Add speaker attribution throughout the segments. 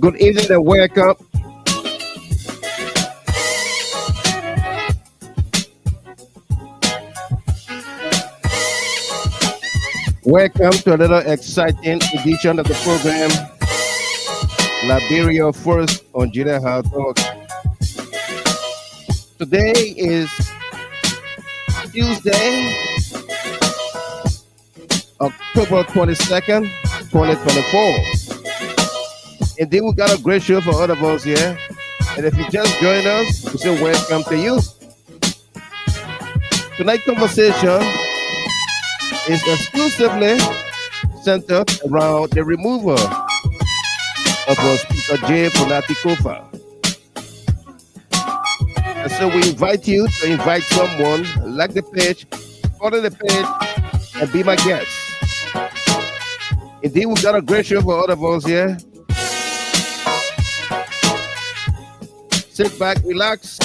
Speaker 1: Good evening and welcome. Welcome to another exciting edition of the program, Liberia First on Junior Hard Talk. Today is Tuesday, October 22nd, 2024. Indeed, we got a great show for all of us here. And if you just joined us, we say welcome to you. Tonight's conversation is exclusively centered around the removal of our Speaker J, Fonati Koffa. And so we invite you to invite someone, like the page, follow the page, and be my guest. Indeed, we've got a great show for all of us here. Sit back, relax.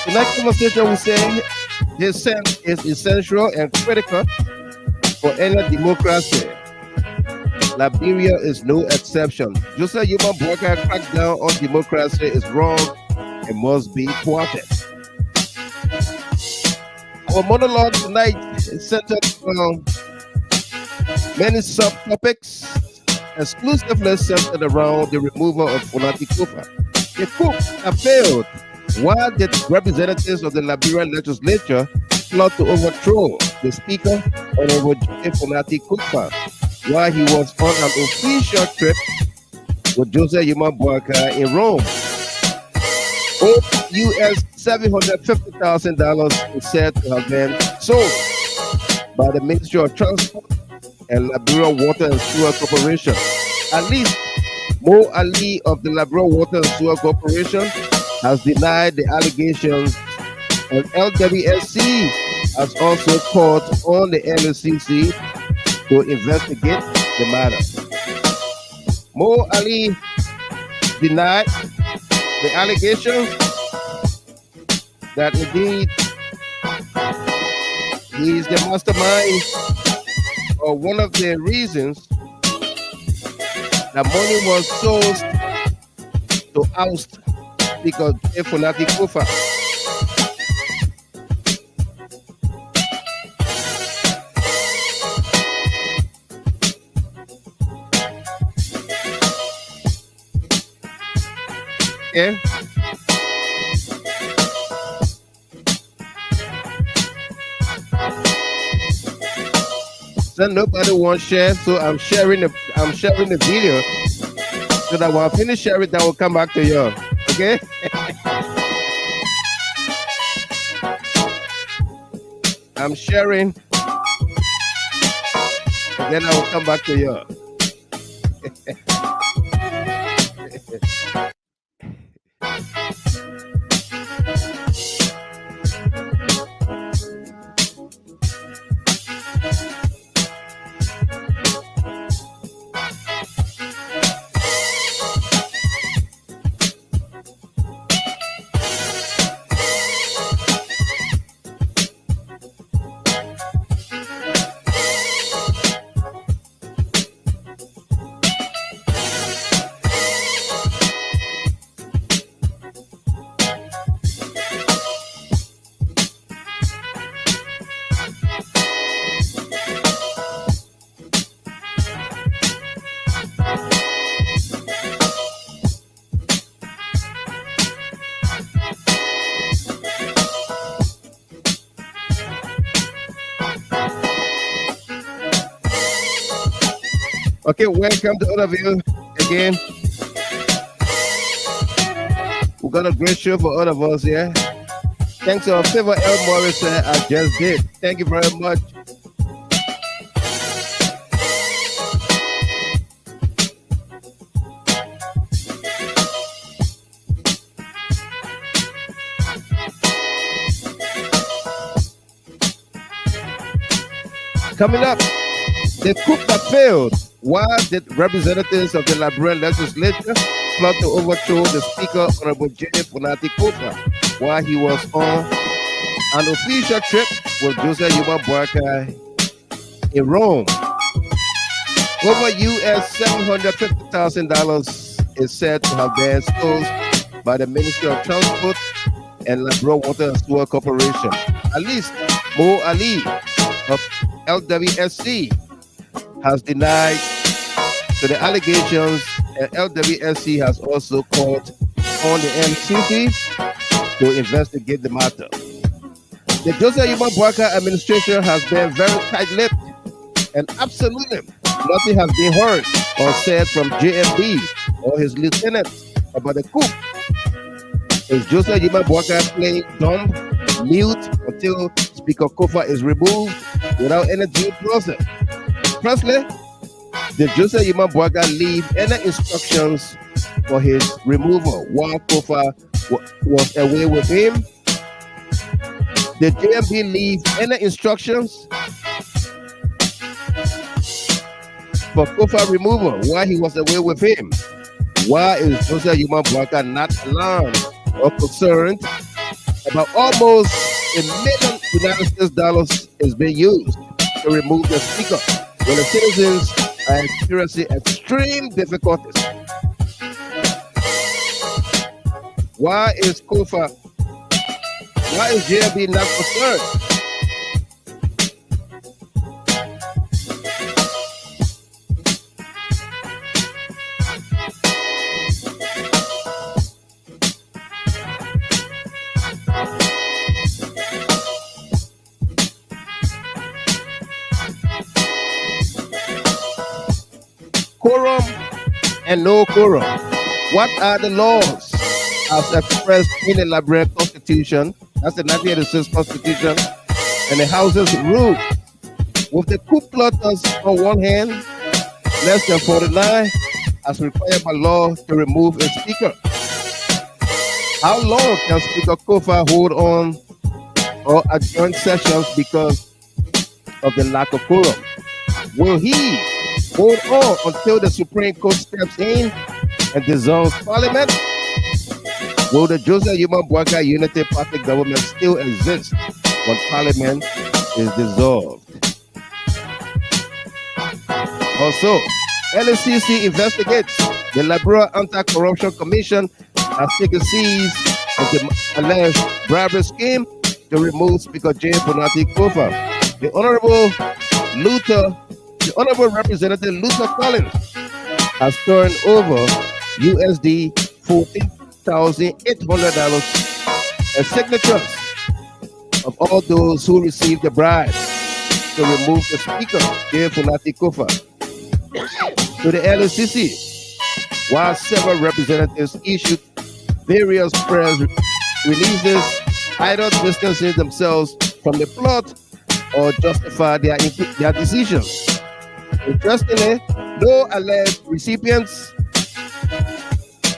Speaker 1: Tonight's conversation, we say dissent is essential and critical for any democracy. Liberia is no exception. Just a human broker crackdown on democracy is wrong and must be thwarted. Our monologue tonight is centered on many subtopics, exclusively centered around the removal of Fonati Koffa. The coup have failed. Why did representatives of the Liberian Legislature plot to overthrow the Speaker Hon J Fonati Koffa while he was on an official trip with Joseph Yumabwaka in Rome? US $750,000 is said to have been sold by the Ministry of Transport and Liberian Water and Sewer Corporation. At least Mo Ali of the Liberian Water and Sewer Corporation has denied the allegations, and LWSC has also called on the LACC to investigate the matter. Mo Ali denied the allegations that indeed he is the mastermind or one of the reasons that money was sourced to oust Speaker Fonati Koffa. Okay. So nobody wants share, so I'm sharing the video so that when I finish sharing, that will come back to you. Okay. I'm sharing, and then I will come back to you. Okay, welcome to all of you again. We got a great show for all of us here. Thanks to our favorite L. Morris I just did. Thank you very much. Coming up, the coup that failed. Why did representatives of the Liberian Legislature plot to overthrow the Speaker, Hon J Fonati Koffa? while he was on an official trip with Joseph Yuma Boakai in Rome. Over US $750,000 is said to have been exposed by the Ministry of Transport and Liberia Water and Sewer Corporation. At least Mo Ali of LWSC has denied to the allegations, and LWSC has also called on the LACC to investigate the matter. The Joseph Yuma Boakai administration has been very tight-lipped, and absolutely nothing has been heard or said from JNB or his lieutenants about the coup. Is Joseph Yuma Boakai playing dumb, mute until Speaker Koffa is removed without any due process? Firstly, did Joseph Yuma Boakai leave any instructions for his removal while Koffa was away with him? Did JNB leave any instructions for Koffa removal while he was away with him? Why is Joseph Yuma Boakai not alarmed or concerned about almost $1 million United States dollars is being used to remove the speaker when the citizens are experiencing extreme difficulties? Why is JNB not concerned? Quorum and no quorum. What are the laws as expressed in the Liberian Constitution? That's the 1986 Constitution, and the House's rule. With the coup plotters on one hand, less than 49 as required by law to remove a speaker. How long can Speaker Koffa hold on or adjourn sessions because of the lack of quorum? Will he hold on until the Supreme Court steps in and dissolves Parliament? Will the Joseph Yuma Boakai Unity Party government still exist when Parliament is dissolved? Also, LACC investigates. The Liberia Anti-Corruption Commission has taken seize of the alleged bribery scheme to remove Speaker J. Fonati Koffa. The Honorable Representative Luther Collins has turned over USD $14,800 as signatures of all those who received the bribe to remove the Speaker, J. Fonati Koffa, to the LACC, while several representatives issued various press releases, either distancing themselves from the plot or justify their decisions. Interestingly, no alleged recipients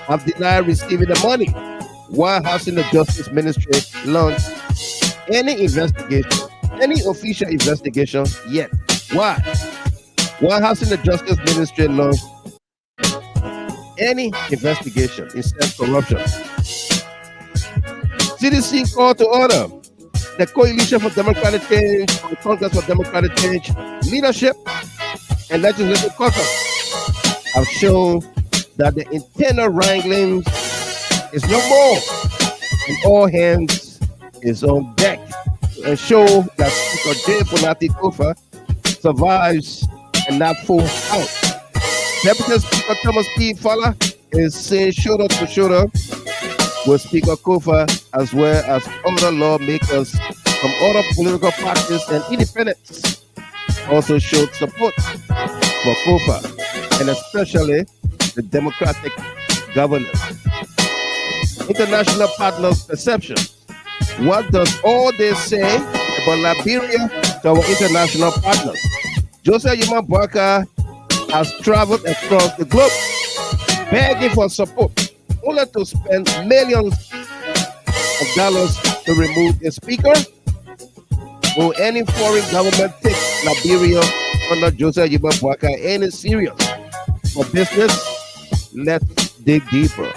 Speaker 1: have denied receiving the money, while Housing and Justice Ministry launched any official investigation yet. Why? Why Housing and Justice Ministry launched any investigation instead corruption? CDC called to order. The Coalition for Democratic Change, or Congress for Democratic Change leadership and legislative caucus have shown that the internal wranglings is no more, and all hands is on deck to ensure that Speaker J. Fonati Koffa survives and not falls out. Deputy Speaker Thomas P. Fowler is saying shoulder to shoulder with Speaker Koffa, as well as other lawmakers from other political parties and independents also showed support for Koffa, and especially the Democratic governors. International partners' perception. What does all this say about Liberia to our international partners? Joseph Yuma Boakai has traveled across the globe begging for support, only to spend millions of dollars to remove a speaker. Will any foreign government take Liberia under Joseph Yuma Boakai any serious for business? Let's dig deeper.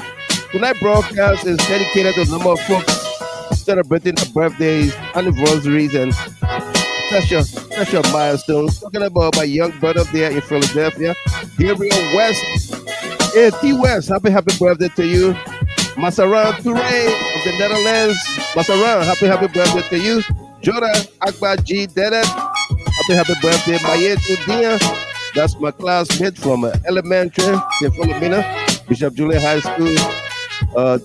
Speaker 1: Tonight's broadcast is dedicated to a number of folks celebrating the birthdays, anniversaries, and special milestones. Talking about my young brother there in Philadelphia, Gabriel West. Hey, T West, happy birthday to you. Masaran Touré of the Netherlands. Masaran, happy birthday to you. Jordan Akbar G. Dedet, happy birthday. Mayetu Dia, that's my classmate from elementary in Philomena, Bishop Julian High School.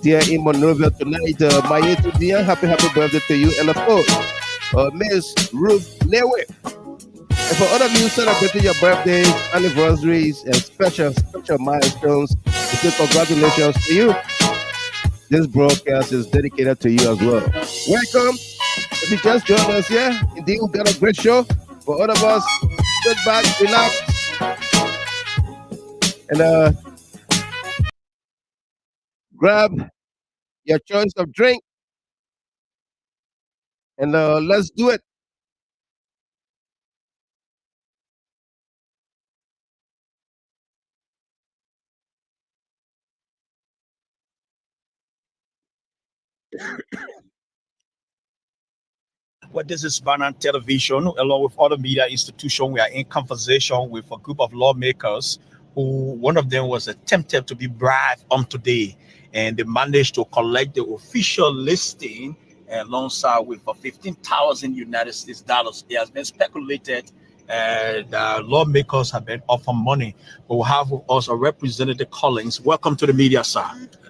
Speaker 1: Dear in Monrovia tonight, Mayetu Dia, happy birthday to you. And of course, Miss Ruth Lewe. And for all of you celebrating your birthdays, anniversaries, and special milestones, we say congratulations to you. This broadcast is dedicated to you as well. Welcome. If you just joined us here, indeed we've got a great show for all of us. Sit back, relax, and grab your choice of drink, and let's do it.
Speaker 2: Well, this is Banner Television, along with other media institutions. We are in conversation with a group of lawmakers who one of them was attempted to be bribed on today, and they managed to collect the official listing alongside with 15,000 United States dollars. It has been speculated that lawmakers have been offered money. But we have with us a Representative Collins. Welcome to the media, sir.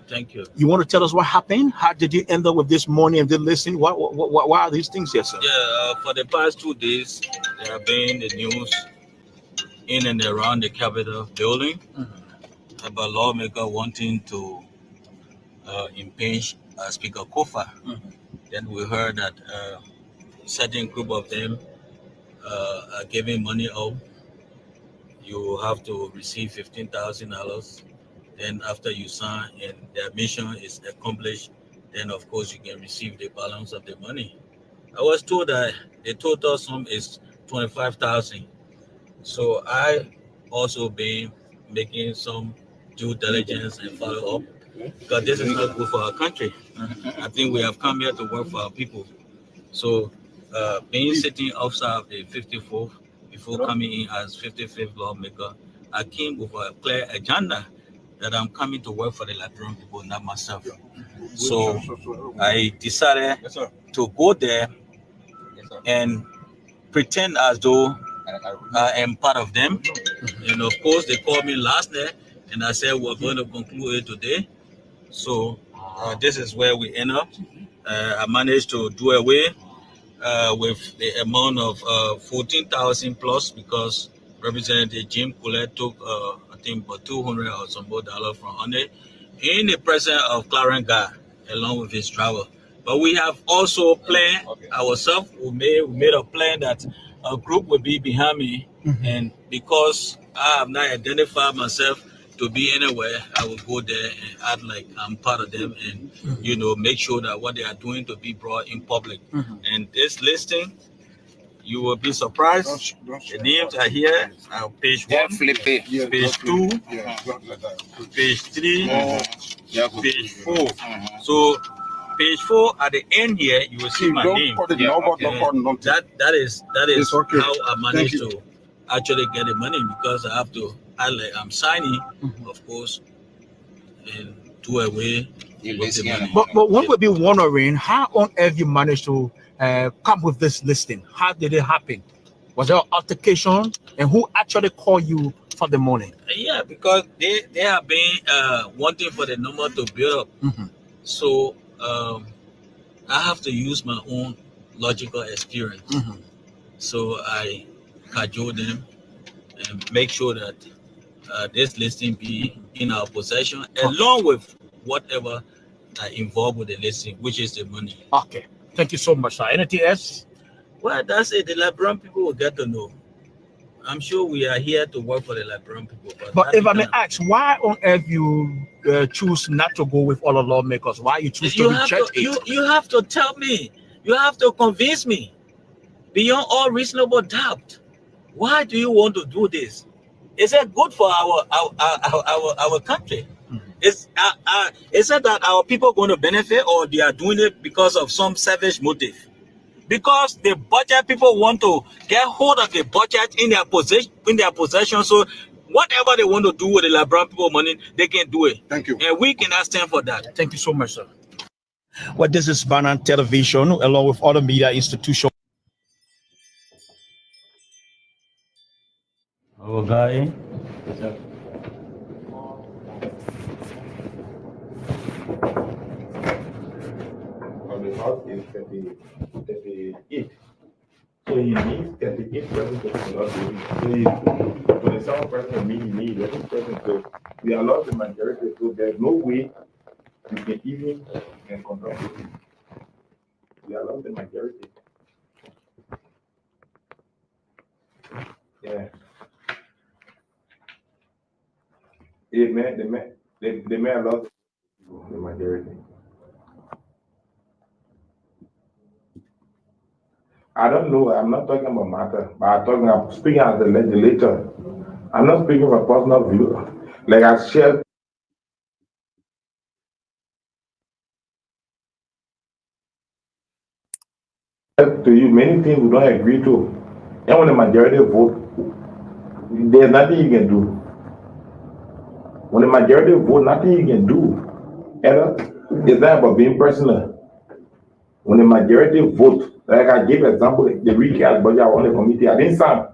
Speaker 3: Thank you.
Speaker 2: You want to tell us what happened? How did you end up with this money and this listing? Why are these things here, sir?
Speaker 3: Yeah, for the past 2 days, there have been the news in and around the Capitol building about lawmakers wanting to impeach Speaker Koffa. Then we heard that a certain group of them are giving money out. You have to receive $15,000. Then after you sign and their mission is accomplished, then of course you can receive the balance of the money. I was told that the total sum is $25,000. So I also been making some due diligence and follow up, because this is not good for our country. I think we have come here to work for our people. So being sitting outside the 54th before coming in as 55th lawmaker, I came with a clear agenda that I'm coming to work for the Liberian people, not myself. So I decided to go there and pretend as though I am part of them. And of course, they called me last night and I said, we're going to conclude it today. So this is where we end up. I managed to do away with the amount of 14,000 plus, because Representative Jim Coulet took, I think, about 200 or some more dollars from on it in the presence of Clarence Guy, along with his driver. But we have also planned ourselves. We made a plan that a group will be behind me, and because I have not identified myself to be anywhere, I will go there and act like I'm part of them, and make sure that what they are doing to be brought in public. And this listing, you will be surprised. The names are here. Page 1, page 2, page 3, page 4. So page 4 at the end here, you will see my name. That is how I managed to actually get the money, because I have to I'm signing, of course, and do away with the money.
Speaker 2: But one would be wondering, how on earth you managed to come with this listing? How did it happen? Was there an altercation? And who actually called you for the money?
Speaker 3: Yeah, because they have been wanting for the number to build up. So I have to use my own logical experience. So I cajole them and make sure that this listing be in our possession, along with whatever involved with the listing, which is the money.
Speaker 2: Okay. Thank you so much, sir. Anything else?
Speaker 3: Well, that's it. The Liberian people will get to know. I'm sure we are here to work for the Liberian people.
Speaker 2: But if I may ask, why on earth you choose not to go with all the lawmakers? Why you choose to reject it?
Speaker 3: You have to tell me. You have to convince me beyond all reasonable doubt. Why do you want to do this? Is it good for our country? Is it that our people going to benefit, or they are doing it because of some selfish motive? Because the budget, people want to get hold of the budget in their possession. So whatever they want to do with the Liberian people money, they can do it.
Speaker 1: Thank you.
Speaker 3: And we cannot stand for that. Thank you so much, sir.
Speaker 2: Well, this is Banan Television, along with other media institutions.
Speaker 3: Our guy.
Speaker 4: On the house is 38. So he needs 38 persons to not do it. So he 27 persons mean he needs 11 persons. So we are not the majority, so there's no way we can even control it. We are not the majority. Yeah. They may have lost the majority. I don't know. I'm not talking about matter, but I'm speaking as a legislator. I'm not speaking from personal view. Like I shared to you, many things we don't agree to. And when the majority vote, there's nothing you can do. When the majority vote, nothing you can do. It's not about being personal. When the majority vote, like I gave example, the recast budget on the committee, I didn't sign.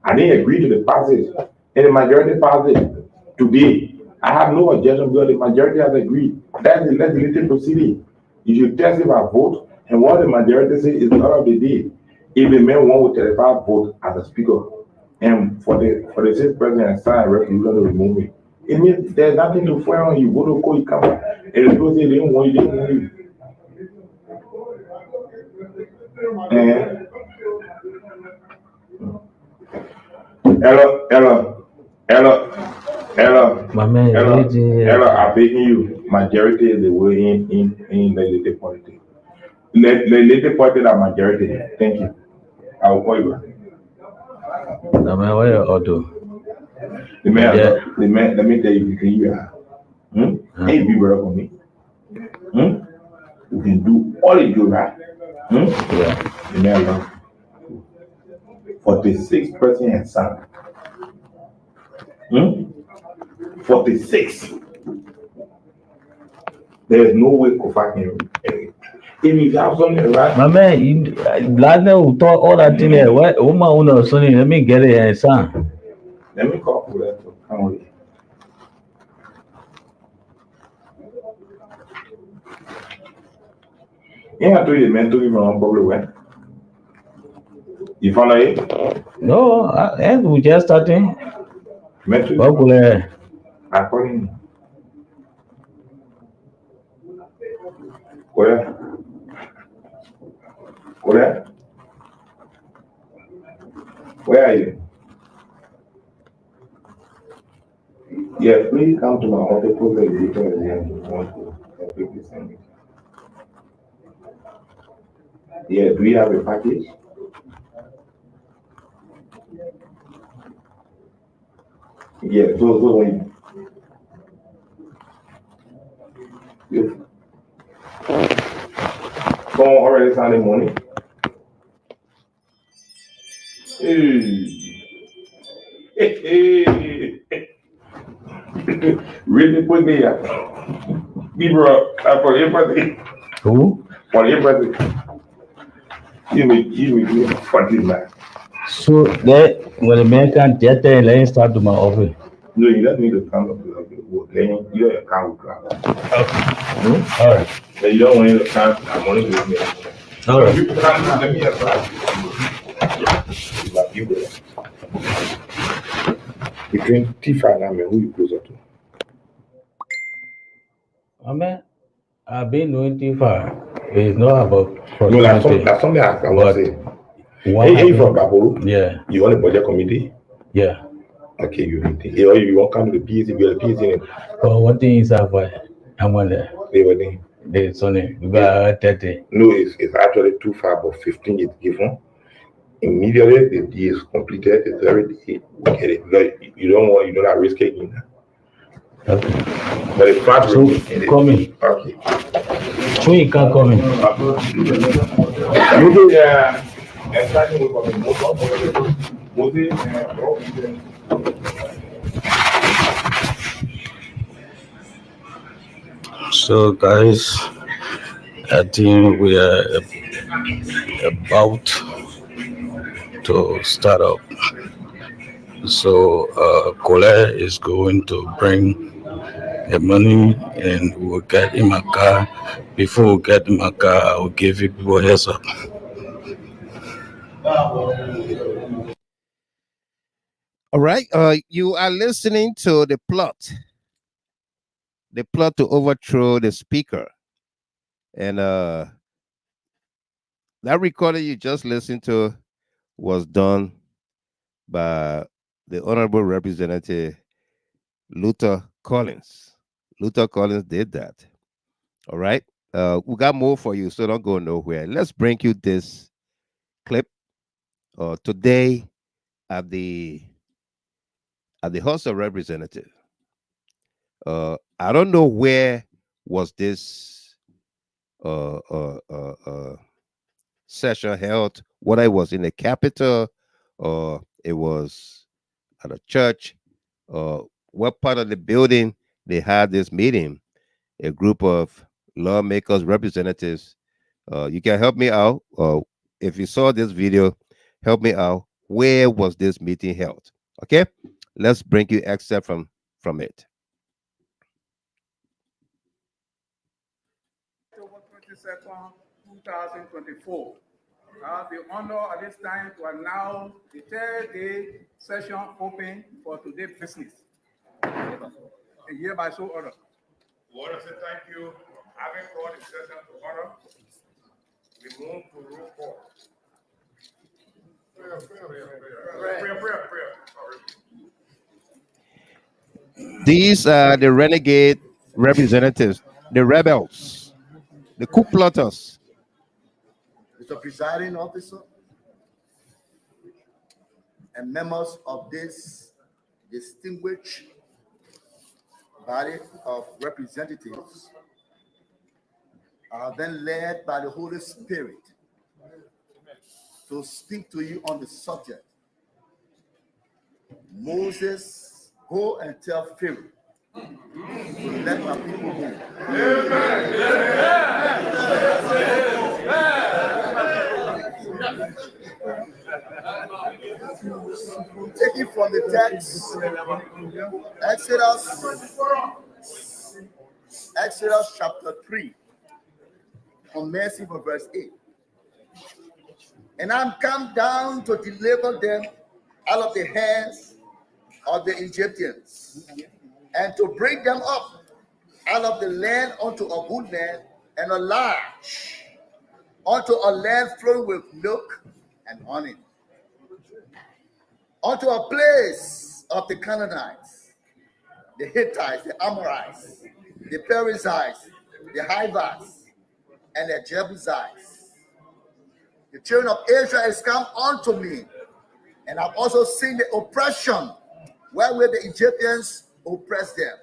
Speaker 4: I didn't agree to the passage. And the majority passed it today. I have no objection because the majority has agreed. That's the legislative proceeding. You should test if I vote, and what the majority says is the order of the day. If the man want to 35 vote as a speaker, and for the 6th president and sign a resolution to remove me, it means there's nothing to fire on you. Go to court, you come back, and the people say they don't want you, they don't want you. Hello.
Speaker 3: My man,
Speaker 4: Hello, I'm begging you. Majority is the way in legislative politics. Legislative politics are majority. Thank you. I will call you back.
Speaker 3: My man, where your auto?
Speaker 4: The man, let me tell you between you and hey, be better for me. You can do all you do, right?
Speaker 3: Yeah.
Speaker 4: The man love 46% and son. 46. There is no way Koffa can. If you have something right,
Speaker 3: My man, last night we thought all that thing there. What my owner Sonny? Let me get it and son.
Speaker 4: let me call for that. Come on. Yeah, I told you, man, to give on public way. You found it?
Speaker 3: No, and we just starting.
Speaker 4: Popular. I call him. Where? Where are you? Yeah, please come to my office. Put the details and want to take this thing. Yeah, do you have a package? Yeah, so when you someone already signed the money. Really quickly, be bro, for everybody.
Speaker 3: Who?
Speaker 4: For everybody. You will for this man.
Speaker 3: So that when the man can't get there, let him start to my office.
Speaker 4: No, you don't need to come up with you don't account with
Speaker 3: Okay. All right.
Speaker 4: But you don't want to count that money with me.
Speaker 3: All right.
Speaker 4: You can let me advise you. Like you there. Between Tifa and me, who you closer to?
Speaker 3: I mean, I've been knowing Tifa. It's not about
Speaker 4: No, that's something I want to say. Hey, from Babolo?
Speaker 3: Yeah.
Speaker 4: You want a budget committee?
Speaker 3: Yeah.
Speaker 4: Okay, you want to come to the PhD, you have a PhD.
Speaker 3: But one thing is that I'm on there. There's only about 30.
Speaker 4: No, it's actually too far, but 15 is given. Immediately the deal is completed, it's very get it. Like, you don't want risking it.
Speaker 3: Okay.
Speaker 4: But the fact
Speaker 3: So, come in.
Speaker 4: Okay.
Speaker 3: So you can come in.
Speaker 4: You do starting
Speaker 3: So, guys, I think we are about to start up. So, Colette is going to bring the money and we'll get in my car. Before we get in my car, I will give you people a heads up.
Speaker 1: All right. You are listening to the plot to overthrow the speaker. And that recording you just listened to was done by the Honorable Representative Luther Collins. Luther Collins did that. All right. We got more for you, so don't go nowhere. Let's bring you this clip today at the House of Representatives. I don't know where was this session held, whether it was in the Capitol or it was at a church, what part of the building they had this meeting. A group of lawmakers, representatives. You can help me out. If you saw this video, help me out. Where was this meeting held? Okay, let's bring you excerpt from it.
Speaker 5: October 22nd, 2024. I have the honor at this time to announce the third day session open for today's business. A year by so order. We want to say thank you. Having called the session to order, we move to roll call. Prayer.
Speaker 1: These are the renegade representatives, the rebels, the coup plotters.
Speaker 6: Mr. Presiding Officer and members of this distinguished body of representatives are then led by the Holy Spirit to speak to you on the subject. Moses, go and tell Pharaoh to let my people go. Taking from the text, Exodus chapter 3, on mercy from verse 8. And I'm come down to deliver them out of the hands of the Egyptians, and to bring them up out of the land unto a good land, and a large, unto a land flowing with milk and honey, unto a place of the Canaanites, the Hittites, the Amorites, the Perizzites, the Hivites, and the Jebusites. The children of Israel has come unto me, and I've also seen the oppression wherewith the Egyptians oppress them.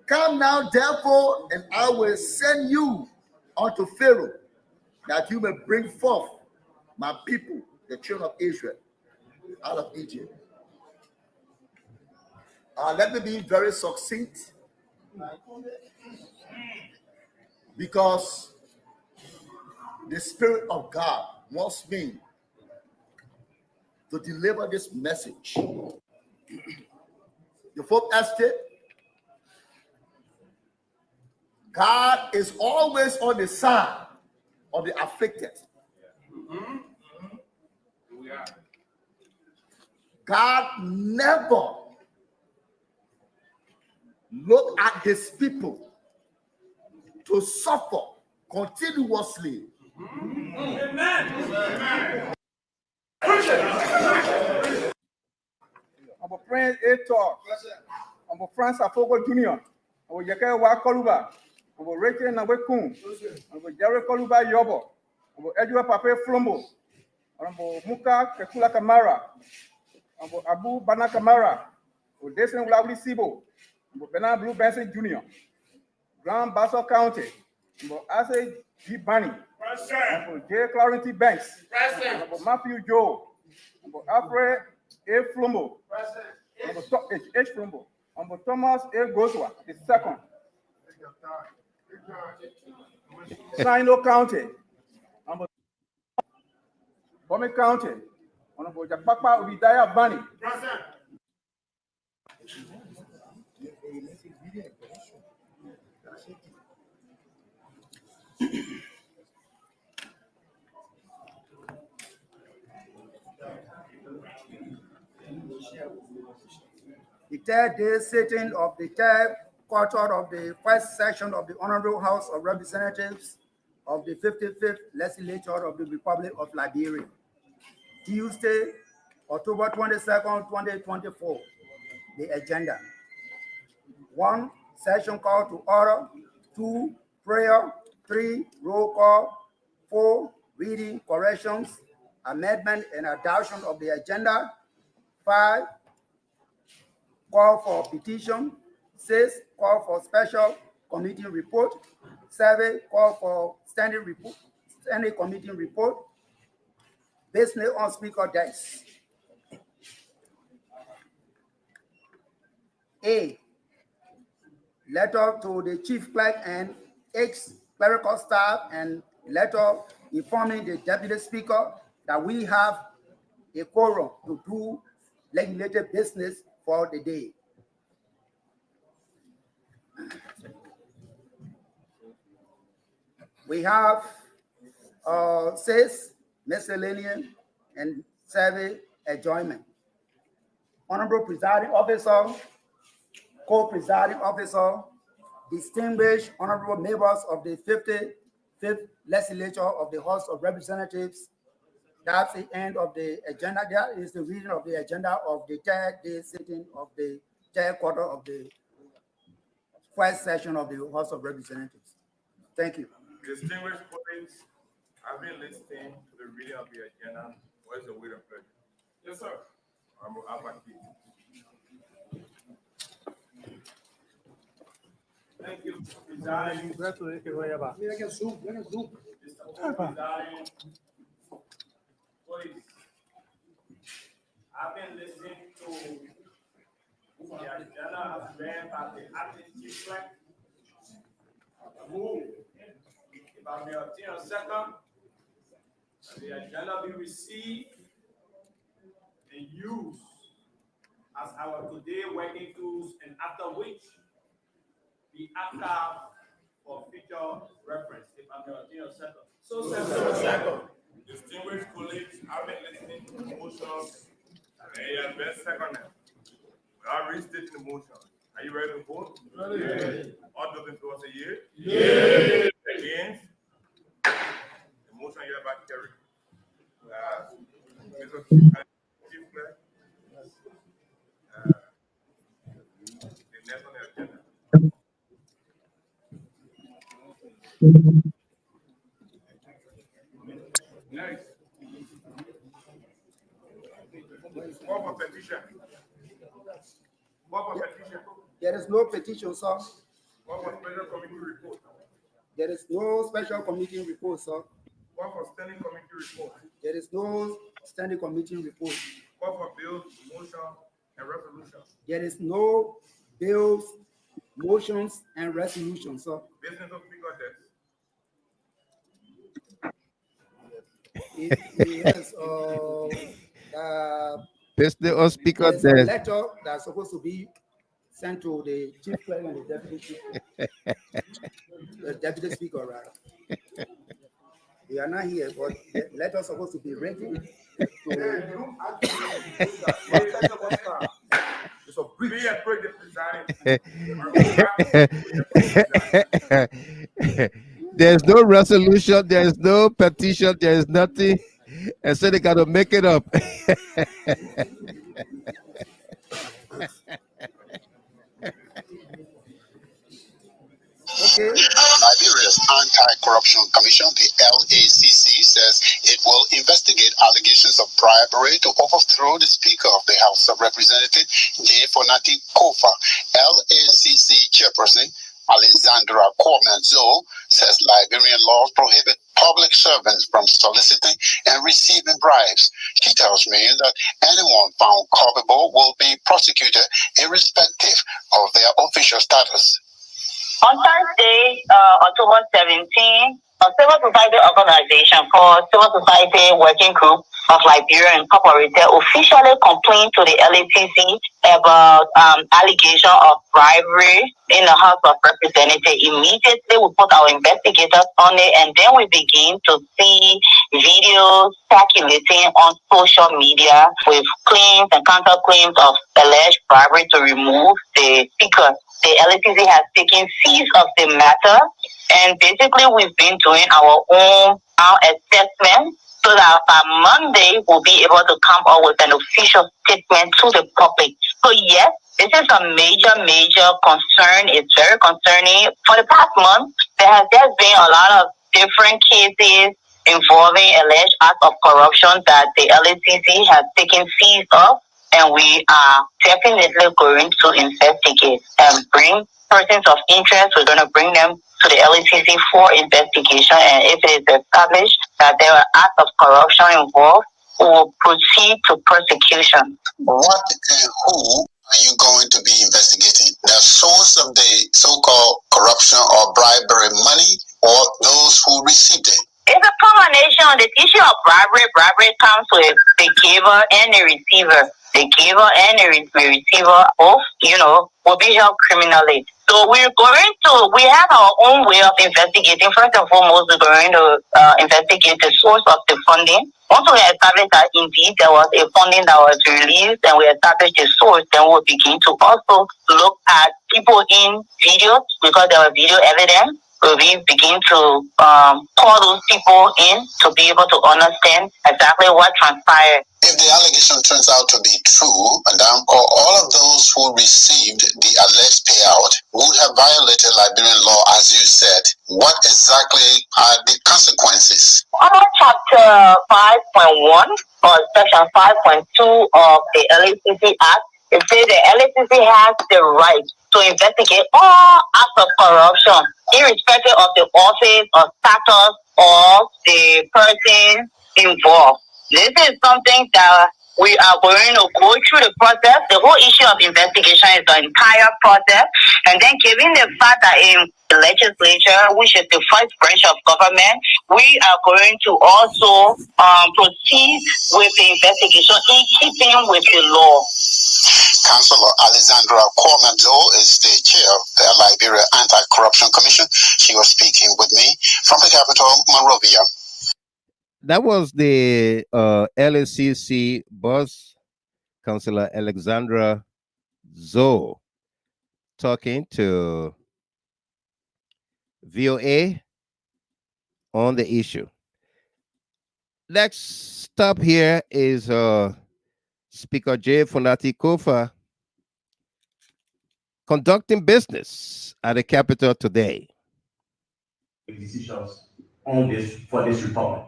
Speaker 6: Come now, therefore, and I will send you unto Pharaoh, that you may bring forth my people, the children of Israel, out of Egypt. Let me be very succinct, because the Spirit of God wants me to deliver this message. The fourth estate, God is always on the side of the afflicted. God never look at his people to suffer continuously. Amen.
Speaker 5: I'm a friend Etor. I'm a friend Safogo Junior. I'm a Yaka Wakoluba. I'm a Rachel Nawekun. I'm a Jerry Koluba Yobo. I'm a Edward Pape Flombo. I'm a Muka Kekula Kamara. I'm a Abu Bana Kamara. I'm a Dissent Wlavli Sibo. Bernard Blue Benson Jr., Grand Basso County, Asa G. Bunny, J. Clarity Banks, Matthew Joe, Alfred A. Flumbo, H. Flumbo, Thomas A. Goswa, the second. Sino County, Bome County, Honorable Jakpapa Ubidaya Bani.
Speaker 7: The third day sitting of the third quarter of the first session of the Honorable House of Representatives of the 55th Legislature of the Republic of Liberia. Tuesday, October 22nd, 2024. The agenda. 1. Session call to order. 2. Prayer. 3. Roll call. 4. Reading, corrections, amendment, and adoption of the agenda. 5. Call for petition. 6. Call for special committee report. 7. Call for standing committee report. Business on speaker desk. A. Letter to the chief clerk and ex-clerical staff, and letter informing the deputy speaker that we have a quorum to do legislative business for the day. We have 6 miscellaneous and 7 adjournment. Honorable presiding officer, co-presiding officer, distinguished honorable members of the 55th Legislature of the House of Representatives. That's the end of the agenda. That is the reading of the agenda of the third day sitting of the third quarter of the first session of the House of Representatives. Thank you.
Speaker 4: Distinguished colleagues, I've been listening to the reading of the agenda. What is the way of pleasure? Yes, sir.
Speaker 5: Thank you, Presiding. Please. I've been listening to the agenda as read by the acting chief clerk. Move. If I may obtain a second, the agenda be received and used as our today working tools, and after which be archived for future reference. If I may obtain a second. So second.
Speaker 4: Distinguished colleagues, I've been listening to the motions, and you have been seconded. We are restating the motion. Are you ready to vote? Ready. All those in favor say yea? Yea. Against? The motion hereby carried. Mr. Chief Clerk, the next on the agenda. Next. Call for petition. Call for petition.
Speaker 7: There is no petition, sir.
Speaker 4: Call for special committee report.
Speaker 7: There is no special committee report, sir.
Speaker 4: Call for standing committee report.
Speaker 7: There is no standing committee report.
Speaker 4: Call for bills, motion, and resolution.
Speaker 7: There is no bills, motions, and resolutions, sir.
Speaker 4: Business of speaker desk.
Speaker 7: Yes,
Speaker 1: Business on speaker
Speaker 7: there's a
Speaker 1: desk.
Speaker 7: letter that's supposed to be sent to the chief clerk and the deputy speaker. The deputy speaker, rather. They are not here, but the letter is supposed to be written. It's a breach.
Speaker 4: Be afraid the presiding.
Speaker 1: There's no resolution, there's no petition, there's nothing. And so they got to make it up.
Speaker 6: Okay.
Speaker 8: Liberia's Anti-Corruption Commission, the LACC, says it will investigate allegations of bribery to overthrow the Speaker of the House of Representatives, Fonati Koffa. LACC chairperson Alexandra Koffa says Liberian laws prohibit public servants from soliciting and receiving bribes. She tells me that anyone found culpable will be prosecuted irrespective of their official status.
Speaker 9: On Thursday, October 17, a civil society organization called Civil Society Working Group of Liberia Incorporated officially complained to the LACC about allegation of bribery in the House of Representatives. Immediately, we put our investigators on it, and then we begin to see videos circulating on social media with claims and counterclaims of alleged bribery to remove the speaker. The LACC has taken seize of the matter, and basically we've been doing our own assessment so that by Monday we'll be able to come up with an official statement to the public. So yes, this is a major concern. It's very concerning. For the past month, there has just been a lot of different cases involving alleged acts of corruption that the LACC has taken seize of. And we are definitely going to investigate and bring persons of interest. We're going to bring them to the LACC for investigation. And if it is established that there are acts of corruption involved, we will proceed to prosecution.
Speaker 8: What and who are you going to be investigating? The source of the so-called corruption or bribery money, or those who received it?
Speaker 9: It's a combination. The issue of bribery comes with the giver and the receiver. The giver and the receiver both, will be held criminally. So we have our own way of investigating. First and foremost, we're going to investigate the source of the funding. Once we establish that indeed there was a funding that was released and we establish the source, then we'll begin to also look at people in videos because there was video evidence. We begin to call those people in to be able to understand exactly what transpired.
Speaker 8: If the allegation turns out to be true, Madam, or all of those who received the alleged payout would have violated Liberian law, as you said, what exactly are the consequences?
Speaker 9: Under Chapter 5.1 or Section 5.2 of the LACC Act, it says the LACC has the right to investigate all acts of corruption, irrespective of the office or status of the person involved. This is something that we are going to go through the process. The whole issue of investigation is the entire process. And then given the fact that in the legislature, which is the first branch of government, we are going to also proceed with the investigation in keeping with the law.
Speaker 8: Councillor Alexandra Koffa is the chair of the Liberia Anti-Corruption Commission. She was speaking with me from the capital, Monrovia.
Speaker 1: That was the LACC boss, Councillor Alexandra Zoe, talking to VOA on the issue. Next stop here is Speaker J. Fonati Koffa conducting business at the Capitol today.
Speaker 10: Decisions on this for this republic.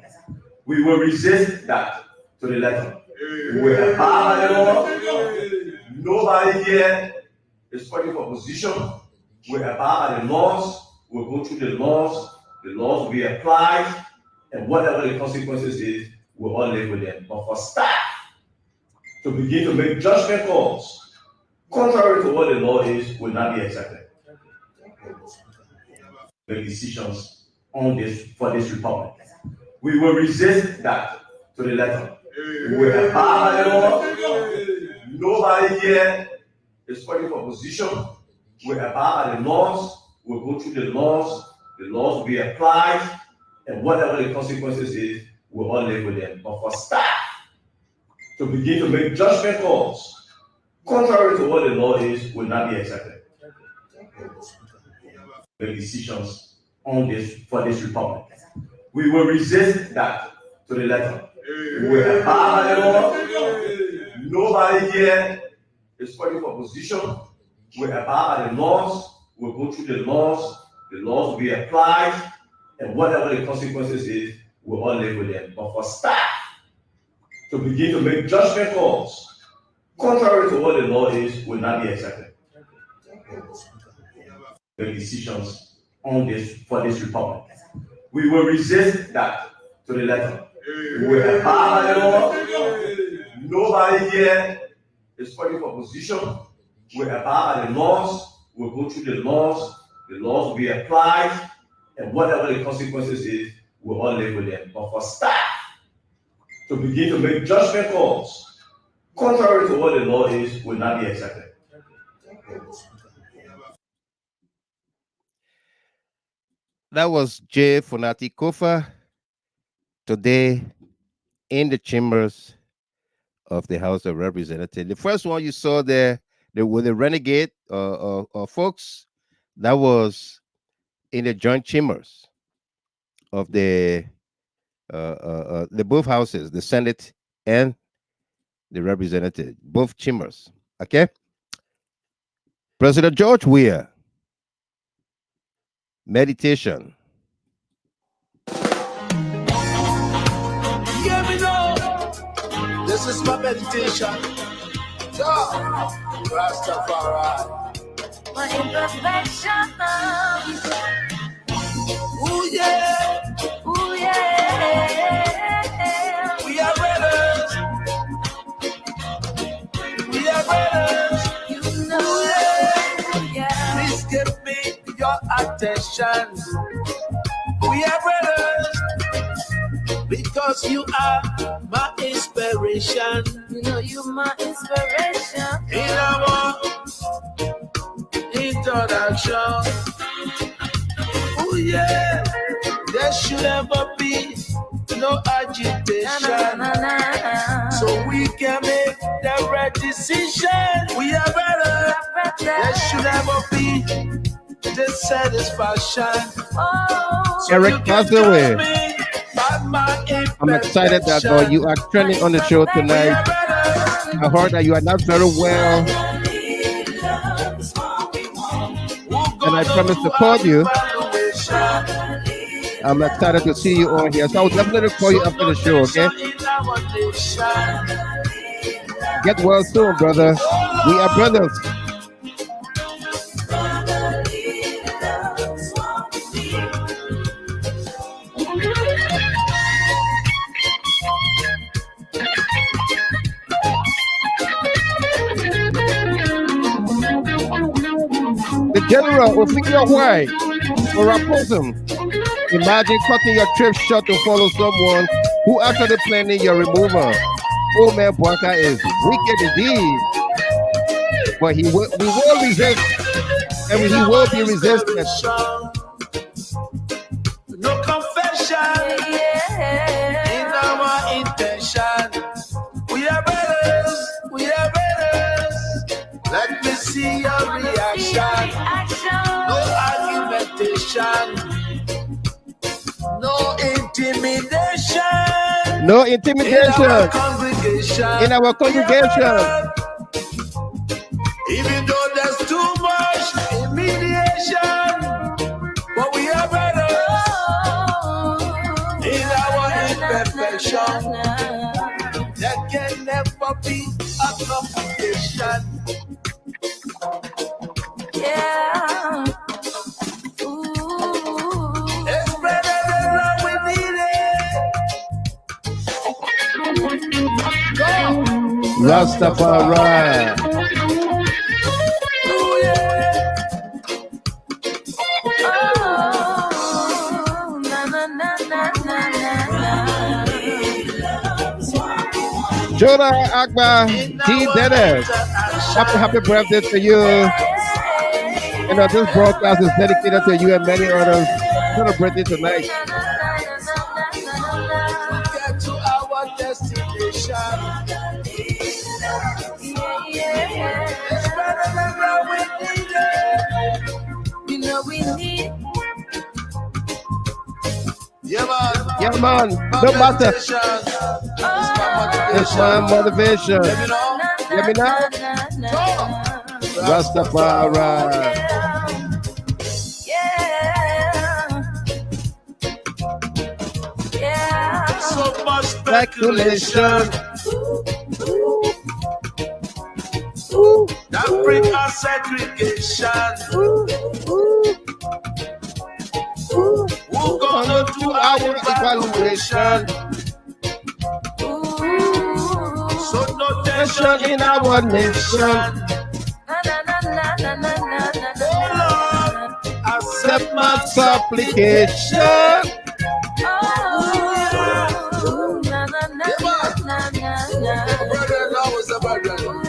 Speaker 10: We will resist that to the letter. We are power law. Nobody here is fighting for position. We are by the laws. We'll go through the laws. The laws will be applied, and whatever the consequences is, we'll all live with them. But for staff to begin to make judgment calls contrary to what the law is will not be accepted. Make decisions on this for this republic. We will resist that to the letter. We are power law. Nobody here is fighting for position. We are by the laws. We'll go through the laws. The laws will be applied, and whatever the consequences is, we'll all live with them. But for staff to begin to make judgment calls contrary to what the law is will not be accepted. Make decisions on this for this republic. We will resist that to the letter. We are power law. Nobody here is fighting for position. We are by the laws. We'll go through the laws. the laws will be applied, and whatever the consequences is, we'll all live with them. But for staff to begin to make judgment calls contrary to what the law is will not be accepted. The decisions on this for this republic. We will resist that to the letter. We will abide by the law. Nobody here is fighting for position. We abide by the laws. We'll go through the laws. The laws will be applied, and whatever the consequences is, we'll all live with them. But for staff to begin to make judgment calls contrary to what the law is will not be accepted.
Speaker 1: That was Fonati Koffa today in the chambers of the House of Representatives. The first one you saw there, with the renegade folks, that was in the joint chambers of the both houses, the Senate and the Representative, both chambers. Okay. President George Weah. Meditation.
Speaker 11: Hear me now. This is my meditation. Rastafari.
Speaker 12: My imperfection.
Speaker 11: Ooh yeah.
Speaker 12: Ooh yeah.
Speaker 11: We are brothers. We are brothers.
Speaker 12: You know.
Speaker 11: Yeah. Please give me your attention. We are brothers because you are my inspiration.
Speaker 12: You know you're my inspiration.
Speaker 11: In our introduction. Oh yeah, there should never be no agitation. So we can make the right decision. We are better. There should never be dissatisfaction.
Speaker 1: Eric, pass away. I'm excited that you are trending on the show tonight. I heard that you are not very well, and I promise to call you. I'm excited to see you on here, so I will definitely call you after the show, okay? Get well soon, brother. We are brothers. The general will figure out why or oppose him. Imagine cutting your trip short to follow someone who actually planning your removal. Old man Bwaka is wicked indeed. But we will resist, and he will be resisted.
Speaker 11: No confession in our intention. We are brothers. We are brothers. Let me see your reaction. No argumentation. No intimidation.
Speaker 1: No intimidation in our congregation.
Speaker 11: Even though there's too much humiliation, but we are brothers in our imperfection. There can never be a complication.
Speaker 12: Yeah.
Speaker 11: It's better than love we needed. Go.
Speaker 1: Rastafari.
Speaker 11: Ooh, yeah.
Speaker 12: Oh, na na na na na na.
Speaker 1: Jonah Akbar T. Dennis. Happy birthday to you. You know, this broadcast is dedicated to you and many others celebrating tonight.
Speaker 11: Get to our destination. It's better than love we needed.
Speaker 12: You know we need.
Speaker 11: Yeah, man.
Speaker 1: Yeah, man. No matter. It's my motivation. Let me know. Rastafari.
Speaker 12: Yeah.
Speaker 11: much speculation that bring us segregation. Who gonna do our evaluation? So no tension in our nation. Oh Lord, accept my supplication.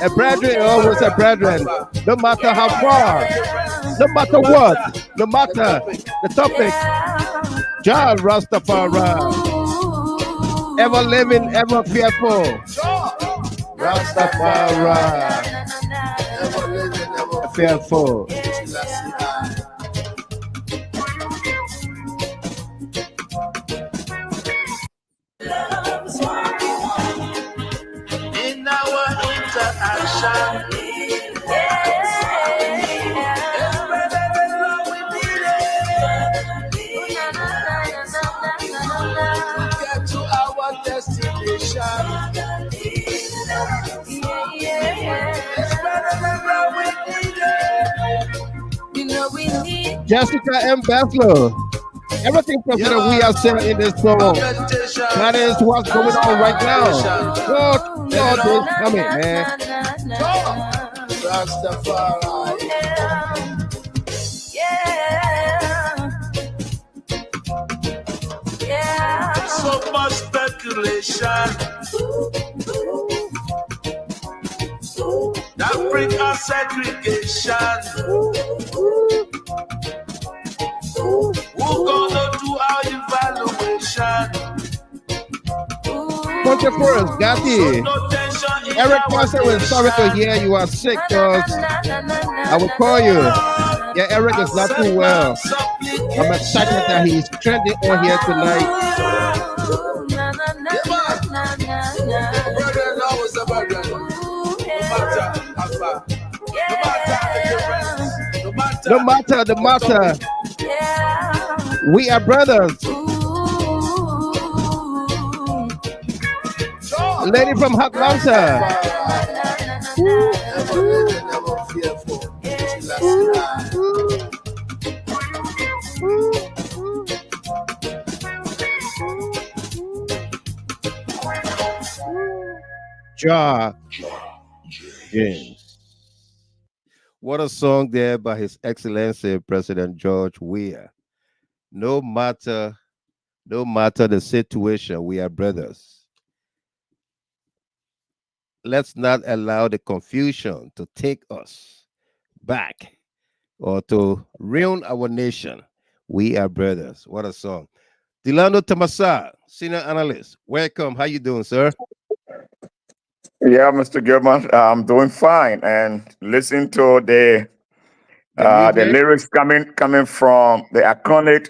Speaker 1: A brethren always a brethren, no matter how far, no matter what, no matter the topic. Jah Rastafari, ever living, ever fearful. Rastafari,
Speaker 6: Ever living, ever
Speaker 1: fearful.
Speaker 11: In our interaction, get to our destination.
Speaker 1: Jessica M. Bethel, everything President we are saying in this song, that is what's going on right now. God is coming, man.
Speaker 11: Rastafari. So much speculation that bring us segregation. Who gonna do our evaluation?
Speaker 1: 21st, Gatti. Eric Pastor, we're sorry to hear you are sick, cause I will call you. Yeah, Eric is not too well. I'm excited that he's trending on here tonight. No matter the matter, we are brothers. Lady from Atlanta. Jah James. What a song there by His Excellency President George Weah. No matter the situation, we are brothers. Let's not allow the confusion to take us back or to ruin our nation. We are brothers. What a song. Delano Tamasa, senior analyst. Welcome. How you doing, sir?
Speaker 13: Yeah, Mr. Gilman, I'm doing fine. And listen to the lyrics coming from the iconic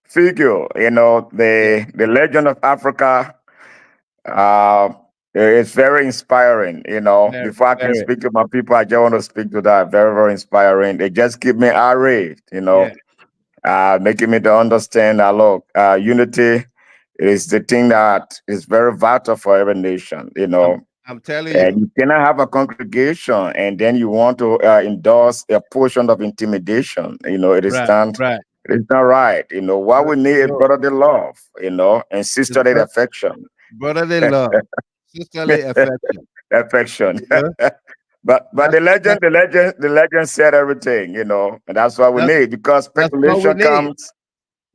Speaker 13: figure, the legend of Africa. It's very inspiring, Before I can speak to my people, I just want to speak to that. Very, very inspiring. They just keep me irate, making me to understand that, look, unity is the thing that is very vital for every nation,
Speaker 1: I'm telling you.
Speaker 13: And you cannot have a congregation and then you want to endorse a portion of intimidation. It is
Speaker 1: right.
Speaker 13: It is not right. What we need is brotherly love, and sisterly affection.
Speaker 1: Brotherly love, sisterly affection.
Speaker 13: Affection. But the legend said everything, and that's what we need, because speculation comes.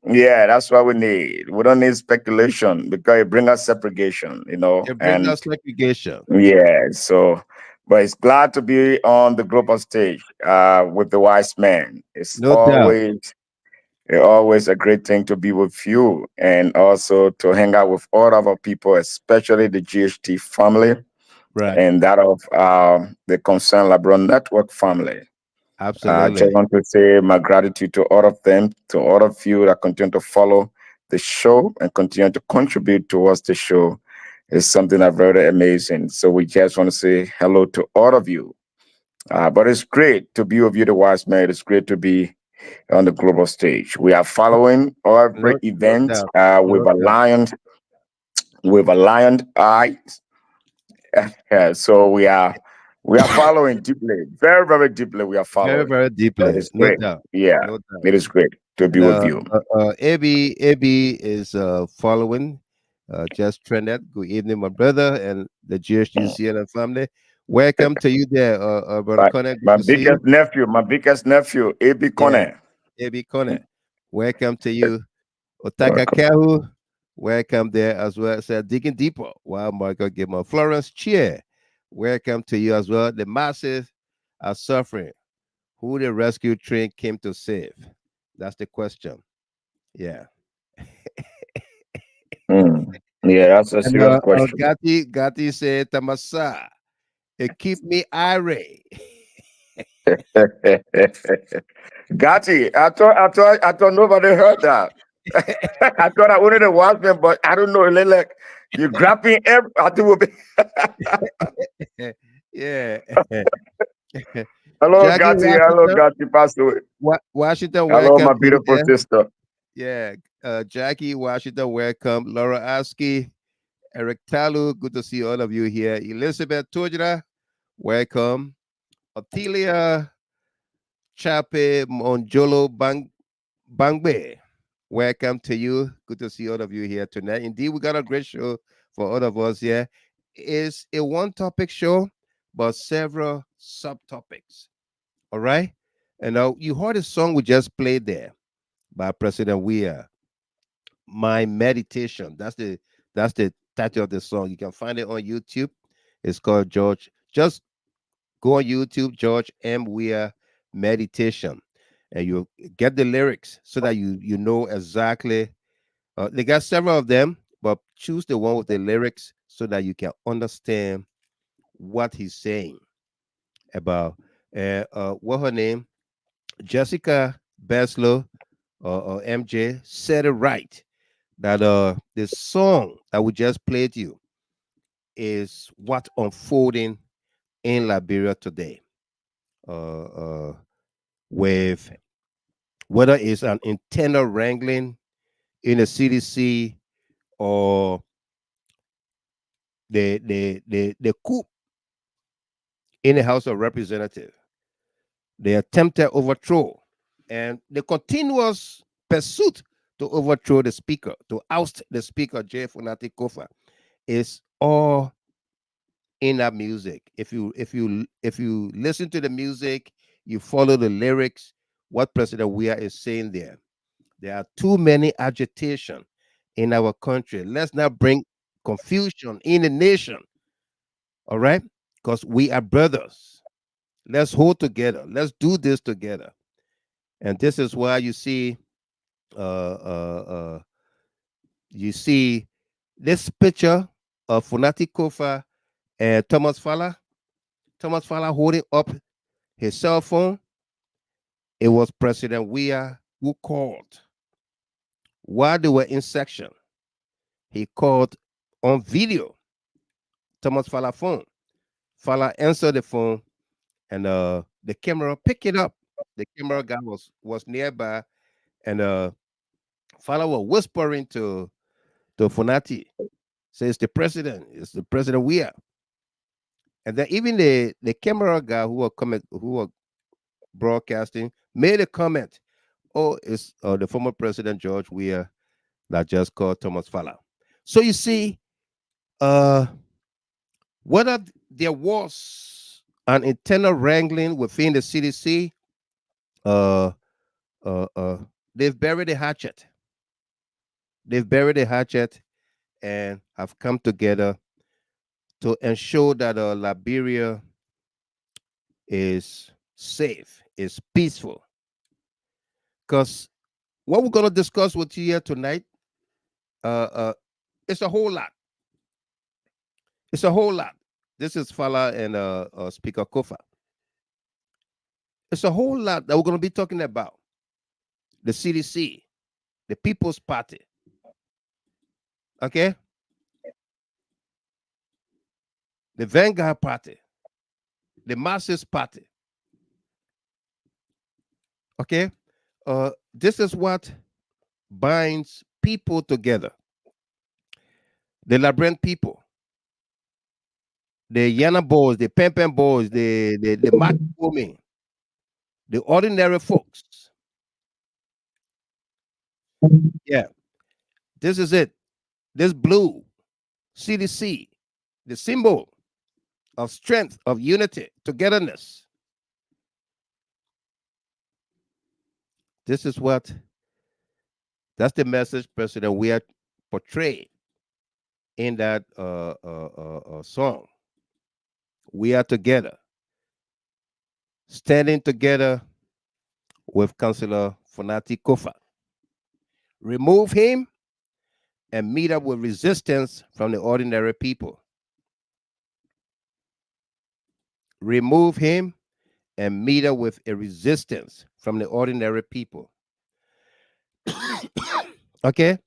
Speaker 13: Yeah, that's what we need. We don't need speculation because it brings us segregation,
Speaker 1: It brings us segregation.
Speaker 13: Yeah, but it's glad to be on the global stage with the wise man. It's always a great thing to be with you, and also to hang out with all of our people, especially the GHT family, and that of the Concerned Liberal Network family.
Speaker 1: Absolutely.
Speaker 13: I just want to say my gratitude to all of them, to all of you that continue to follow the show and continue to contribute towards the show. It's something that's very amazing. So we just want to say hello to all of you. But it's great to be with you, the wise man. It's great to be on the global stage. We are following every event with alliance with a lion eye. Yeah, so we are following deeply, very, very deeply. We are
Speaker 1: Very,
Speaker 13: following.
Speaker 1: very
Speaker 13: It
Speaker 1: deeply.
Speaker 13: is
Speaker 1: No
Speaker 13: great.
Speaker 1: doubt.
Speaker 13: Yeah,
Speaker 1: No doubt.
Speaker 13: it is great to be
Speaker 1: And
Speaker 13: with you.
Speaker 1: AB is following, just trended. Good evening, my brother, and the GHT and family. Welcome to you there, brother Connor. Good
Speaker 13: My
Speaker 1: to see you.
Speaker 13: biggest nephew, AB
Speaker 1: Yeah,
Speaker 13: Kone.
Speaker 1: AB Connor. Welcome to you, Otaka
Speaker 13: Welcome.
Speaker 1: Kahu. Welcome there as well. Said digging deeper. Wow, Michael Gilmore. Florence Cheer. Welcome to you as well. The masses are suffering. Who the rescue train came to save? That's the question. Yeah.
Speaker 13: Yeah, that's a
Speaker 1: And
Speaker 13: serious question.
Speaker 1: Gatti said, Tamasa, it keep me irate.
Speaker 13: Gotcha. I thought nobody heard that. I thought I only the watchman, but I don't know. Like you grabbing every. I think will be.
Speaker 1: Yeah.
Speaker 13: Hello,
Speaker 1: Jackie
Speaker 13: Gatti. Hello,
Speaker 1: Washington.
Speaker 13: Gatti. Pass away.
Speaker 1: Washington,
Speaker 13: Hello,
Speaker 1: welcome
Speaker 13: my
Speaker 1: to you
Speaker 13: beautiful
Speaker 1: there.
Speaker 13: sister.
Speaker 1: Yeah. Jackie Washington, welcome. Laura Askey, Eric Talu, good to see all of you here. Elizabeth Tujra, welcome. Otilia Chape Monjolo Bangbe, welcome to you. Good to see all of you here tonight. Indeed, we got a great show for all of us here. It's a one topic show, but several subtopics. All right. And you heard a song we just played there by President Weir, My Meditation. That's the title of the song. You can find it on YouTube. It's called George. Just go on YouTube, George M. Weir Meditation, and you get the lyrics so that you know exactly. They got several of them, but choose the one with the lyrics so that you can understand what he's saying about. What her name? Jessica Beslow or MJ said it right that the song that we just played you is what unfolding in Liberia today. Uh, uh, with whether it's an internal wrangling in the CDC or the coup in the House of Representatives, the attempted overthrow, and the continuous pursuit to overthrow the speaker, to oust the speaker, Fonati Koffa, is all in that music. If you listen to the music, you follow the lyrics, what President Weir is saying there. There are too many agitation in our country. Let's not bring confusion in the nation. All right? Because we are brothers. Let's hold together. Let's do this together. And this is why uh, uh, uh, you see this picture of Fonati Koffa and Thomas Fala. Thomas Fala holding up his cell phone. It was President Weir who called while they were in section. He called on video. Thomas Fala phone. Fala answered the phone, and the camera picked it up. The camera guy was nearby, and Fala was whispering to Fonati, says it's the president we are. And then even the camera guy who were broadcasting made a comment. Oh, it's the former president George Weah that just called Thomas Fala. So you see, whether there was an internal wrangling within the CDC, uh, they've buried the hatchet. They've buried the hatchet and have come together to ensure that Liberia is safe, is peaceful. Because what we're going to discuss with you here tonight, it's a whole lot. It's a whole lot. This is Fala and Speaker Koffa. It's a whole lot that we're going to be talking about. The CDC, the People's Party. Okay? The Vanguard Party, the Marxist Party. Okay? This is what binds people together. the Liberian people, the Yana boys, the Pempen boys, the market women, the ordinary folks. Yeah, this is it. This blue CDC, the symbol of strength, of unity, togetherness. This is what, that's the message, President, we are portrayed in that song. We are together, standing together with Councillor Fonati Koffa. Remove him and meet up with resistance from the ordinary people. Remove him and meet up with a resistance from the ordinary people. Okay?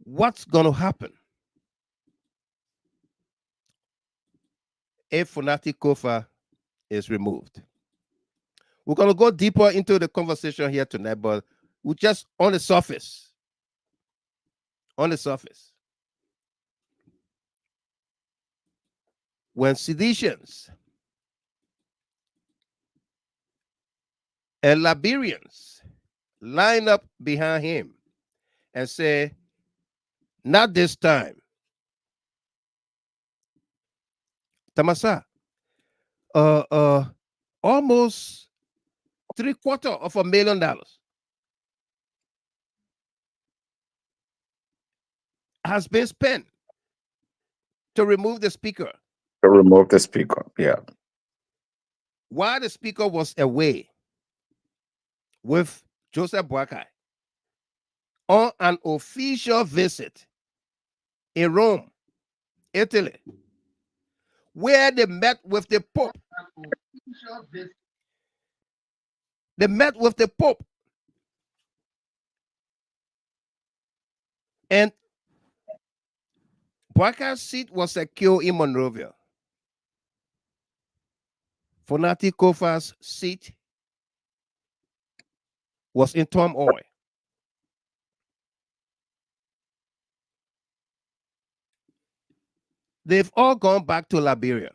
Speaker 1: What's going to happen if Fonati Koffa is removed? We're going to go deeper into the conversation here tonight, but we're just on the surface. On the surface. When seditions and Liberians line up behind him and say, not this time. Tamasa, almost $750,000 has been spent to remove the speaker.
Speaker 13: To remove the speaker, yeah.
Speaker 1: While the speaker was away with Joseph Boakai on an official visit in Rome, Italy, where they met with the Pope. They met with the Pope. And Boakai's seat was secure in Monrovia. Fonati Koffa's seat was in turmoil. They've all gone back to Liberia.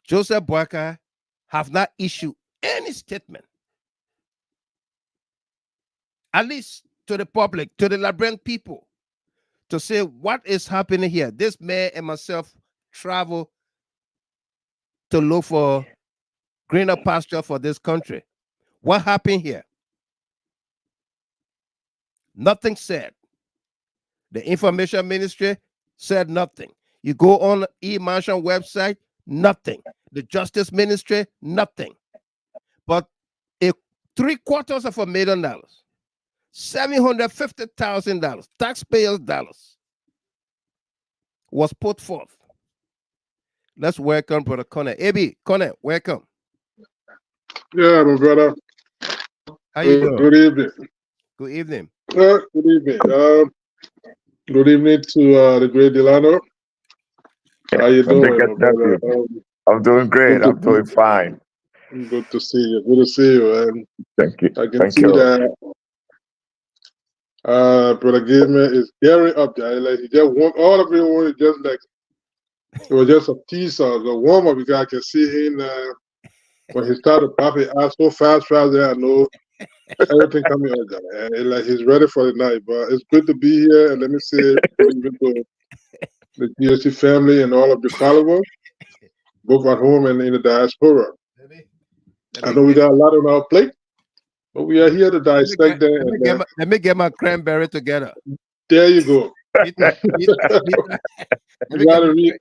Speaker 1: Joseph Boakai have not issued any statement, at least to the public, to the Liberian people, to say what is happening here. This man and myself travel to look for greener pasture for this country. What happened here? Nothing said. The information ministry said nothing. You go on e-mansion website, nothing. The justice ministry, nothing. But $750,000, $750,000, taxpayers' dollars, was put forth. Let's welcome Brother Connor. AB, Connor, welcome.
Speaker 14: Yeah, my brother.
Speaker 1: How you doing?
Speaker 14: Good evening.
Speaker 1: Good evening.
Speaker 14: Good evening. Good evening to the great Delano. How you doing, my brother?
Speaker 13: I'm doing great. I'm doing fine.
Speaker 14: Good to see you. Good to see you. And
Speaker 13: thank you.
Speaker 14: I can see that Brother Gizman is very up there. Like he just want all of it was just like it was just a teaser, the warm up. I can see him when he started popping out so fast there. I know everything coming out there. And like he's ready for the night. But it's good to be here. And let me say even to the GHT family and all of the followers, both at home and in the diaspora. I know we got a lot on our plate, but we are here to dissect them.
Speaker 1: Let me get my cranberry together.
Speaker 14: There you go.
Speaker 1: You gotta read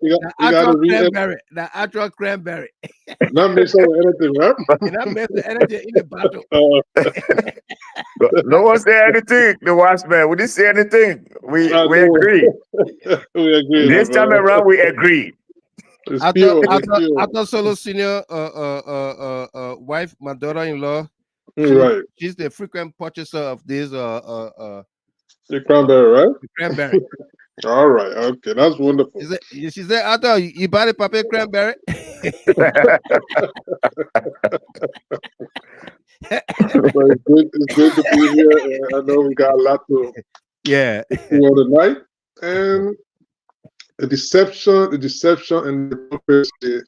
Speaker 1: the actual cranberry.
Speaker 14: Not mixing with anything, right?
Speaker 1: Not mixing anything in the bottle.
Speaker 13: No one say anything. The watchman, we didn't say anything. We agree.
Speaker 14: We agree.
Speaker 13: This time around, we agree.
Speaker 1: After Solo Senior wife, my daughter-in-law,
Speaker 14: right?
Speaker 1: She's the frequent purchaser of this
Speaker 14: the cranberry, right?
Speaker 1: The cranberry.
Speaker 14: All right, okay, that's wonderful.
Speaker 1: She said, "Arthur, you buy the paper cranberry."
Speaker 14: It's good to be here. I know we got a lot to for the night, and the deception, and the hypocrisy,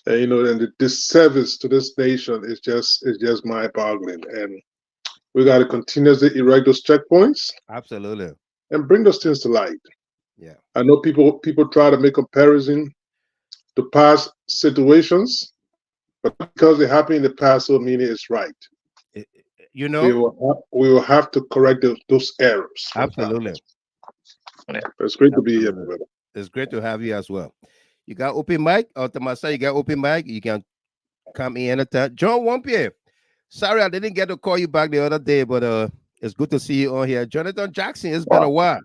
Speaker 14: and the disservice to this nation is just mind-boggling. And we got to continuously erect those checkpoints.
Speaker 1: Absolutely.
Speaker 14: And bring those things to light.
Speaker 1: Yeah.
Speaker 14: I know people try to make comparison to past situations, but because it happened in the past, so meaning it's right.
Speaker 1: You know,
Speaker 14: we will have to correct those errors.
Speaker 1: Absolutely.
Speaker 14: It's great to be here, brother.
Speaker 1: It's great to have you as well. You got open mic, or Tomasa, you got open mic. You can come in anytime. John Wampier. Sorry, I didn't get to call you back the other day, but it's good to see you on here. Jonathan Jackson, it's been a while.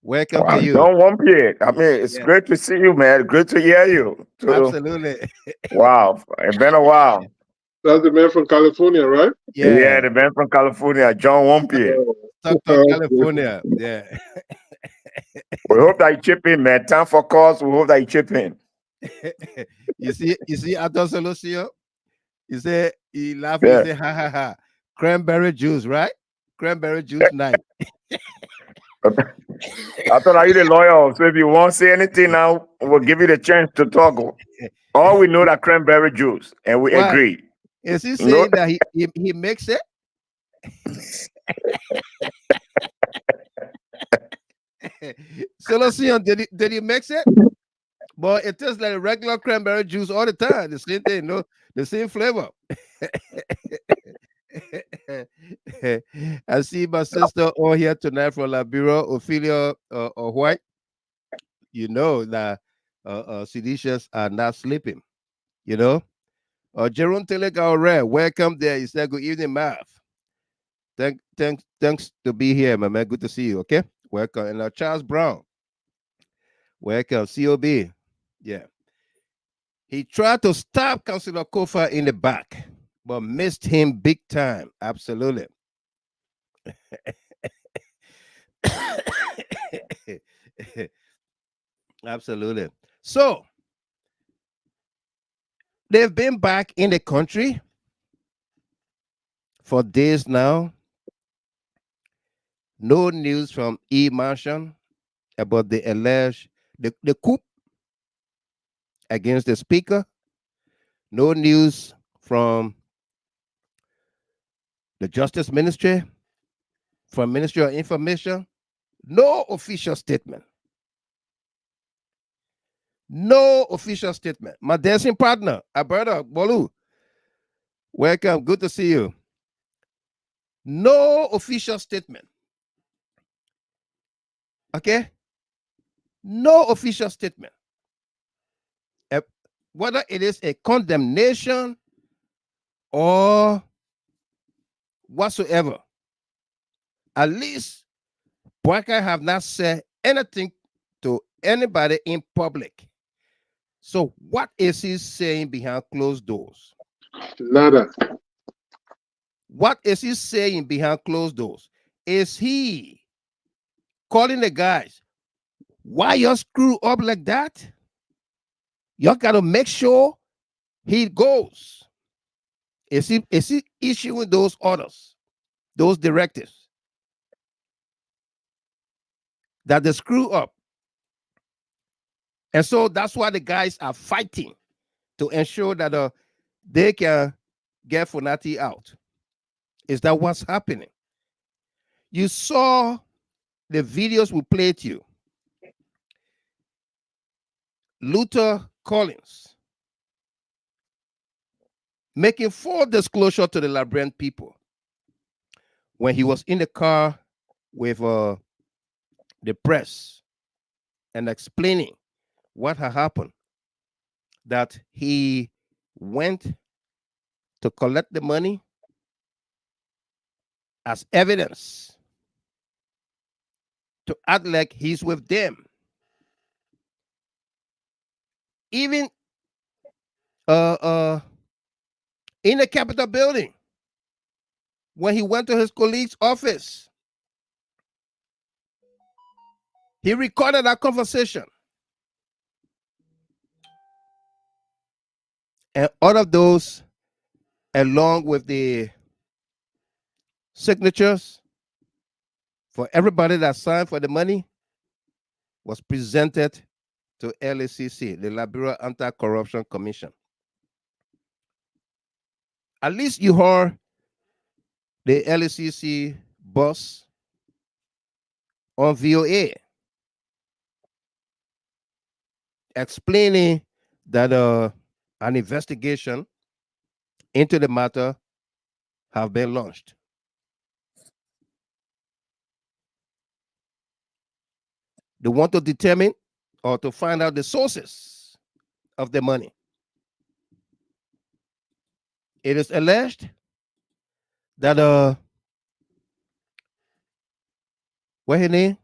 Speaker 1: Welcome to you.
Speaker 13: Don't Wampier. I mean, it's great to see you, man. Great to hear you. Too.
Speaker 1: Absolutely.
Speaker 13: Wow, it's been a while.
Speaker 14: That's the man from California, right?
Speaker 13: Yeah, the man from California, John Wampier.
Speaker 1: Stockton, California. Yeah.
Speaker 13: We hope that you chip in, man. Time for calls. We hope that you chip in.
Speaker 1: you see, Atos Solucio? He said, he laughed, he said, ha ha ha. Cranberry juice, right? Cranberry juice night.
Speaker 13: I thought I you the lawyer, so if you won't say anything now, we'll give you the chance to talk. All we know that cranberry juice, and we agree.
Speaker 1: Is he saying that he makes it? Solution, did he mix it? But it tastes like regular cranberry juice all the time. The same thing, the same flavor. I see my sister on here tonight from Liberia, Ophelia White. You know that seditious are not sleeping. You know, Jerome Telega, welcome there. He said, "Good evening, Mav. Thanks to be here, my man. Good to see you. Okay, welcome." And Charles Brown, welcome. COB, yeah. He tried to stab Councillor Koffa in the back, but missed him big time. Absolutely. Absolutely. So they've been back in the country for days now. No news from E-Mansion about the alleged the coup against the speaker. No news from the Justice Ministry, from Ministry of Information. No official statement. No official statement. My dancing partner, Alberta Bolu, welcome. Good to see you. No official statement. Okay? No official statement. Whether it is a condemnation or whatsoever, at least Boakai have not said anything to anybody in public. So what is he saying behind closed doors?
Speaker 14: Nada.
Speaker 1: What is he saying behind closed doors? Is he calling the guys, why you screw up like that? Y'all gotta make sure he goes. Is he issuing those orders, those directives that they screw up? And so that's why the guys are fighting to ensure that they can get Fonati out. Is that what's happening? You saw the videos we played you. Luther Collins making full disclosure to the Liberian people when he was in the car with the press and explaining what had happened, that he went to collect the money as evidence to act like he's with them. Even in the Capitol building, when he went to his colleague's office, he recorded that conversation. And all of those, along with the signatures for everybody that signed for the money was presented to LACC, the Liberia Anti-Corruption Commission. At least you heard the LACC boss on VOA explaining that an investigation into the matter have been launched. They want to determine or to find out the sources of the money. It is alleged that what his name?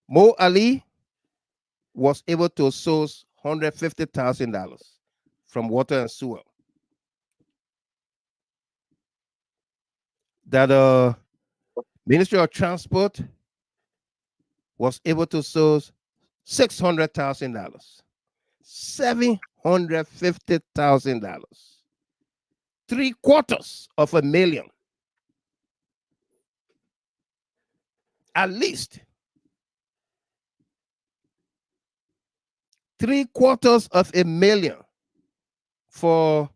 Speaker 1: Mo Ali was able to source $150,000 from water and sewer. That Ministry of Transport was able to source $600,000, $750,000, $750,000, at least $750,000 for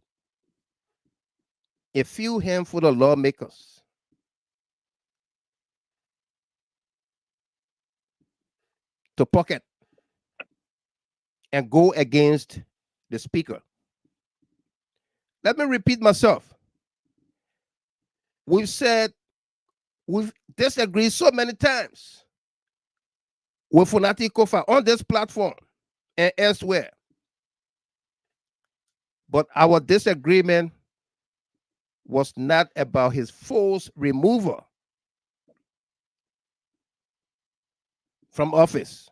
Speaker 1: a few handful of lawmakers to pocket and go against the speaker. Let me repeat myself. We've disagreed so many times with Fonati Koffa on this platform and elsewhere. But our disagreement was not about his forced removal from office.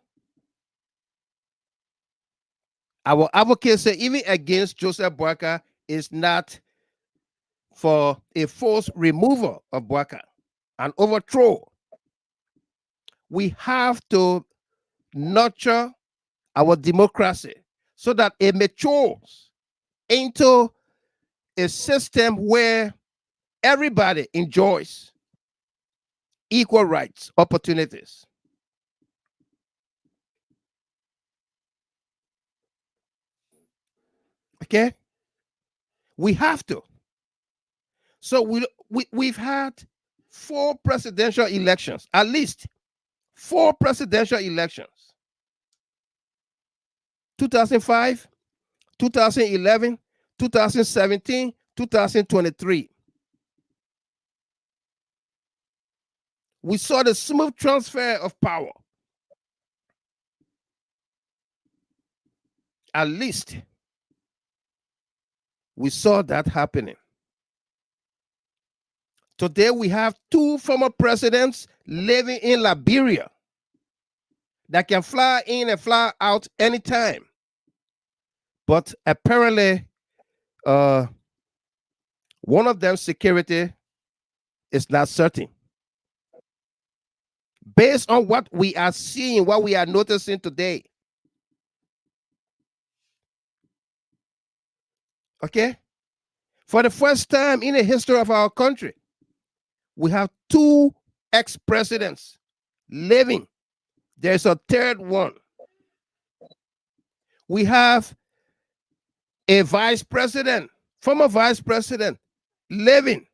Speaker 1: Our advocacy, even against Joseph Boakai, is not for a forced removal of Boakai, an overthrow. We have to nurture our democracy so that it matures into a system where everybody enjoys equal rights, opportunities. Okay? We have to. So we've had 4 presidential elections, at least 4 presidential elections. 2005, 2011, 2017, 2023. We saw the smooth transfer of power. At least we saw that happening. Today we have 2 former presidents living in Liberia that can fly in and fly out anytime. But apparently, one of them security is not certain. Based on what we are seeing, what we are noticing today. Okay? For the first time in the history of our country, we have 2 ex-presidents living. There's a third one. We have a vice president, former vice president, living.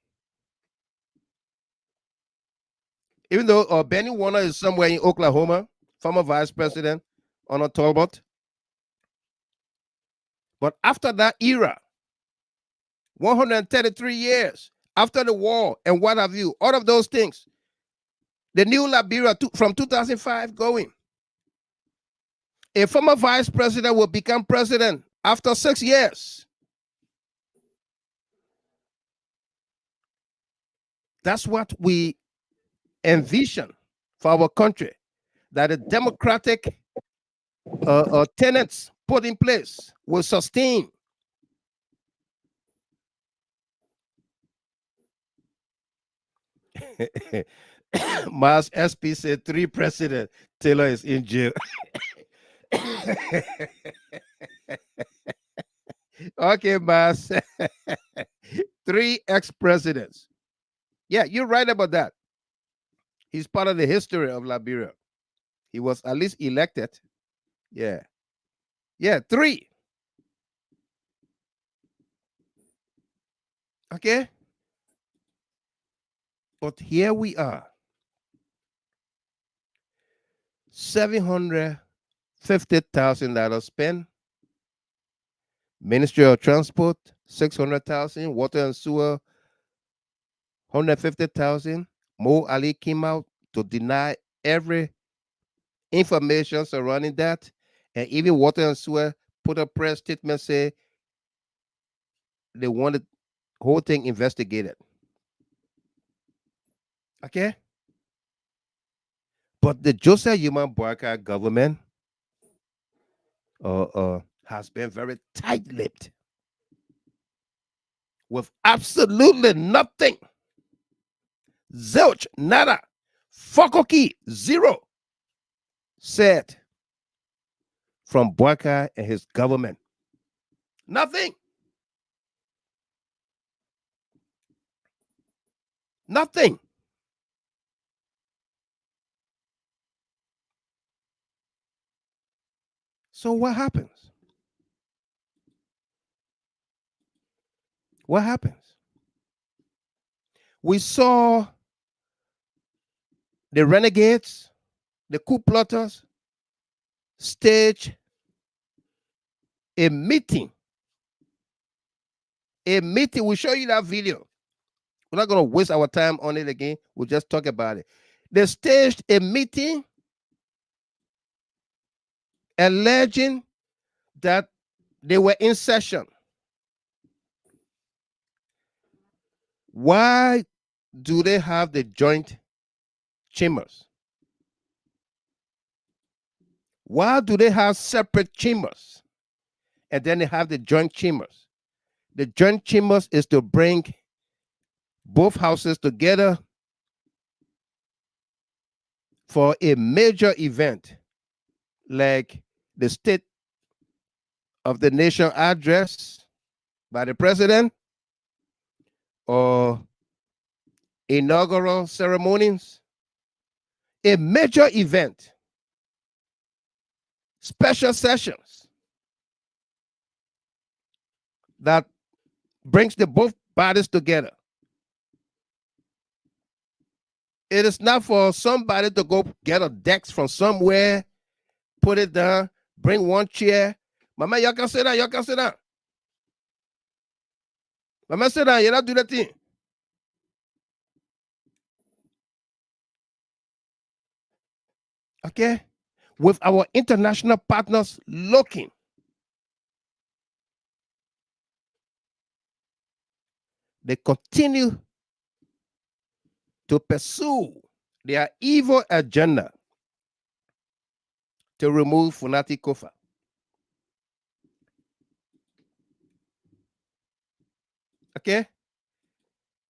Speaker 1: Even though Benny Warner is somewhere in Oklahoma, former vice president, on a Talbot. But after that era, 133 years after the war and what have you, all of those things, the new Liberia from 2005 going. A former vice president will become president after 6 years. That's what we envision for our country, that the democratic tenets put in place will sustain. Mars SP said 3 presidents. Taylor is in jail. Okay, Mars. 3 ex-presidents. Yeah, you're right about that. He's part of the history of Liberia. He was at least elected. Yeah. Yeah, 3. Okay. But here we are. $750,000 spent. Ministry of Transport, 600,000. Water and sewer, 150,000. Mo Ali came out to deny every information surrounding that, and even Water and Sewer put a press statement say they wanted the whole thing investigated. Okay, but the Joseph Human Boyka government has been very tight-lipped with absolutely nothing. Zilch, nada, fokoki, zero said from Boyka and his government. Nothing. Nothing. So what happens? What happens? We saw the renegades, the coup plotters, stage a meeting. A meeting. We'll show you that video. We're not going to waste our time on it again. We'll just talk about it. They staged a meeting alleging that they were in session. Why do they have the joint chambers? Why do they have separate chambers? And then they have the joint chambers. The joint chambers is to bring both houses together for a major event like the State of the Nation address by the president or inaugural ceremonies, a major event, special sessions that brings the both bodies together. It is not for somebody to go get a desk from somewhere, put it down, bring one chair. Mama, y'all can sit down, y'all can sit down. Mama, sit down, you don't do that thing. Okay? With our international partners looking, they continue to pursue their evil agenda to remove Fonati Koffa. Okay?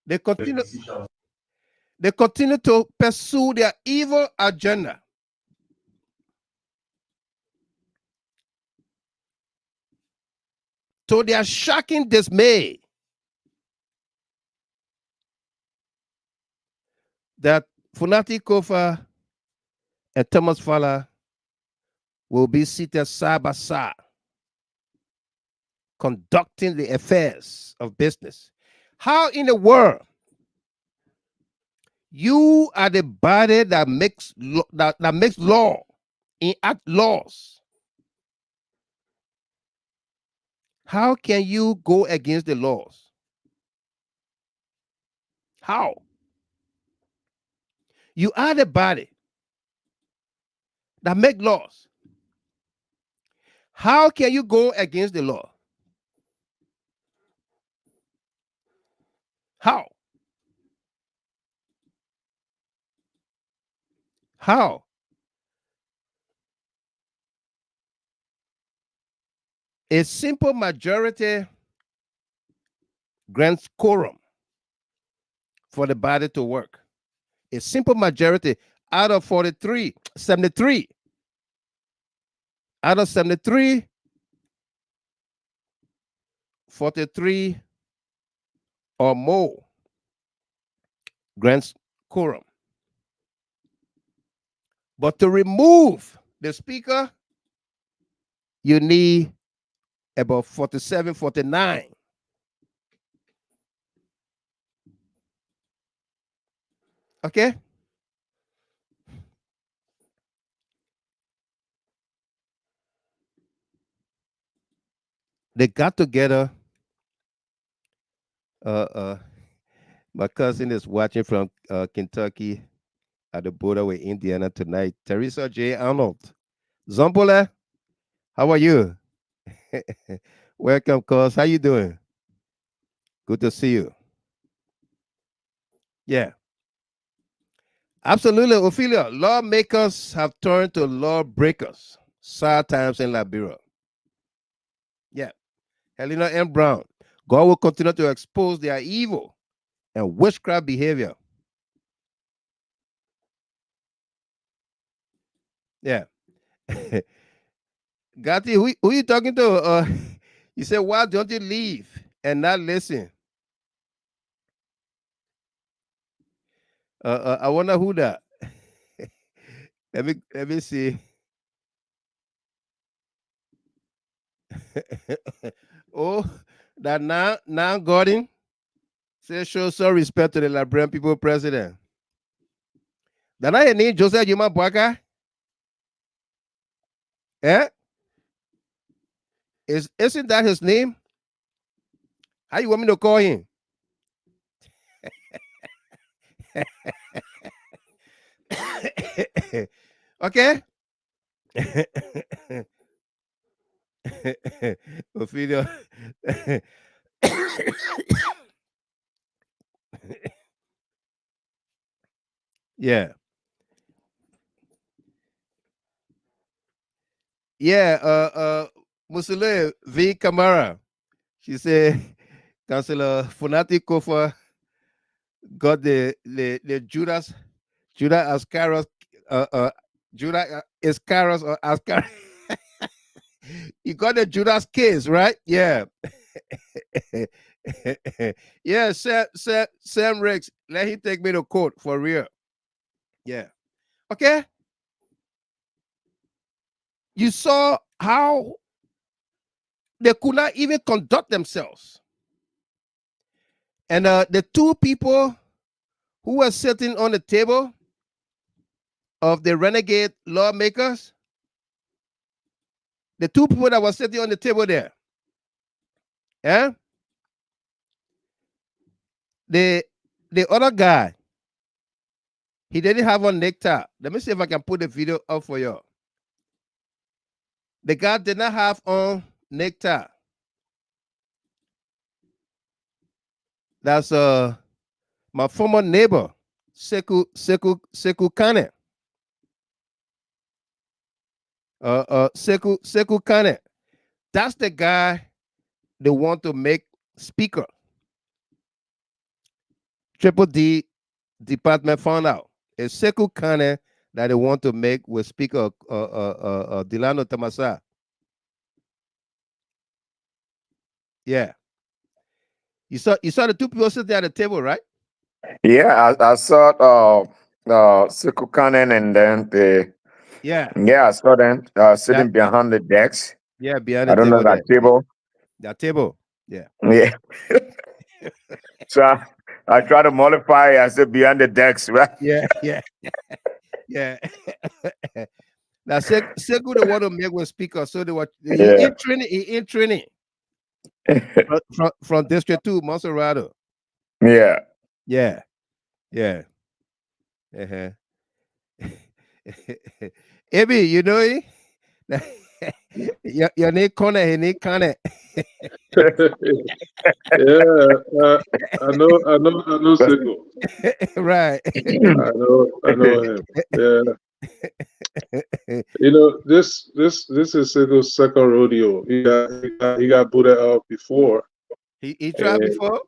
Speaker 1: They continue to pursue their evil agenda. To their shocking dismay, that Fonati Koffa and Thomas Fowler will be seated side by side, conducting the affairs of business. How in the world you are the body that makes that makes law, enact laws? How can you go against the laws? How? You are the body that make laws. How can you go against the law? How? How? A simple majority grants quorum for the body to work. A simple majority out of 43, 73. Out of 73, 43 or more grants quorum. But to remove the speaker, you need about 47, 49. Okay? They got together. My cousin is watching from Kentucky at the border with Indiana tonight. Teresa J. Arnold. Zombole, how are you? Welcome, cuz. How you doing? Good to see you. Yeah. Absolutely, Ophelia. Lawmakers have turned to lawbreakers. Sad times in Liberia. Yeah. Helena M. Brown. God will continue to expose their evil and witchcraft behavior. Yeah. Gatti, who you talking to? You said, why don't you leave and not listen? I wonder who that. let me see. Oh, that now Gordon say show some respect to the Liberian people president. That I need Joseph Yuma Bwaka. Eh? Isn't that his name? How you want me to call him? Okay. Ophelia. Yeah. Yeah, Musule V. Kamara. She said Councillor Fonati Koffa got the Judas Ascaros Judas Iscariot or Ascar. You got the Judas case, right? Yeah. Yeah, Sam Riggs, let him take me to court for real. Yeah. Okay. You saw how they could not even conduct themselves. And the two people who were sitting on the table of the renegade lawmakers, the two people that were sitting on the table there, yeah, the other guy, he didn't have on necktie. Let me see if I can put the video up for you. The guy did not have on necktie. That's my former neighbor, Sekou Kane. Sekou Kane. That's the guy they want to make speaker. Triple D department found out. It's Sekou Kane that they want to make with Speaker Delano Tamasa. Yeah. You saw the two people sitting at the table, right?
Speaker 13: Yeah, I saw Sekou Kane and then I saw them sitting behind the decks.
Speaker 1: Yeah, behind the
Speaker 13: I don't
Speaker 1: table.
Speaker 13: know that table.
Speaker 1: That table. Yeah.
Speaker 13: Yeah. So I try to mollify. I said behind the decks, right?
Speaker 1: Yeah. Yeah. Now Sekou the one to make with speaker. So they were he in training from District 2, Monserrato.
Speaker 13: Yeah.
Speaker 1: Yeah. Yeah. Ebi, you know it? Your name Connor, he name Connor.
Speaker 14: Yeah, I know Sekou.
Speaker 1: Right.
Speaker 14: I know him. Yeah. You know, this is Sekou's second rodeo. He got booted out before.
Speaker 1: He tried before?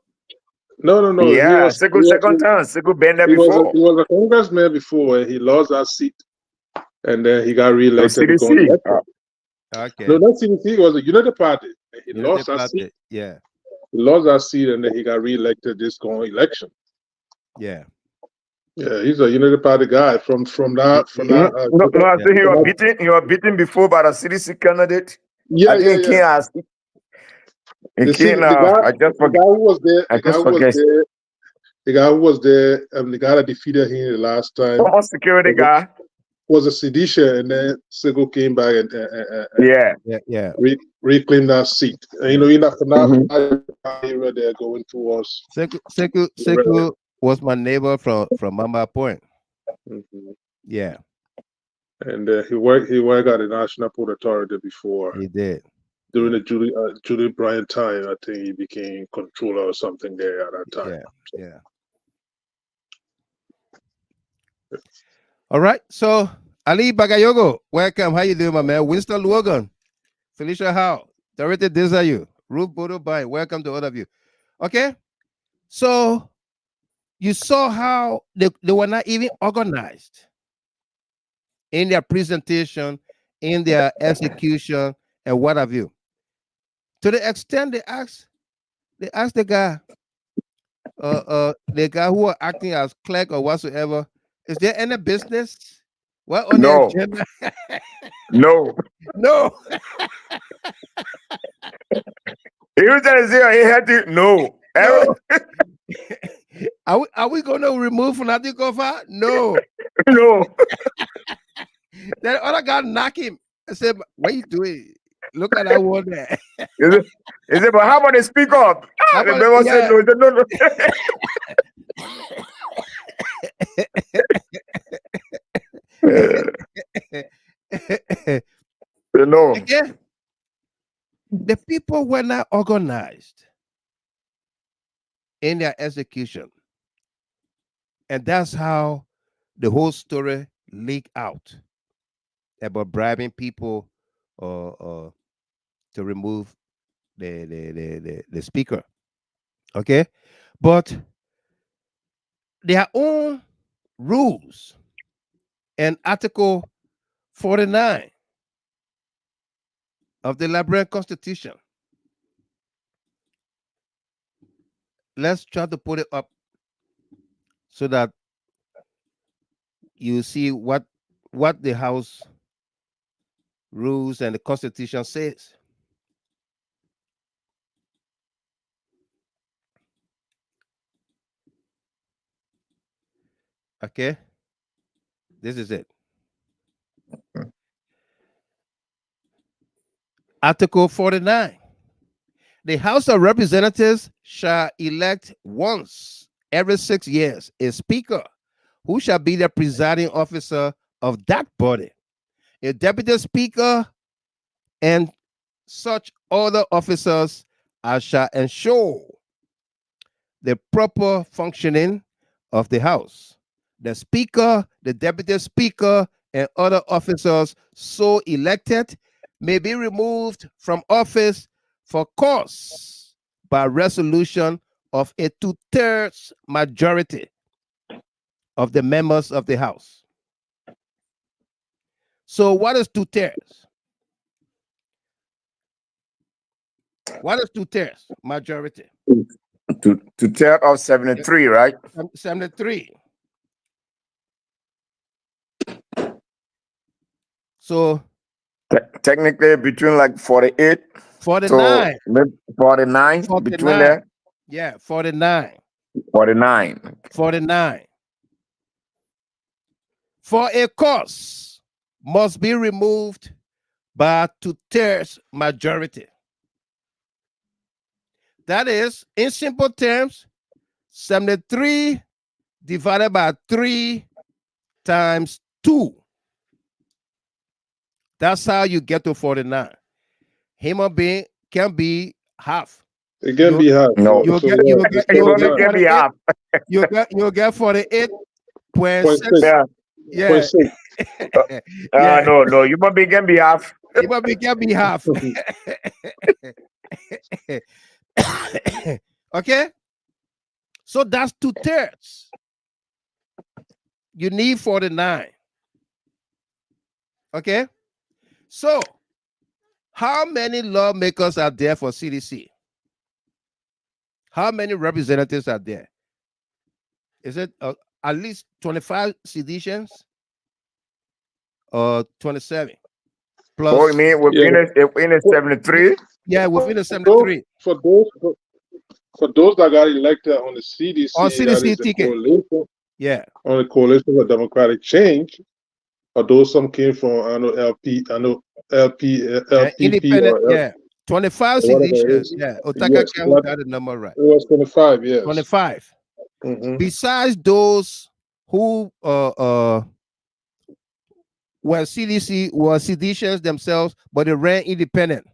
Speaker 14: No.
Speaker 13: Yeah, Sekou second time. Sekou been there before.
Speaker 14: He was a congressman before, and he lost that seat, and then he got reelected.
Speaker 1: Okay.
Speaker 14: No, not CDC. It was a United Party. He
Speaker 1: United
Speaker 14: lost that
Speaker 1: Party.
Speaker 14: seat.
Speaker 1: Yeah.
Speaker 14: He lost that seat, and then he got reelected this going election.
Speaker 1: Yeah.
Speaker 14: Yeah, he's a Unity Party guy from that.
Speaker 13: No, I think he was beaten before by the CDC candidate.
Speaker 14: Yeah,
Speaker 13: I think he has.
Speaker 14: The guy who was there, the guy that defeated him the last time.
Speaker 13: Former security guy
Speaker 14: was a sedition, and then Sego came back and reclaimed that seat. And, you know, in that area they're going towards.
Speaker 1: Sego was my neighbor from Mamba Point. Yeah,
Speaker 14: and he worked at the National Port Authority before.
Speaker 1: He did.
Speaker 14: During the Julie Bryant time, I think he became controller or something there at that time.
Speaker 1: Yeah. All right. So Ali Bagayogo, welcome. How you doing, my man? Winston Logan, Felicia Howe, Dorothy Desayu, Ruth Bodo Bay. Welcome to all of you. Okay. So you saw how they were not even organized in their presentation, in their execution, and what have you. To the extent they asked the guy who was acting as clerk or whatsoever, is there any business? What on the agenda?
Speaker 13: No. He was trying to say he had to. No.
Speaker 1: Are we going to remove Fonati Koffa? No.
Speaker 13: No.
Speaker 1: That other guy knocked him. I said, "What are you doing? Look at that one there."
Speaker 13: Is it? But how about the speak up? The member said no. No.
Speaker 1: Again, the people were not organized in their execution, and that's how the whole story leaked out about bribing people to remove the speaker. Okay, but their own rules and Article 49 of the Liberian Constitution. Let's try to put it up so that you see what the House rules and the Constitution says. Okay, this is it. Article 49. The House of Representatives shall elect once every 6 years a speaker who shall be the presiding officer of that body, a deputy speaker, and such other officers as shall ensure the proper functioning of the House. The speaker, the deputy speaker, and other officers so elected may be removed from office for cause by resolution of a 2/3 majority of the members of the House. So what is 2/3? What is 2/3 majority?
Speaker 13: 2/3 of 73, right?
Speaker 1: 73. So
Speaker 13: technically between like 48,
Speaker 1: 49,
Speaker 13: so 49 between there.
Speaker 1: Yeah, 49.
Speaker 13: 49.
Speaker 1: 49. For a cause must be removed by 2/3 majority. That is, in simple terms, 73 divided by 3 times 2. That's how you get to 49. Human being can be half.
Speaker 14: It can be half.
Speaker 13: No,
Speaker 1: you'll get
Speaker 13: half.
Speaker 1: You'll get 48.6. Yeah.
Speaker 13: No, human being can be half.
Speaker 1: Human being can be half. Okay, so that's 2/3. You need 49. Okay, so how many lawmakers are there for CDC? How many representatives are there? Is it at least 25 seditions or 27 plus.
Speaker 13: Oh, you mean within a 73?
Speaker 1: Yeah, within a 73.
Speaker 14: For those that got elected on the CDC,
Speaker 1: On
Speaker 14: that
Speaker 1: CDC
Speaker 14: is a
Speaker 1: ticket.
Speaker 14: coalition,
Speaker 1: Yeah.
Speaker 14: on the coalition for democratic change, although some came from LPP
Speaker 1: Independent,
Speaker 14: or
Speaker 1: yeah. 25
Speaker 14: whatever it
Speaker 1: seditions.
Speaker 14: is.
Speaker 1: Yeah. Otaka
Speaker 14: Yes,
Speaker 1: Ken got the number right.
Speaker 14: it was 25, yes.
Speaker 1: 25.
Speaker 14: Mhm.
Speaker 1: Besides those who were CDC were seditions themselves, but they ran independent,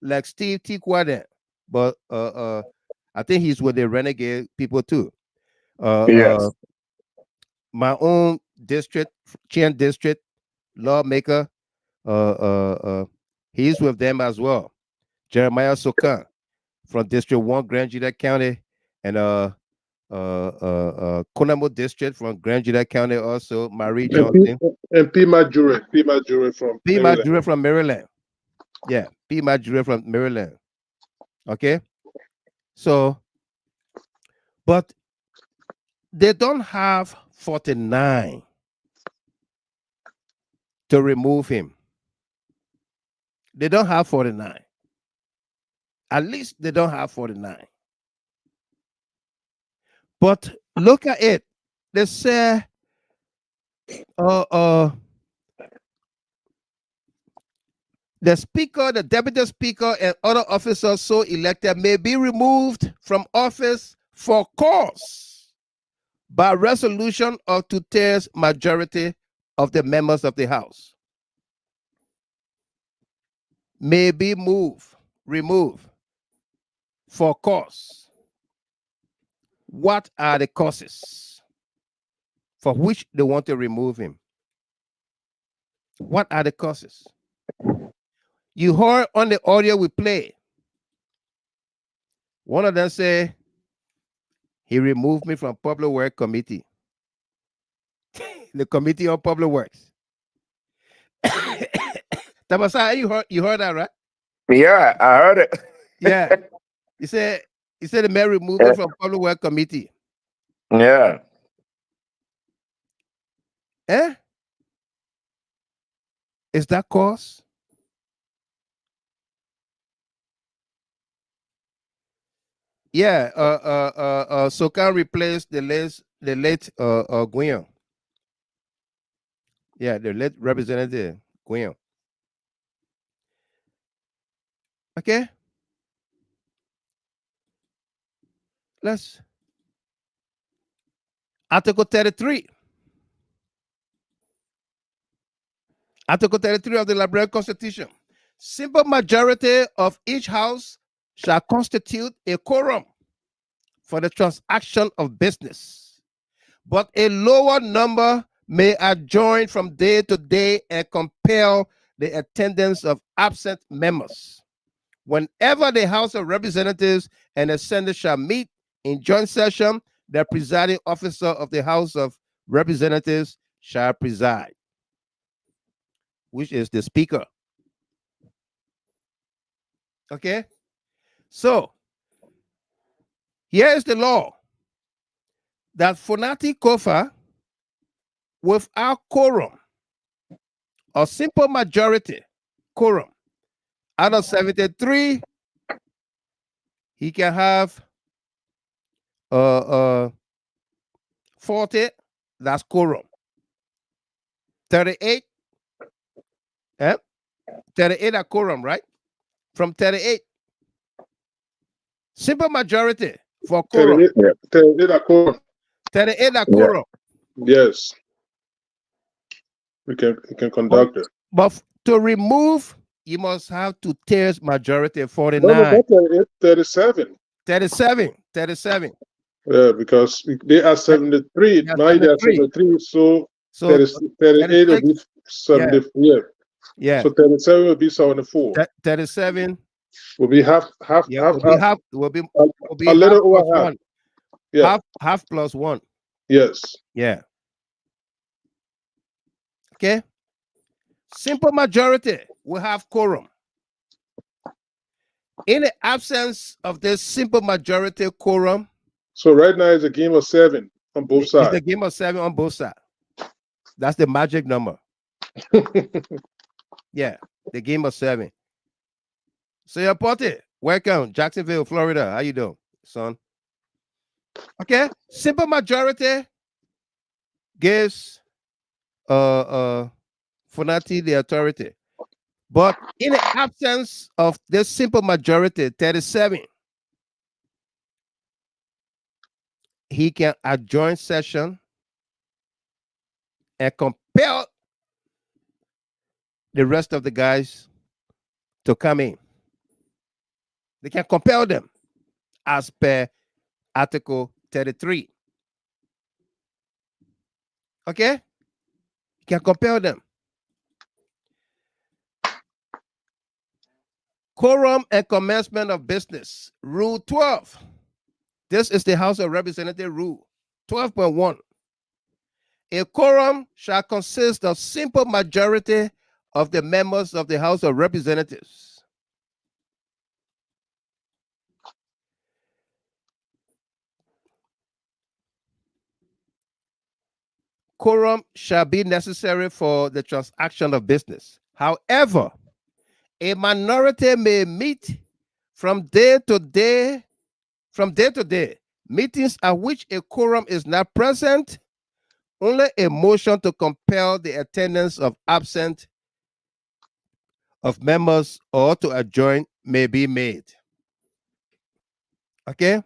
Speaker 1: like Steve Thwarted. But I think he's with the renegade people too.
Speaker 13: Yes.
Speaker 1: My own district, Chen district lawmaker, he's with them as well. Jeremiah Sokan from District 1, Grand Juda County, and Konamo District from Grand Juda County also, Marie Johnson.
Speaker 14: And P. Majure from
Speaker 1: P.
Speaker 14: Maryland.
Speaker 1: Majure from Maryland. Yeah, P. Majure from Maryland. Okay. So, but they don't have 49 to remove him. They don't have 49. At least they don't have 49. But look at it. They say the speaker, the deputy speaker, and other officers so elected may be removed from office for cause by resolution of 2/3 majority of the members of the House. May be removed for cause. What are the causes for which they want to remove him? What are the causes? You heard on the audio we play. One of them say, he removed me from Public Works Committee. The Committee on Public Works. Tabasa, you heard that, right?
Speaker 13: Yeah, I heard it.
Speaker 1: Yeah. He said the mayor removed me from Public Works Committee.
Speaker 13: Yeah.
Speaker 1: Eh? Is that cause? Yeah, Sokan replaced the late Guion. Yeah, the late Representative Guion. Okay. Let's Article 33. Article 33 of the Liberian Constitution. Simple majority of each house shall constitute a quorum for the transaction of business, but a lower number may adjourn from day to day and compel the attendance of absent members. Whenever the House of Representatives and the Senate shall meet in joint session, the presiding officer of the House of Representatives shall preside, which is the Speaker. Okay? So, here is the law that Fonati Koffa, without quorum, a simple majority quorum, out of 73, he can have 40, that's quorum. 38, 38 are quorum, right? From 38. Simple majority for quorum.
Speaker 14: 38 are quorum.
Speaker 1: 38 are quorum.
Speaker 14: Yes. We can conduct it.
Speaker 1: But to remove, you must have 2/3 majority, 49.
Speaker 14: No, not 38, 37.
Speaker 1: 37.
Speaker 14: Yeah, because they are 73. Now they are 73, so 38 will be 70.
Speaker 1: Yeah.
Speaker 14: So 37 will be 74.
Speaker 1: 37
Speaker 14: will be half.
Speaker 1: Will be
Speaker 14: a little over half.
Speaker 1: One.
Speaker 14: Yeah.
Speaker 1: Half plus one.
Speaker 14: Yes.
Speaker 1: Yeah. Okay. Simple majority will have quorum. In the absence of this simple majority quorum.
Speaker 14: So right now it's a game of 7. On both
Speaker 1: It's
Speaker 14: sides.
Speaker 1: a game of 7 on both sides. That's the magic number. Yeah, the game of 7. So you're Porty, welcome, Jacksonville, Florida. How you doing, son? Okay, simple majority gives Fonati the authority. But in the absence of this simple majority, 37, he can adjourn session and compel the rest of the guys to come in. They can compel them as per Article 33. Okay? You can compel them. Quorum and commencement of business. Rule 12. This is the House of Representatives rule. 12.1. A quorum shall consist of simple majority of the members of the House of Representatives. Quorum shall be necessary for the transaction of business. However, a minority may meet from day to day, meetings at which a quorum is not present. Only a motion to compel the attendance of absent of members or to adjourn may be made. Okay?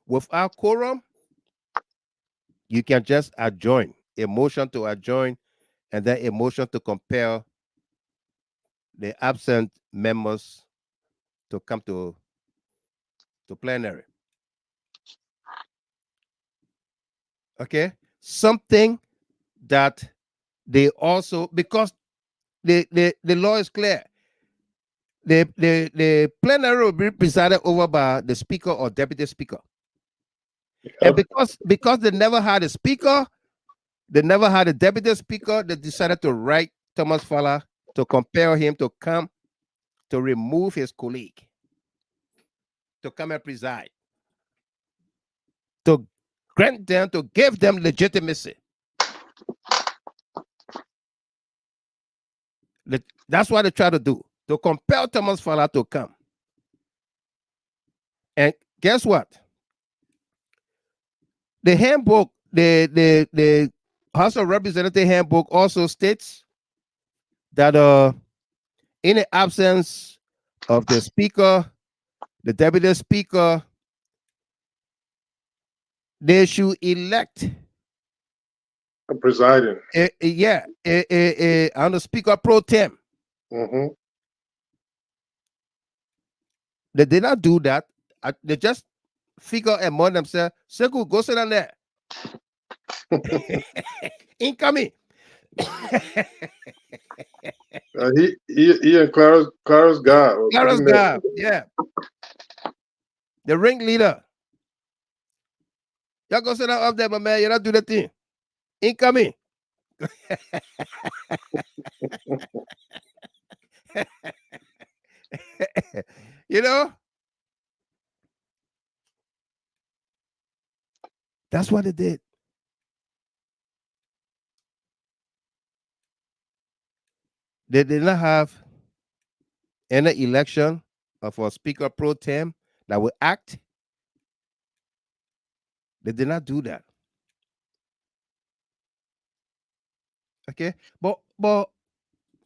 Speaker 1: Without quorum, you can just adjourn. A motion to adjourn and then a motion to compel the absent members to come to plenary. Okay? Something that they also, because the law is clear. The plenary will be presided over by the speaker or deputy speaker. And because they never had a speaker, they never had a deputy speaker, they decided to write Thomas Fowler to compel him to come to remove his colleague, to come and preside, to grant them, to give them legitimacy. That's what they try to do, to compel Thomas Fowler to come. And guess what? The handbook, the House of Representatives handbook also states that in the absence of the speaker, the deputy speaker, they should elect
Speaker 14: a presiding.
Speaker 1: On the speaker pro tem.
Speaker 14: Mm-hmm.
Speaker 1: They did not do that. They just figure among themselves, Seku, go sit down there. Incoming.
Speaker 14: He and Clara's guy.
Speaker 1: Clara's guy, yeah. The ringleader. Y'all go sit down up there, my man. You don't do the thing. Incoming. You know? That's what they did. They did not have any election of a speaker pro tem that will act. They did not do that. Okay, but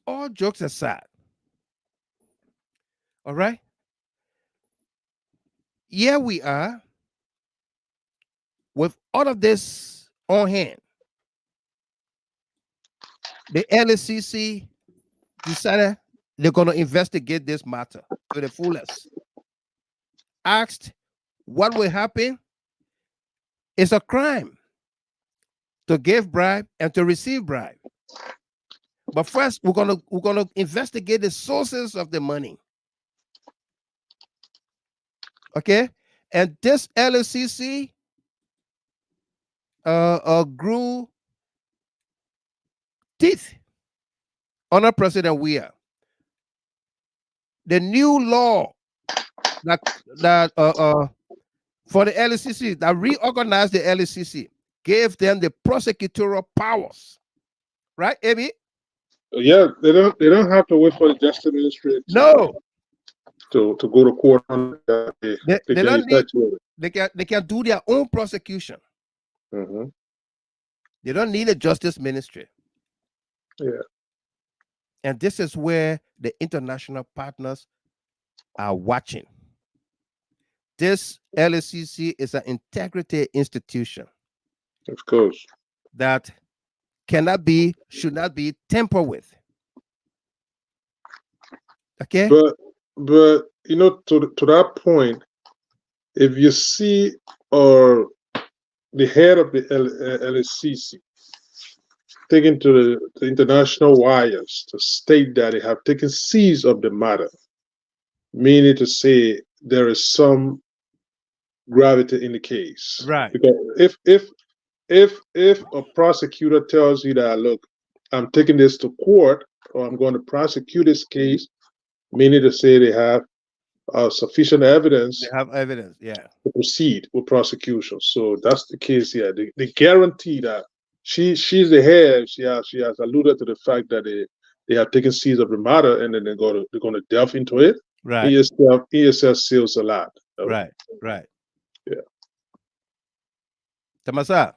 Speaker 1: all jokes aside, all right, here we are with all of this on hand. The LACC decided they're going to investigate this matter to the fullest. Asked what will happen. It's a crime to give bribe and to receive bribe. But first, we're gonna investigate the sources of the money. Okay, and this LACC grew teeth on our President Weah. The new law that for the LACC, that reorganized the LACC, gave them the prosecutorial powers. Right, Abi?
Speaker 14: Yeah, they don't have to wait for the justice administration
Speaker 1: No.
Speaker 14: to go to court on that.
Speaker 1: They
Speaker 14: can
Speaker 1: don't need,
Speaker 14: effectuate it.
Speaker 1: they can do their own prosecution.
Speaker 14: Mhm.
Speaker 1: They don't need a justice ministry.
Speaker 14: Yeah.
Speaker 1: And this is where the international partners are watching. This LACC is an integrity institution.
Speaker 14: Of course.
Speaker 1: That cannot be, should not be tampered with. Okay?
Speaker 14: But you know, to that point, if you see the head of the LACC taken to the international wires to state that they have taken seize of the matter, meaning to say there is some gravity in the case.
Speaker 1: Right.
Speaker 14: Because if a prosecutor tells you that, look, I'm taking this to court or I'm going to prosecute this case, meaning to say they have sufficient evidence.
Speaker 1: They have evidence, yeah.
Speaker 14: To proceed with prosecution. So that's the case here. They guarantee that she's the head. She has alluded to the fact that they have taken seize of the matter and then they're going to delve into it.
Speaker 1: Right.
Speaker 14: ESL seals a lot.
Speaker 1: Right.
Speaker 14: Yeah.
Speaker 1: Tamasa,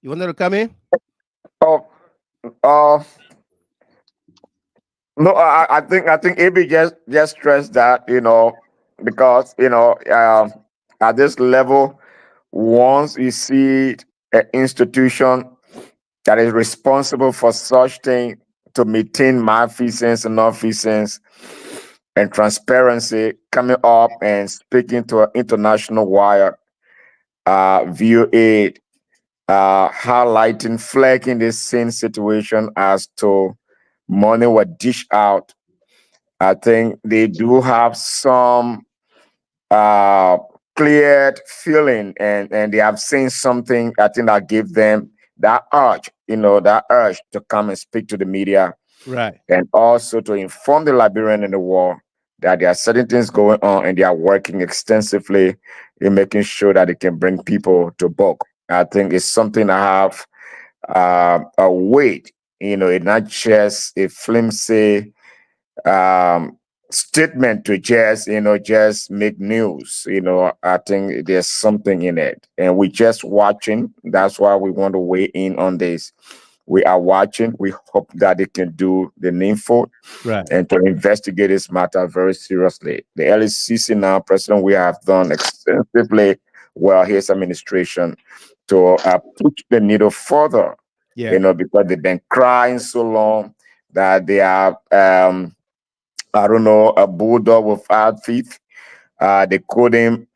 Speaker 1: you wanted to come in?
Speaker 13: No, I think AB just stressed that, because at this level, once you see an institution that is responsible for such thing to maintain malfeasance and non-feasance and transparency coming up and speaking to an international wire, view it, highlighting, flagging this same situation as to money was dished out. I think they do have some cleared feeling and they have seen something, I think, that gave them that urge, to come and speak to the media.
Speaker 1: Right.
Speaker 13: And also to inform the Liberian in the world that there are certain things going on and they are working extensively in making sure that they can bring people to book. I think it's something that have a weight, it's not just a flimsy statement to just make news. I think there's something in it, and we're just watching. That's why we want to weigh in on this. We are watching. We hope that they can do the needful,
Speaker 1: right,
Speaker 13: and to investigate this matter very seriously. The LACC now, President, we have done extensively well his administration to push the needle further.
Speaker 1: Yeah.
Speaker 13: Because they've been crying so long that they are, a bulldog without feet. They couldn't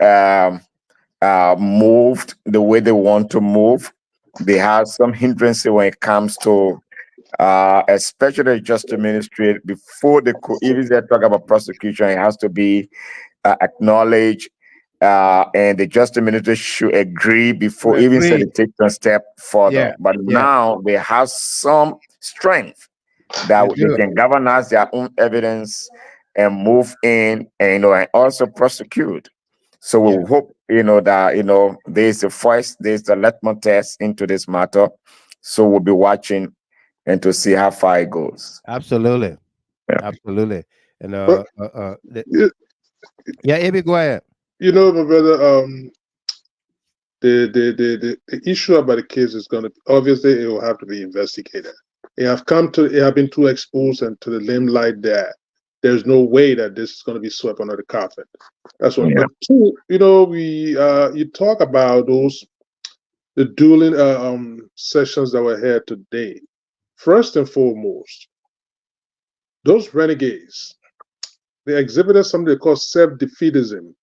Speaker 13: move the way they want to move. They have some hindrances when it comes to, especially the Justice Ministry. Before they could even talk about prosecution, it has to be acknowledged. And the Justice Ministry should agree before even say they take a step further.
Speaker 1: Yeah.
Speaker 13: But now they have some strength that they can galvanize their own evidence and move in and also prosecute. So we hope that there's the first, there's the litmus test into this matter. So we'll be watching and to see how far it goes.
Speaker 1: Absolutely.
Speaker 13: Yeah.
Speaker 1: Absolutely. And yeah, Abby, go ahead.
Speaker 14: My brother, the issue about the case is going to, obviously it will have to be investigated. It have been too exposed and to the limelight that there's no way that this is going to be swept under the carpet. That's one.
Speaker 13: Yeah.
Speaker 14: But two, you talk about the dueling sessions that were here today. First and foremost, those renegades, they exhibited something they call self-defeatism.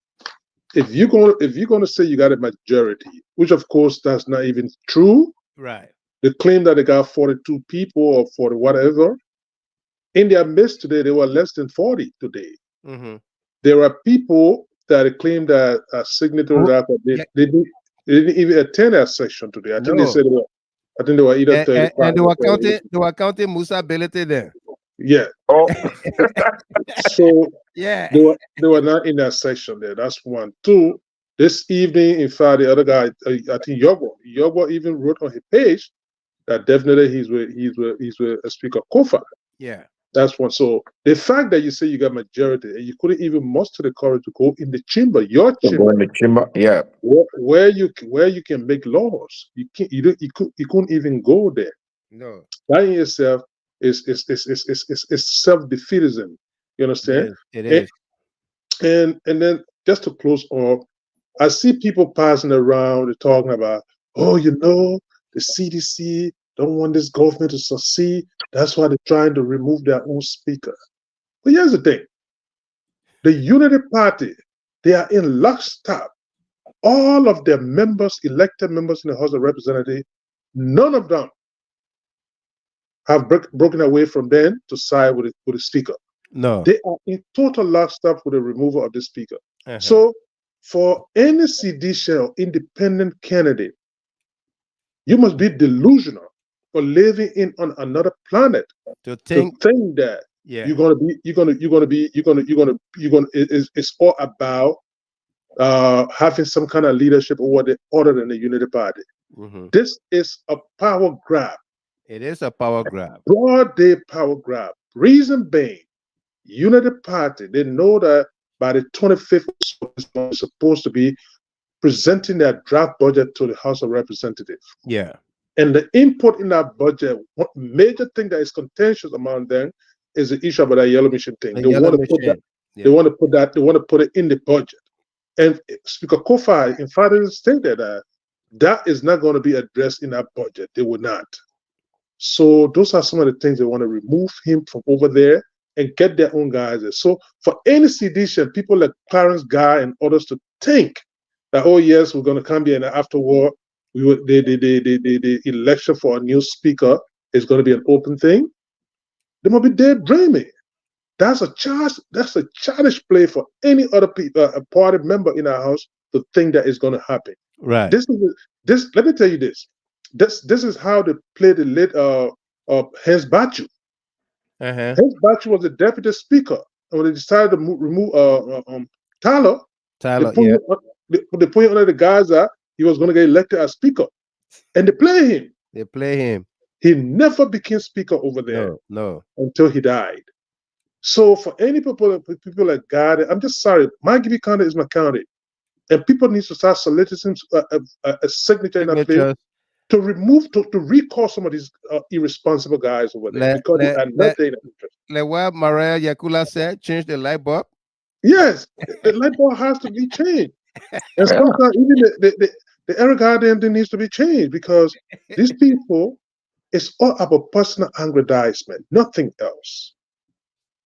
Speaker 14: If you're going to say you got a majority, which of course that's not even true,
Speaker 1: right?
Speaker 14: They claim that they got 42 people or 40 whatever. In their midst today, they were less than 40 today.
Speaker 1: Mm-hmm.
Speaker 14: There are people that claim that signatories they didn't even attend that session today. I think they said they were either 35
Speaker 1: and they were counting Musa ability there.
Speaker 14: Yeah.
Speaker 13: Oh,
Speaker 14: So
Speaker 11: Yeah.
Speaker 14: they were not in that section there. That's one. Two, this evening, in fact, the other guy, I think Yobo even wrote on his page that definitely he's with Speaker Koffa.
Speaker 11: Yeah.
Speaker 14: That's one. So the fact that you say you got majority and you couldn't even muster the courage to go in the chamber, your
Speaker 13: to go in
Speaker 14: chamber,
Speaker 13: the chamber. Yeah.
Speaker 14: where you can make laws, you couldn't even go there.
Speaker 11: No.
Speaker 14: That in itself is self-defeatism. You understand?
Speaker 11: It is.
Speaker 14: And then just to close off, I see people passing around and talking about, oh, the CDC don't want this government to succeed. That's why they're trying to remove their own speaker. But here's the thing. The Unity Party, they are in lockstep. All of their members, elected members in the House of Representatives, none of them have broken away from them to side with the speaker.
Speaker 11: No.
Speaker 14: They are in total lockstep with the removal of the speaker. So for any sedition or independent candidate, you must be delusional for living on another planet
Speaker 11: to think
Speaker 14: that it's all about having some kind of leadership other than the Unity Party. This is a power grab.
Speaker 11: It is a power grab.
Speaker 14: Broad day power grab. Reason being, Unity Party, they know that by the 25th, it's supposed to be presenting their draft budget to the House of Representatives.
Speaker 11: Yeah.
Speaker 14: And the input in that budget, one major thing that is contentious among them is the issue about that yellow machine thing. They want to put that. They want to put that. They want to put it in the budget. And Speaker Koffa, in fact, stated that that is not going to be addressed in that budget. They will not. So those are some of the things they want to remove him from over there and get their own guys there. So for any sedition, people like Clarence Guy and others to think that, oh yes, we're going to come here and afterward, the election for a new speaker is going to be an open thing. They might be daydreaming. That's a childish play for any other a party member in our house to think that is going to happen.
Speaker 11: Right.
Speaker 14: Let me tell you this. This is how they played the late Hens Bachu. Hens Bachu was the deputy speaker, and when they decided to remove Tyler, they put him under the guise that he was going to get elected as speaker, and they play him. He never became speaker over there.
Speaker 11: No.
Speaker 14: Until he died. So for any people like God, I'm just sorry. My Gibi County is my county, and people need to start soliciting a signature in that place to recall some of these irresponsible guys over there because they are not there.
Speaker 11: Like what Maria Yakula said, change the light bulb.
Speaker 14: Yes, the light bulb has to be changed, and sometimes even the air garden needs to be changed because these people, it's all about personal aggrandizement, nothing else.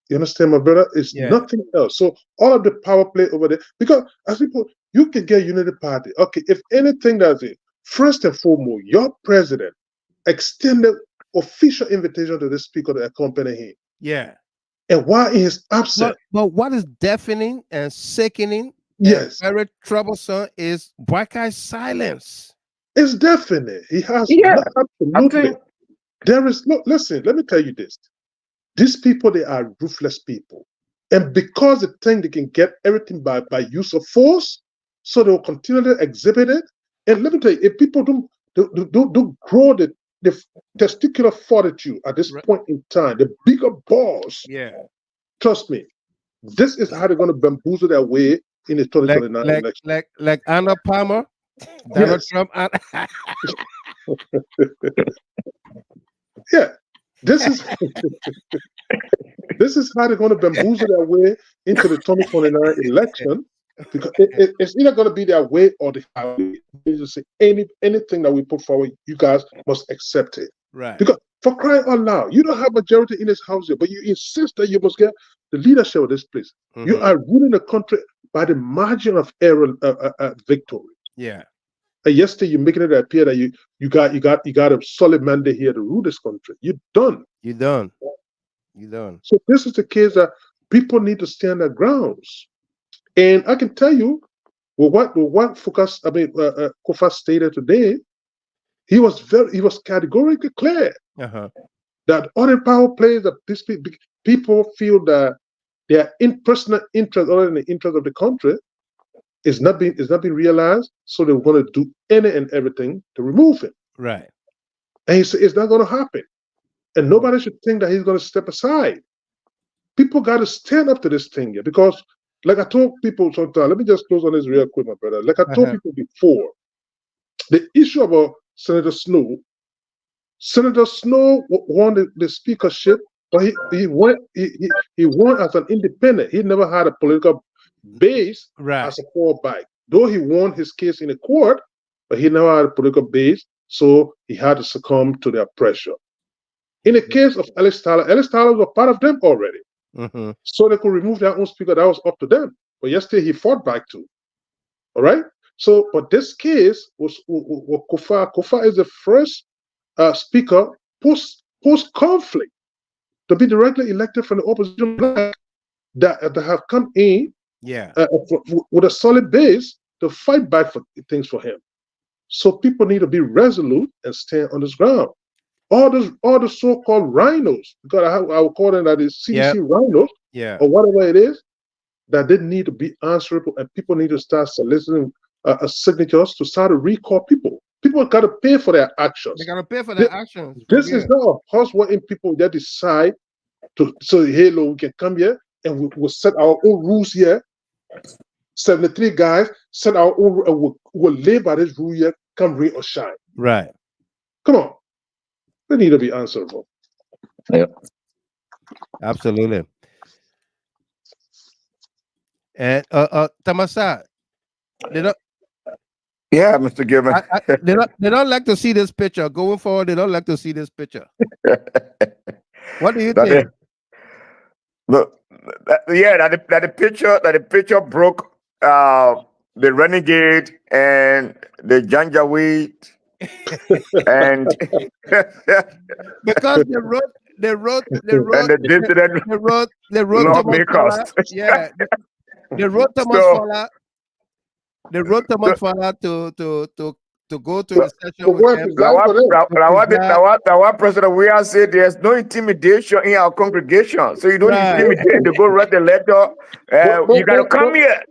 Speaker 14: You understand, my brother? It's nothing else. So all of the power play over there, because as people, you can get Unity Party. Okay, if anything does it, first and foremost, your president extended official invitation to the speaker to accompany him.
Speaker 11: Yeah.
Speaker 14: And while in his absence.
Speaker 11: But what is deafening and sickening,
Speaker 14: yes,
Speaker 11: and very troublesome is Black Guy's silence.
Speaker 14: It's definite. He has absolutely. There is no, listen, let me tell you this. These people, they are ruthless people. And because they think they can get everything by use of force, so they will continually exhibit it. And let me tell you, if people don't grow the testicular fortitude at this point in time, the bigger balls, trust me, this is how they're going to bamboozle their way in the 2029 election.
Speaker 11: Like Anna Palmer, Donald Trump.
Speaker 14: Yeah. This is how they're going to bamboozle their way into the 2029 election, because it's either going to be their way or the highway. They just say anything that we put forward, you guys must accept it.
Speaker 11: Right.
Speaker 14: Because for crying out loud, you don't have majority in this house here, but you insist that you must get the leadership of this place. You are ruling the country by the margin of error, victory. Yeah. And yesterday you're making it appear that you got a solid mandate here to rule this country. You're done.
Speaker 11: You're done.
Speaker 14: So this is the case that people need to stand their grounds. And I can tell you, what Koffa stated today, he was categorically clear. that other power plays that these people feel that their personal interest other than the interest of the country is not being realized, so they want to do any and everything to remove him.
Speaker 15: Right.
Speaker 14: And he said it's not going to happen. And nobody should think that he's going to step aside. People got to stand up to this thing here because, like I told people sometimes, let me just close on this real quick, my brother. Like I told people before, the issue about Senator Snow won the speakership, but he won as an independent. He never had a political base as a fallback. Though he won his case in the court, but he never had a political base, so he had to succumb to their pressure. In the case of Ellis Tyler was part of them already. So they could remove their own speaker. That was up to them. But yesterday he fought back too. All right? So, but this case was Koffa. Koffa is the first speaker post-conflict to be directly elected from the opposition that have come in with a solid base to fight back for things for him. So people need to be resolute and stand on this ground. All the so-called rhinos, because I will call them that is CDC rhinos, or whatever it is, that they need to be answerable, and people need to start soliciting signatures to start to recall people. People got to pay for their actions.
Speaker 15: They got to pay for their actions.
Speaker 14: This is not a us wanting people that decide to say, hey, look, we can come here and we'll set our own rules here. 73 guys set our own, and we'll live by this rule here, come rain or shine.
Speaker 15: Right.
Speaker 14: Come on. They need to be answerable.
Speaker 13: Yeah.
Speaker 15: Absolutely. And Tamasa, they don't.
Speaker 13: Yeah, Mr. Gilman.
Speaker 15: They don't like to see this picture. Going forward, they don't like to see this picture. What do you think?
Speaker 13: Look, that the picture broke the renegade and the Janjaweed and
Speaker 15: because they wrote
Speaker 13: and the dissident
Speaker 15: they wrote
Speaker 13: lawmakers.
Speaker 15: Yeah, they wrote Thomas They wrote Thomas Fala to go to the session with them.
Speaker 13: Our president, we have said there's no intimidation in our congregation, so you don't intimidate to go write the letter. You got to come here.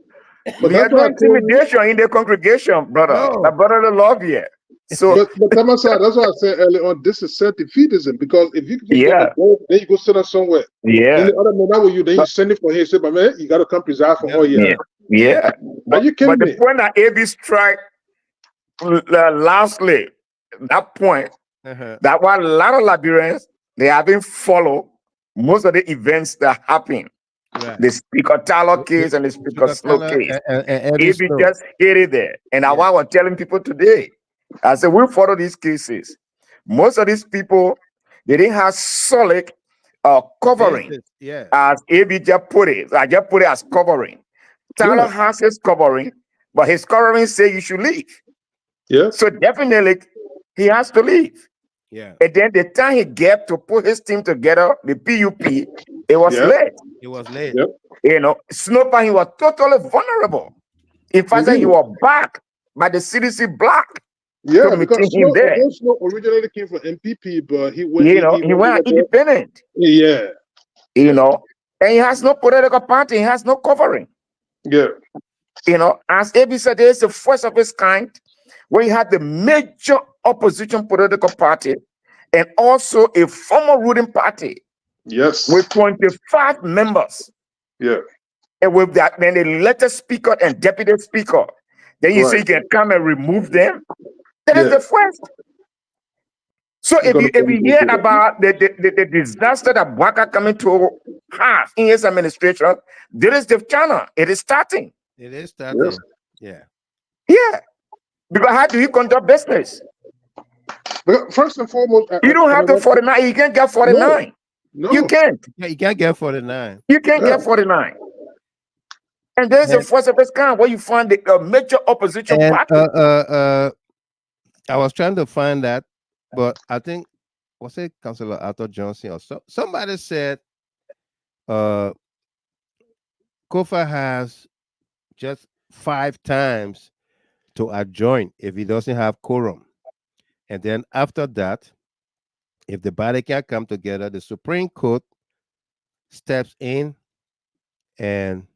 Speaker 13: There's no intimidation in the congregation, brother.
Speaker 15: No.
Speaker 13: My brother love here. So,
Speaker 14: but Tamasa, that's what I said earlier on. This is self-defeatism, because if you then you go sit down somewhere.
Speaker 13: Yeah.
Speaker 14: Then the other man that with you, then you send it for him. Say, but man, you got to come preside for all year.
Speaker 13: Yeah.
Speaker 14: Are you kidding me?
Speaker 13: But the point that AB strike, lastly, that point, that while a lot of Liberians, they haven't followed most of the events that happen.
Speaker 15: Right.
Speaker 13: The Speaker Tyler case and the Speaker Snow case. AB just hit it there. And I was telling people today, I said, we follow these cases. Most of these people, they didn't have solid covering, as AB just put it. I just put it as covering. Tyler has his covering, but his covering say you should leave.
Speaker 14: Yeah.
Speaker 13: So definitely he has to leave.
Speaker 15: Yeah.
Speaker 13: And then the time he get to put his team together, the PUP, it was late.
Speaker 15: It was late.
Speaker 14: Yep.
Speaker 13: You know, Snowper, he was totally vulnerable. In fact, he was backed by the CDC block.
Speaker 14: Yeah, because Snow originally came from MPP, but he went.
Speaker 13: He went independent.
Speaker 14: Yeah.
Speaker 13: You know, and he has no political party. He has no covering.
Speaker 14: Yeah.
Speaker 13: You know, as AB said, there's the first of its kind where you had the major opposition political party and also a former ruling party.
Speaker 14: Yes.
Speaker 13: With 25 members.
Speaker 14: Yeah.
Speaker 13: And with that, then the elected speaker and deputy speaker. Then you say you can come and remove them. That is the first. So if you hear about the disaster that Bwaka coming to have in his administration, there is the channel. It is starting.
Speaker 15: It is starting.
Speaker 14: Yes.
Speaker 13: Yeah. Because how do you conduct business?
Speaker 14: But first and foremost,
Speaker 13: you don't have the 49. You can't get 49.
Speaker 14: No.
Speaker 13: You can't.
Speaker 15: Yeah, you can't get 49.
Speaker 13: You can't get 49. And there's a first of its kind where you find the major opposition party.
Speaker 15: I was trying to find that, but I think, was it Councillor Arthur Johnson or somebody said Koffa has just 5 times to adjourn if he doesn't have quorum. And then after that, If the body can't come together, the Supreme Court steps in and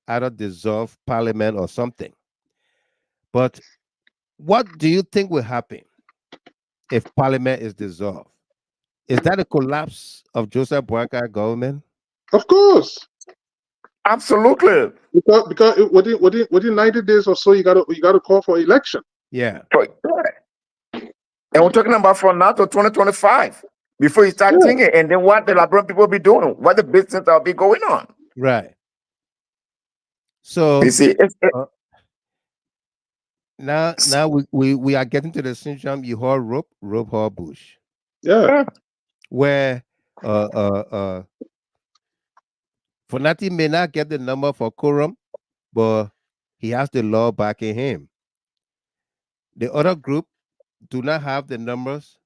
Speaker 15: either dissolve Parliament or something. But what do you think will happen if Parliament is dissolved? Is that a collapse of Joseph Boakai government?
Speaker 14: Of course.
Speaker 13: Absolutely.
Speaker 14: Because within 90 days or so, you gotta call for election.
Speaker 15: Yeah.
Speaker 13: And we're talking about from now to 2025 before you start thinking, and then what the Liberian people be doing, what the business will be going on.
Speaker 15: Right. So
Speaker 13: You see,
Speaker 15: now we are getting to the syndrome you heard rope hold bush.
Speaker 14: Yeah.
Speaker 15: Where Fonati may not get the number for quorum, but he has the law backing him. The other group do not have the numbers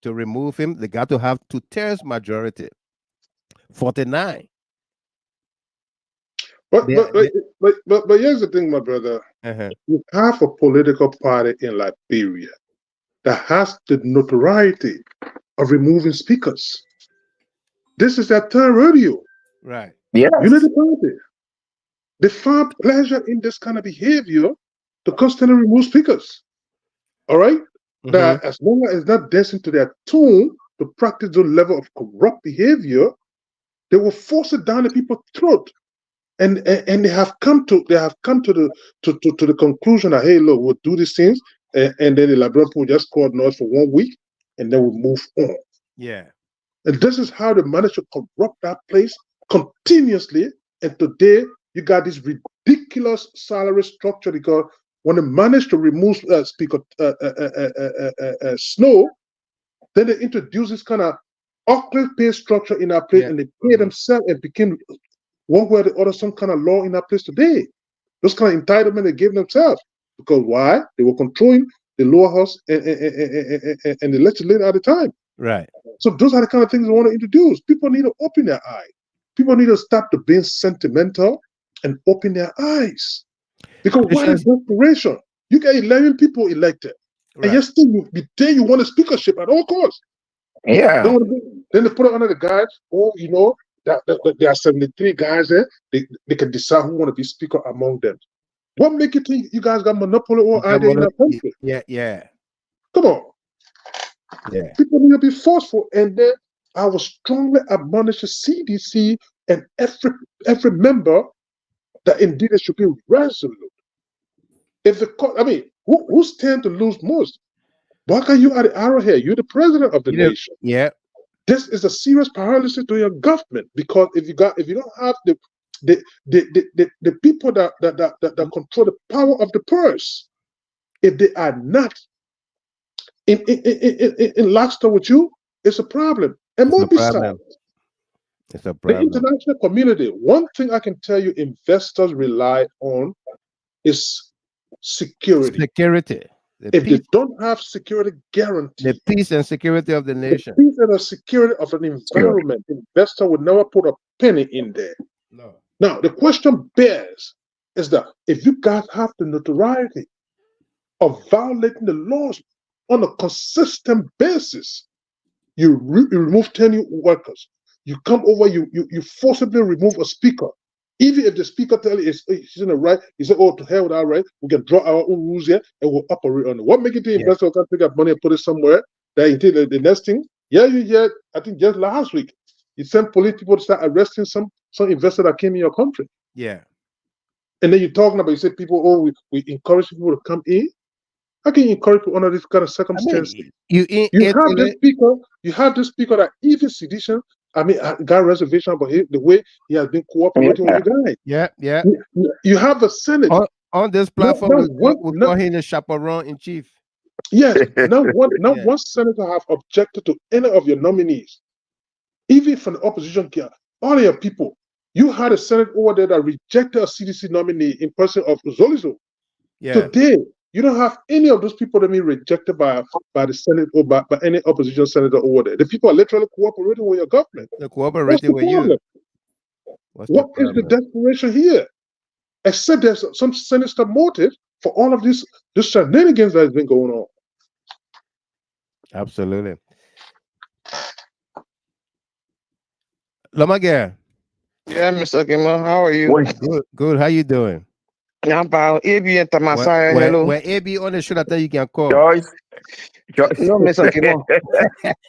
Speaker 15: to remove him. They got to have 2/3 majority. 49.
Speaker 14: But here's the thing, my brother. You have a political party in Liberia that has the notoriety of removing speakers. This is their third rodeo.
Speaker 15: Right.
Speaker 13: Yes.
Speaker 14: Unity Party. They find pleasure in this kind of behavior to constantly remove speakers. All right? That as long as it's not dancing to their tune to practice the level of corrupt behavior, they will force it down the people's throat. And they have come to the conclusion that, hey, look, we'll do these things, and then the Liberian people just called noise for 1 week, and then we'll move on.
Speaker 15: Yeah.
Speaker 14: And this is how they manage to corrupt that place continuously. And today, you got this ridiculous salary structure because when they manage to remove Speaker Snow, then they introduce this kind of ugly pay structure in our place, and they pay themselves and became one way or the other some kind of law in our place today. Those kind of entitlement they gave themselves. Because why? They were controlling the lower house and the legislature at the time.
Speaker 15: Right.
Speaker 14: So those are the kind of things we want to introduce. People need to open their eye. People need to stop the being sentimental and open their eyes. Because what is desperation? You get 11 people elected, and yet still you want a speakership at all costs.
Speaker 13: Yeah.
Speaker 14: Then they put it under the guys. Oh, you know that there are 73 guys there. They can decide who want to be speaker among them. What make you think you guys got monopoly or idea in that country?
Speaker 15: Yeah.
Speaker 14: Come on.
Speaker 15: Yeah.
Speaker 14: People need to be forceful, and then I will strongly admonish the CDC and every member that indeed it should be resolute. If who stand to lose most? Why can't you are the arrowhead? You're the president of the nation.
Speaker 15: Yeah.
Speaker 14: This is a serious paralysis to your government, because if you don't have the people that control the power of the purse, if they are not in lockstep with you, it's a problem. And more besides,
Speaker 15: it's a problem.
Speaker 14: The international community, one thing I can tell you investors rely on is security. If they don't have security guarantee,
Speaker 15: the peace and security of the nation,
Speaker 14: the peace and the security of an environment, investor would never put a penny in there.
Speaker 15: No.
Speaker 14: Now, the question bears is that if you guys have the notoriety of violating the laws on a consistent basis, you remove 10 workers, you come over, you forcibly remove a speaker. Even if the speaker tells you he's in the right, he said, oh, to hell with our right, we can draw our own rules here and we'll operate on it. What makes it the investor can take up money and put it somewhere that until the next thing? I think just last week, you sent police people to start arresting some investor that came in your country.
Speaker 15: Yeah.
Speaker 14: And then you're talking about, you say people, oh, we encourage people to come in. How can you encourage people under this kind of circumstances? You have this speaker that even sedition, got reservation, but the way he has been cooperating with you guys.
Speaker 15: Yeah.
Speaker 14: You have a Senate.
Speaker 15: On this platform, we call him the chaperone in chief.
Speaker 14: Yes. Not one senator have objected to any of your nominees. Even from the opposition, all of your people. You had a Senate over there that rejected a CDC nominee in person of Zolizo.
Speaker 15: Yeah.
Speaker 14: Today, you don't have any of those people that being rejected by the Senate or by any opposition senator over there. The people are literally cooperating with your government.
Speaker 15: They're cooperating with you.
Speaker 14: What is the desperation here? Except there's some sinister motive for all of this shenanigans that has been going on.
Speaker 15: Absolutely. Lomage.
Speaker 16: Yeah, Mr. Gimo, how are you?
Speaker 15: Good. How you doing?
Speaker 16: Yeah, I'm about AB and Tamasai. Hello.
Speaker 15: Where AB on the show that you can call.
Speaker 13: Joyce.
Speaker 16: No, Mr. Gimo.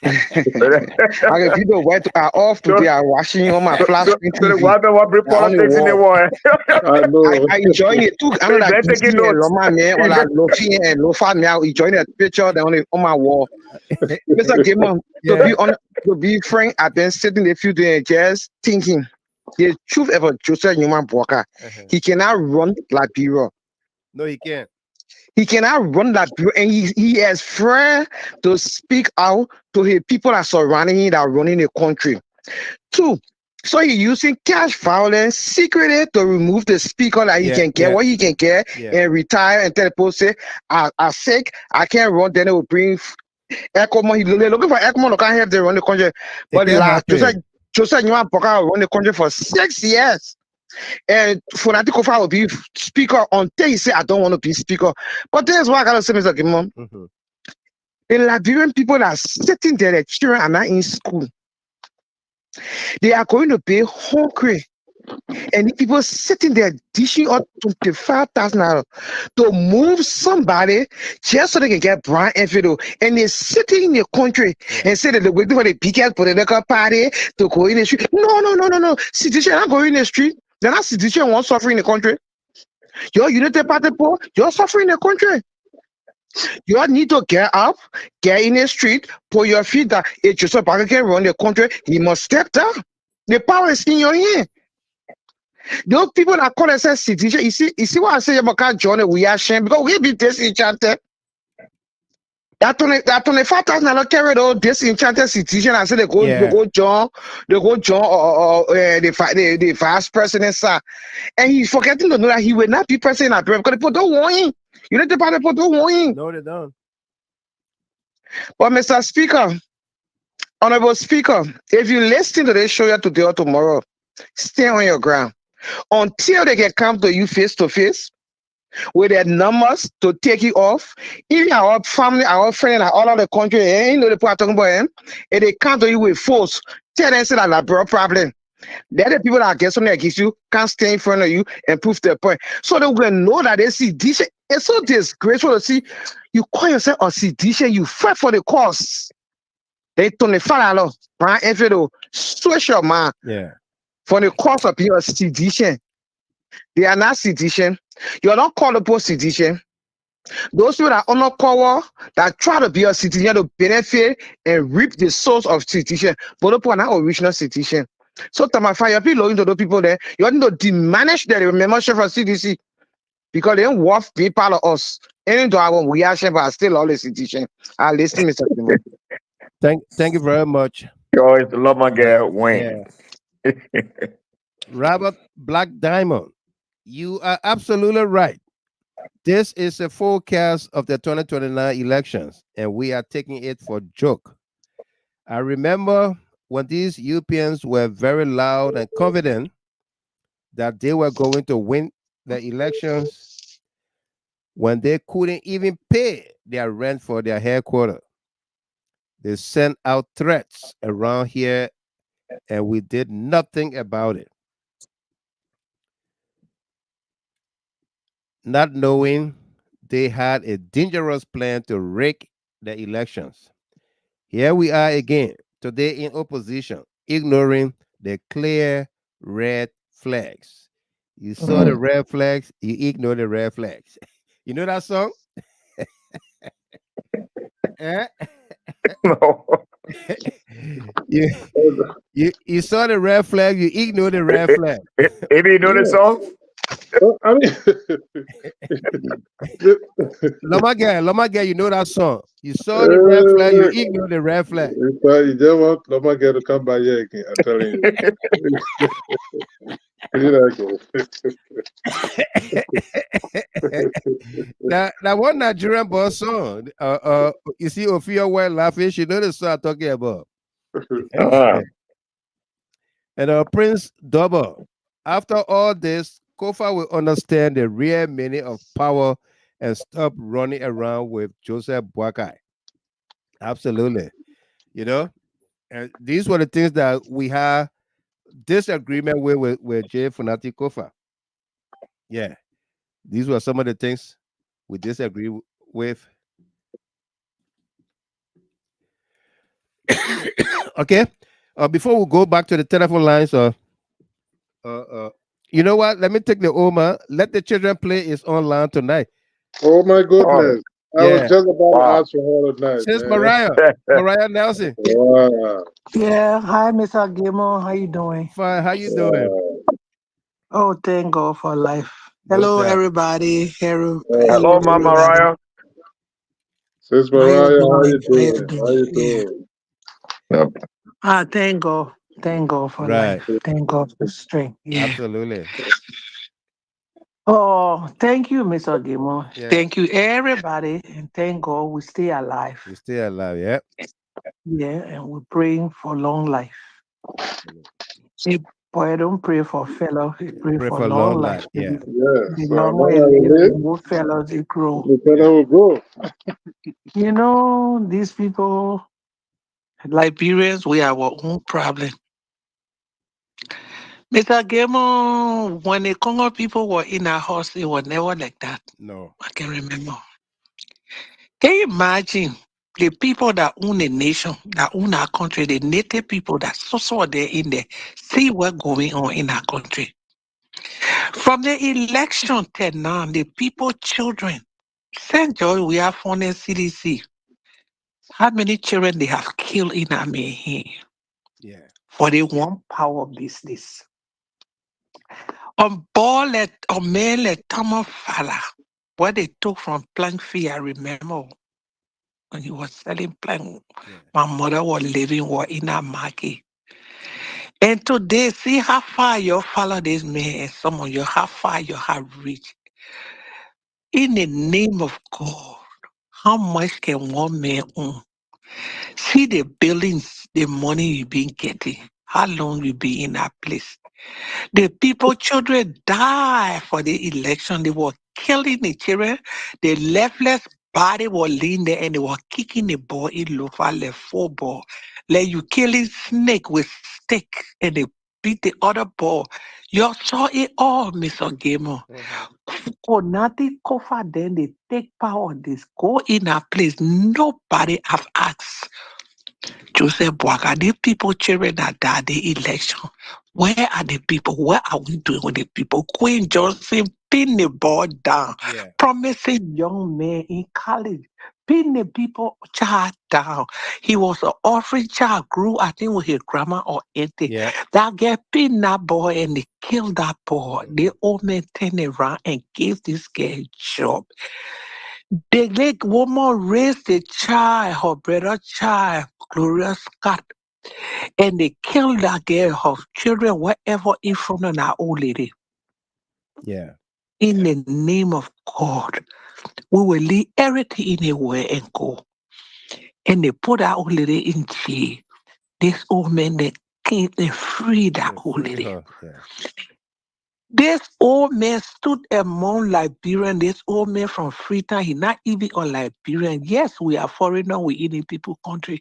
Speaker 16: Okay, people are off today. I'm watching on my flat screen TV.
Speaker 13: What bring politics in the war?
Speaker 14: I know.
Speaker 16: I enjoying it too. I know that
Speaker 13: They're taking
Speaker 16: Kisi and
Speaker 13: notes.
Speaker 16: Loma man or like Lofi and Lofa me. I enjoying that picture that on my wall. Mr. Gimo, to be frank, I've been sitting a few days just thinking. The truth about Joseph Newman Walker, he cannot run Liberia.
Speaker 15: No, he can't.
Speaker 16: He cannot run Liberia, and he has fear to speak out to his people that surrounding him that are running the country. Two, so he using cash violence secretly to remove the speaker that he can get what he can get and retire and tell the people say, I'm sick, I can't run, then they will bring Ecomo. He's looking for Ecomo to can't have them run the country. But Joseph Newman Walker run the country for 6 years. And Fonati Koffa will be speaker until he say, I don't want to be speaker. But there's what I gotta say, Mr. Gimon. The Liberian people that are sitting there, their children are not in school. They are going to be hungry. And the people sitting there dishing out $25,000 to move somebody just so they can get brand infidel. And they're sitting in the country and say that they're waiting for the biggest political party to go in the street. No. Citizen are going in the street. They're not citizen won't suffer in the country. Your United Party poor, you're suffering in the country. You all need to get up, get in the street, put your feet down. If Joseph Parker can run the country, he must step down. The power is in your hand. Those people that call themselves citizen, you see what I say about John, we are ashamed because we be disenchanted. That $25,000 carried all disenchanted citizen. I said they go John or the vice president, sir. And he's forgetting to know that he will not be president at because people don't want him. You know the party people don't want him.
Speaker 15: No, they don't.
Speaker 16: But Mr. Speaker, Honorable Speaker, if you listen to this show here today or tomorrow, stay on your ground until they can come to you face to face with their numbers to take you off. Even our family, our friends, and all of the country, you know the people are talking about him, and they come to you with force, tell them say that Liberia problem. They're the people that get something against you, can't stay in front of you and prove their point. So they will know that they see this. It's so disgraceful to see you call yourself a sedition, you fight for the cause. They turn the fire, brand infidel, switch your mind.
Speaker 15: Yeah.
Speaker 16: For the cause of your sedition. They are not sedition. You are not called upon sedition. Those people that are not called that try to be a citizen to benefit and reap the source of sedition, but those people are not original sedition. So Tamafa, you appeal to those people there. You need to diminish their membership for CDC because they don't worth being part of us. Even though our reaction, but still all the sedition. I listen, Mr. Timo.
Speaker 15: Thank you very much.
Speaker 13: Joyce Lomage Wayne.
Speaker 15: Robert Black Diamond, you are absolutely right. This is a forecast of the 2029 elections, and we are taking it for joke. I remember when these Europeans were very loud and confident that they were going to win the elections when they couldn't even pay their rent for their headquarters. They sent out threats around here, and we did nothing about it. Not knowing they had a dangerous plan to rig the elections. Here we are again, today in opposition, ignoring the clear red flags. You saw the red flags, you ignore the red flags. You know that song? Eh?
Speaker 13: No.
Speaker 15: You saw the red flag, you ignore the red flag.
Speaker 13: Maybe you know the song?
Speaker 14: I mean,
Speaker 15: Lomage, you know that song. You saw the red flag, you ignore the red flag.
Speaker 14: You just want Lomage to come back here again. I'm telling
Speaker 15: you. Now one Nigerian boss song. You see Ophia White laughing. She know the song I'm talking about. And Prince Double. After all this, Koffa will understand the real meaning of power and stop running around with Joseph Boakai. Absolutely. You know, and these were the things that we have disagreement with J. Fonati Koffa. Yeah, these were some of the things we disagree with. Okay, before we go back to the telephone lines, you know what? Let me take the Oma. Let the children play is online tonight.
Speaker 14: Oh my goodness. I was
Speaker 15: Yeah.
Speaker 14: just about to ask for her tonight.
Speaker 15: Since
Speaker 14: Man.
Speaker 15: Mariah Nelson.
Speaker 14: Wow.
Speaker 17: Yeah, hi, Mr. Gilmore. How you doing?
Speaker 15: Fine. How you doing?
Speaker 17: Oh, thank God for life.
Speaker 15: No
Speaker 17: Hello,
Speaker 15: doubt.
Speaker 17: everybody. Hello,
Speaker 13: Hello, Mama
Speaker 17: everybody.
Speaker 13: Mariah.
Speaker 14: Sis
Speaker 17: How you
Speaker 14: Mariah, how you
Speaker 17: doing? How you
Speaker 14: doing? How you doing?
Speaker 13: Yep.
Speaker 17: Thank God. Thank God for
Speaker 15: Right.
Speaker 17: life. Thank God for strength. Yeah.
Speaker 15: Absolutely.
Speaker 17: Oh, thank you, Mr. Gilmore.
Speaker 15: Yeah.
Speaker 17: Thank you, everybody. And thank God we stay alive.
Speaker 15: We stay alive. Yeah.
Speaker 17: Yeah, and we're praying for long life. See, boy, don't pray for fellow. Pray
Speaker 15: Pray
Speaker 17: for
Speaker 15: for
Speaker 17: long
Speaker 15: long
Speaker 17: life.
Speaker 15: life. Yeah.
Speaker 17: The longer
Speaker 14: long
Speaker 17: we
Speaker 14: as we
Speaker 17: live,
Speaker 14: live,
Speaker 17: the more fellows they grow.
Speaker 14: the better we go.
Speaker 17: You know, these people, Liberians, we have our own problem. Mr. Gamo, when the Congo people were in our house, it was never like that.
Speaker 15: No.
Speaker 17: I can remember. Can you imagine the people that own the nation, that own our country, the native people that so there in there, see what's going on in our country? From the election till now, the people, children, St. George, we have funded CDC. How many children they have killed in Army
Speaker 15: Yeah.
Speaker 17: for the one power business? On ball let on mail let Tamafala, what they took from plank fee, I remember when he was selling plank.
Speaker 15: Yeah.
Speaker 17: My mother was living in a market. And today, see how far you follow this man and some of you, how far you have reached. In the name of God, how much can one man own? See the buildings, the money you've been getting, how long you be in that place. The people, children die for the election. They were killing the children. The leftless body was laying there and they were kicking the ball in local left 4 ball. Like you killing snake with stick and they beat the other ball. You saw it all, Mr. Gamer. Fonati Koffa, then they take power. This go in a place. Nobody have asked. Joseph Boaga, the people children that died the election. Where are the people? What are we doing with the people? Queen Johnson pin the ball down,
Speaker 15: Yeah.
Speaker 17: promising young men in college, pin the people child down. He was an orphan child, grew, I think, with his grandma or auntie.
Speaker 15: Yeah.
Speaker 17: That get pinned that boy and they killed that boy. The old man turned around and gave this girl a job. The late woman raised the child, her brother child, Gloria Scott, and they killed that girl, her children, whatever in front of that old lady.
Speaker 15: Yeah.
Speaker 17: In the name of God, we will leave everything anywhere and go. And they put that old lady in jail. This old man, they came and free that old
Speaker 15: Free
Speaker 17: lady.
Speaker 15: her. Yeah.
Speaker 17: This old man stood among Liberian. This old man from Freetown, he not even a Liberian. Yes, we are foreigner, we in a people country.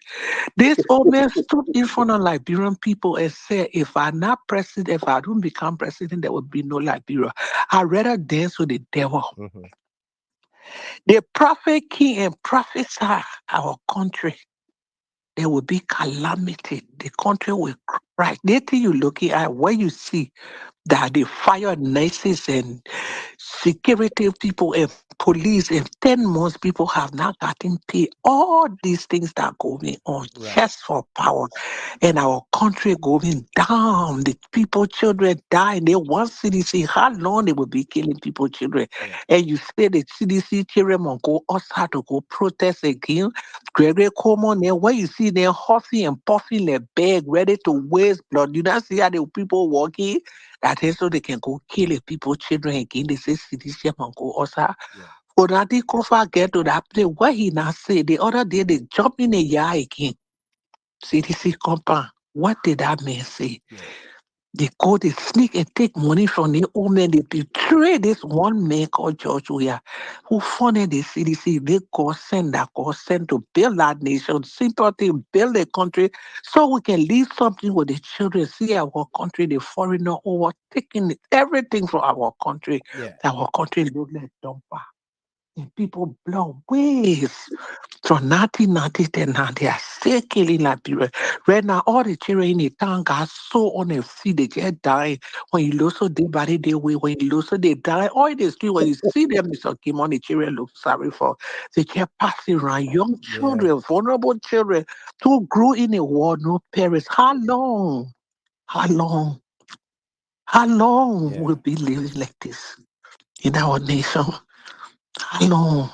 Speaker 17: This old man stood in front of Liberian people and said, if I'm not president, if I don't become president, there will be no Liberia. I'd rather dance with the devil. The prophet king and prophesy our country. There will be calamity. The country will cry. The thing you looking at, where you see that the fire nurses and security people and police in 10 months, people have not gotten paid. All these things that are going on just for power. And our country going down. The people, children dying. They want CDC. How long they will be killing people, children? And you say the CDC children will go outside to go protest again. Gregory Coleman, there where you see them huffing and puffing their bag, ready to waste blood. You don't see how the people walking. That is so they can go kill the people, children again. They say CDC will go outside. Fonati Koffa get to that place where he now say the other day they jump in the yard again. CDC compound. What did that man say? They go, they sneak and take money from the old man. They betray this one man called George Weah, who funded the CDC. They God sent to build that nation, sympathy, build a country, so we can leave something with the children. See our country, the foreigner overtaking everything from our country.
Speaker 15: Yeah.
Speaker 17: Our country look like dumper. And people blow ways. From 1990 to now, they are still killing Liberia. Right now, all the children in the town got so on their feet, they just dying. When you lose so they body they way, when you lose so they die. All the street, when you see them, Mr. Kimon, the children look sorry for. They just passing around young children, vulnerable children, who grew in a war, no parents. How long? How long? How long will we be living like this in our nation? How long?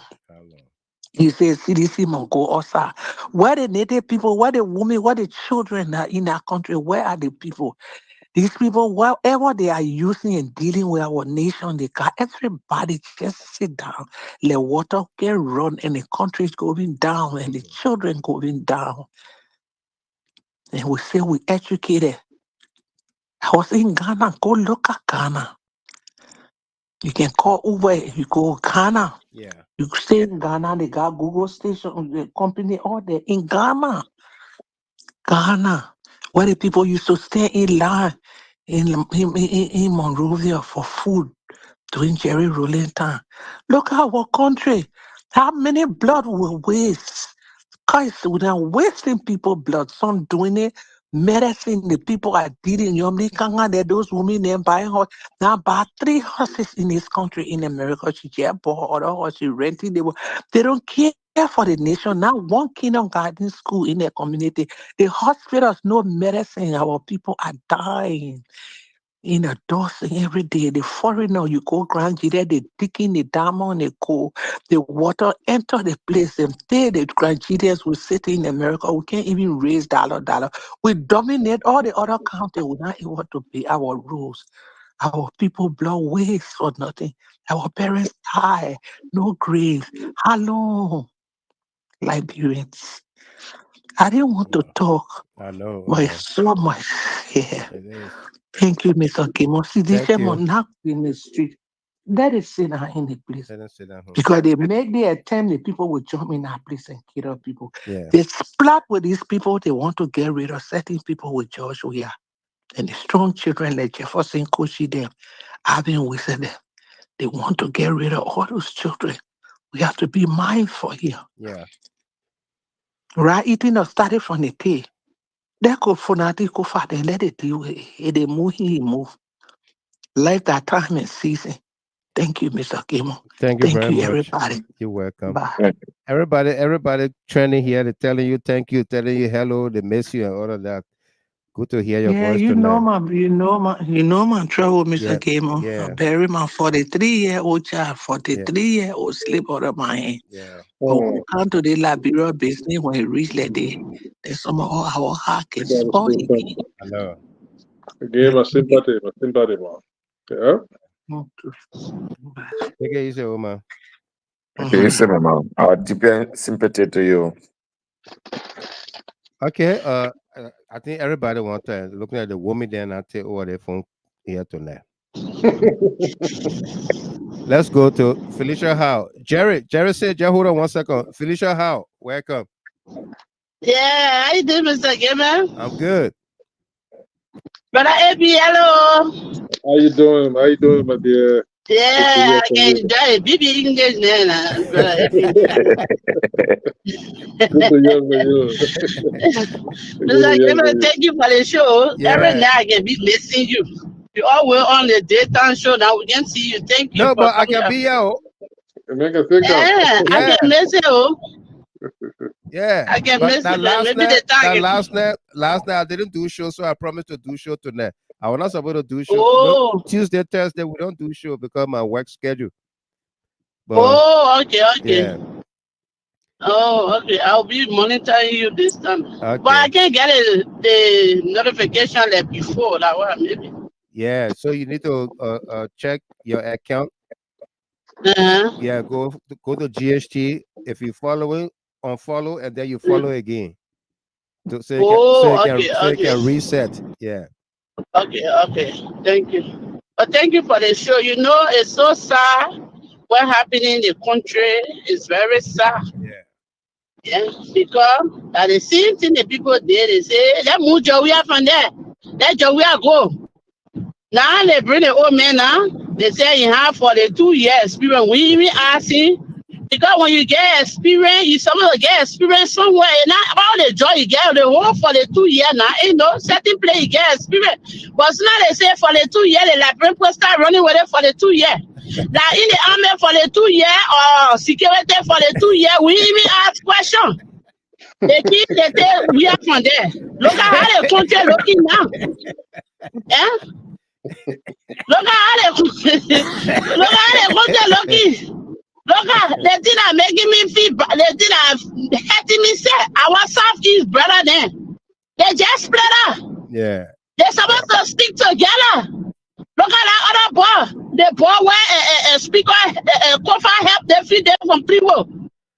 Speaker 17: He says CDC must go outside. Where the native people, where the women, where the children are in our country, where are the people? These people, whatever they are using and dealing with our nation, they got everybody just sit down. Let water get run and the country is going down and the children going down. And we say we educated. I was in Ghana, go look at Ghana. You can call Uber, you go Ghana.
Speaker 15: Yeah.
Speaker 17: You stay in Ghana, they got Google station, the company, all there in Ghana. Ghana, where the people used to stay in line in Monrovia for food during Jerry Rolling time. Look at our country. How many blood we waste? Guys, we're wasting people blood. Some doing it. Medicine, the people are dealing. You know, those women there buying horse. Now, buy 3 horses in this country in America. She just bought other horse. She renting. They don't care for the nation. Now, one kindergarten school in their community. The hospitals, no medicine. Our people are dying in a dosing every day. The foreigner, you go Grand Nigeria, they digging the diamond, they go, the water enter the place, and there the Grand Nigerians will sit in America. We can't even raise dollar. We dominate all the other countries. We're not able to pay our rules. Our people blow waste for nothing. Our parents die, no graves. How long? Liberians. I didn't want to talk,
Speaker 15: I know.
Speaker 17: but it's so much here.
Speaker 15: It is.
Speaker 17: Thank you, Mr. Kimo. See, this
Speaker 15: Thank
Speaker 17: one
Speaker 15: you.
Speaker 17: now in the street. That is sit down in the place.
Speaker 15: Let them sit down.
Speaker 17: Because they make the attempt, the people will jump in that place and kill up people.
Speaker 15: Yeah.
Speaker 17: They splat with these people, they want to get rid of certain people with George Weah. And the strong children like Jefferson Koshi them, I've been with them. They want to get rid of all those children. We have to be mindful here.
Speaker 15: Yeah.
Speaker 17: Right? Eating or started from the pay. They go Fonati Koffa, they let it do it. They move, he move. Life that time and season. Thank you, Mr. Kimo.
Speaker 15: Thank you
Speaker 17: Thank
Speaker 15: very
Speaker 17: you,
Speaker 15: much.
Speaker 17: everybody.
Speaker 15: You're welcome.
Speaker 17: Bye.
Speaker 15: Everybody training here, they're telling you thank you, telling you hello, they miss you and all of that. Good to hear your
Speaker 17: Yeah,
Speaker 15: voice
Speaker 17: you
Speaker 15: tonight.
Speaker 17: know my trouble, Mr. Kimo.
Speaker 15: Yeah.
Speaker 17: I bury my 43-year-old child, 43-year-old sleep out of my hand.
Speaker 15: Yeah.
Speaker 17: But when we come to the Liberia business, when it reach that day, there's some of our heart can spoil again.
Speaker 15: I know.
Speaker 14: Again, my sympathy, man. Yeah.
Speaker 15: Take it easy, Oma.
Speaker 13: Okay, you say, Mama, our deep sympathy to you.
Speaker 15: Okay, I think everybody wants to looking at the woman there and I take over their phone here tonight. Let's go to Felicia Howe. Jerry said, just hold on 1 second. Felicia Howe, welcome.
Speaker 18: Yeah, how you doing, Mr. Gamer?
Speaker 15: I'm good.
Speaker 18: Brother AB, hello.
Speaker 14: How you doing? How you doing, my dear?
Speaker 18: Yeah, I can enjoy it. BB English, man, brother AB.
Speaker 14: Good to hear from you.
Speaker 18: Mr. Gamer, thank you for the show.
Speaker 15: Yeah.
Speaker 18: Every night I can be missing you. You always on the daytime show. Now we can see you. Thank you.
Speaker 15: No,
Speaker 18: for
Speaker 15: but I
Speaker 18: coming
Speaker 15: can
Speaker 18: up.
Speaker 15: be out.
Speaker 14: Make a think
Speaker 18: Yeah, I
Speaker 15: Yeah.
Speaker 18: can miss you.
Speaker 15: Yeah.
Speaker 18: I can
Speaker 15: But
Speaker 18: miss
Speaker 15: that
Speaker 18: it.
Speaker 15: last
Speaker 18: Maybe
Speaker 15: night,
Speaker 18: the time.
Speaker 15: last night I didn't do show, so I promised to do show tonight. I was not supposed to do show.
Speaker 18: Oh.
Speaker 15: No, Tuesday, Thursday, we don't do show because of my work schedule. But,
Speaker 18: Oh, okay.
Speaker 15: Yeah.
Speaker 18: Oh, okay. I'll be monitoring you this time.
Speaker 15: Okay.
Speaker 18: But I can't get the notification like before. Like what? Maybe.
Speaker 15: Yeah. So you need to check your account. Yeah. Go to GHT. If you following, unfollow, and then you follow again. So you can reset. Yeah.
Speaker 18: Okay. Thank you. But thank you for the show. You know, it's so sad. What happened in the country is very sad. Yeah, because at the same thing the people did, they say, let move Joey from there. Let Joey go. Now they bring the old man now. They say he have for the 2 years experience. We even ask him, because when you get experience, you supposed to get experience somewhere. And not all the joy you get the whole for the 2 years now. You know, certain place you get experience. But now they say for the 2 years, the Liberian people start running with it for the 2 years. Now in the army for the 2 years or security for the 2 years, we even ask questions. They keep they say we are from there. Look at how the country looking now. Yeah? Look at how the country looking. Look at the thing that making me feel bad. The thing that hurting me say our Southeast brother then. They just split up.
Speaker 15: Yeah.
Speaker 18: They're supposed to stick together. Look at that other boy. The boy where a Speaker Koffa helped them feed them from people.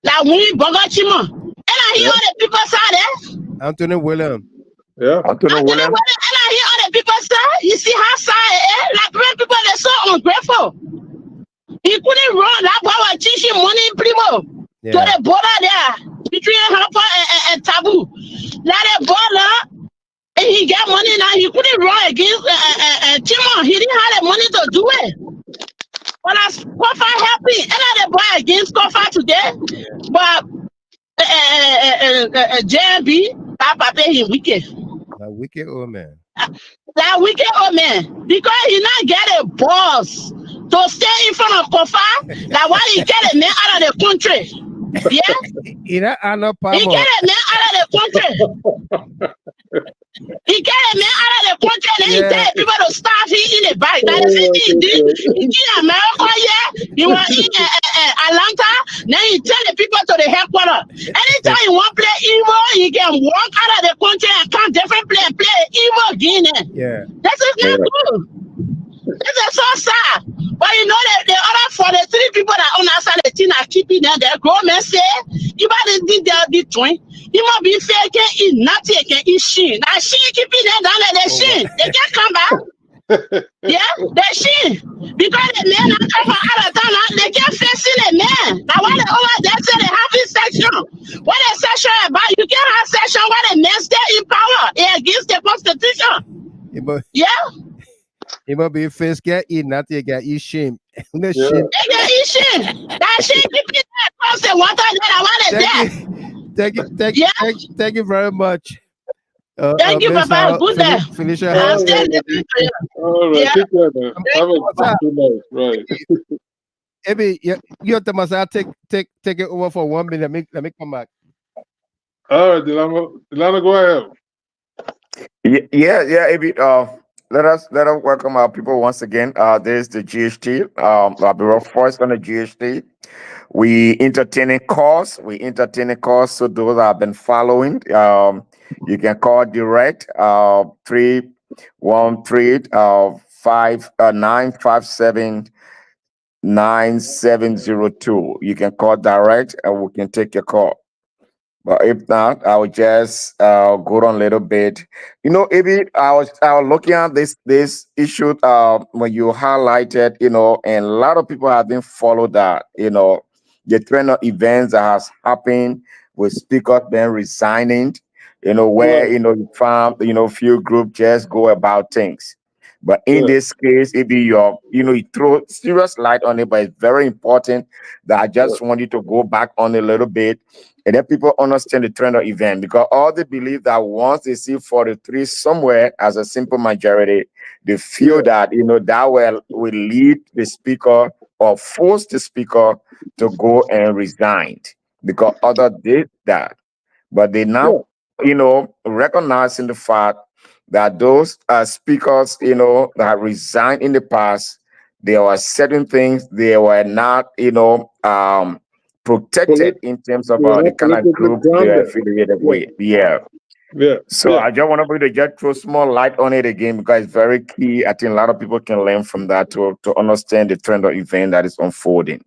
Speaker 18: Like we Bogachima. And I hear all the people say that.
Speaker 15: Anthony William.
Speaker 14: Yeah.
Speaker 13: Anthony William.
Speaker 18: And I hear all the people say, you see how sad it is? Like when people are so ungrateful. He couldn't run. That boy was teaching money primo to the border there between Harper and Taboo. Now the border, and he got money now. He couldn't run against Timon. He didn't have the money to do it. But as Koffa happy, and the boy against Koffa today, but JNB, Papa pay him wicked.
Speaker 15: That wicked old man.
Speaker 18: That wicked old man. Because he not get a boss to stay in front of Koffa. That why he get a man out of the country. Yeah?
Speaker 15: He get a man
Speaker 18: out of the country. He get a man out of the country and then he tell people to start in the back. That is it he did. He did America, he was in Atlanta. Then he tell the people to the headquarters. Anytime he want to play evil, he can walk out of the country and come different play evil again.
Speaker 15: Yeah.
Speaker 18: This is not good. This is so sad. But you know that the other 43 people that own outside the team are keeping them. The grown men say, you might did the twin. You must be fair, can eat nothing, can eat shit. Now she keeping them down at the shit. They can't come back. Yeah, the shit. Because the men are coming out of town, they can't face the man. Now why they over there say they have this section? What a section about? You can't have section where the men stay in power against the constitution. Yeah.
Speaker 15: He must be face get eat nothing, get eat shame. No shame.
Speaker 18: They get eat shame. That shit keeping that across the water that I want
Speaker 15: Thank you very much.
Speaker 18: Thank you, Papa. Good day.
Speaker 15: Felicia.
Speaker 14: All right, take care, man. Have a good night. Right.
Speaker 15: Abby, you have to take it over for 1 minute. Let me come back.
Speaker 14: All right, Delano, go ahead.
Speaker 13: Yeah, Abby. Let us welcome our people once again. There's the GHT, Bureau Force on the GHT. We entertaining calls. So those that have been following, you can call direct 313-957-9702. You can call direct and we can take your call. But if not, I will just go on a little bit. You know, Abby, I was looking at this issue when you highlighted, and a lot of people have been followed that, the trend of events that has happened with speakers being resigning, where, you found, few groups just go about things. But in this case, it be you throw serious light on it, but it's very important that I just want you to go back on a little bit and then people understand the trend of event, because all they believe that once they see 43 somewhere as a simple majority, they feel that, that will lead the speaker or force the speaker to go and resign because others did that. But they now, recognizing the fact that those speakers, that resigned in the past, there were certain things they were not, protected in terms of the kind of group they are affiliated with. Yeah. So I just want to just throw small light on it again because it's very key. I think a lot of people can learn from that to understand the trend of event that is unfolding.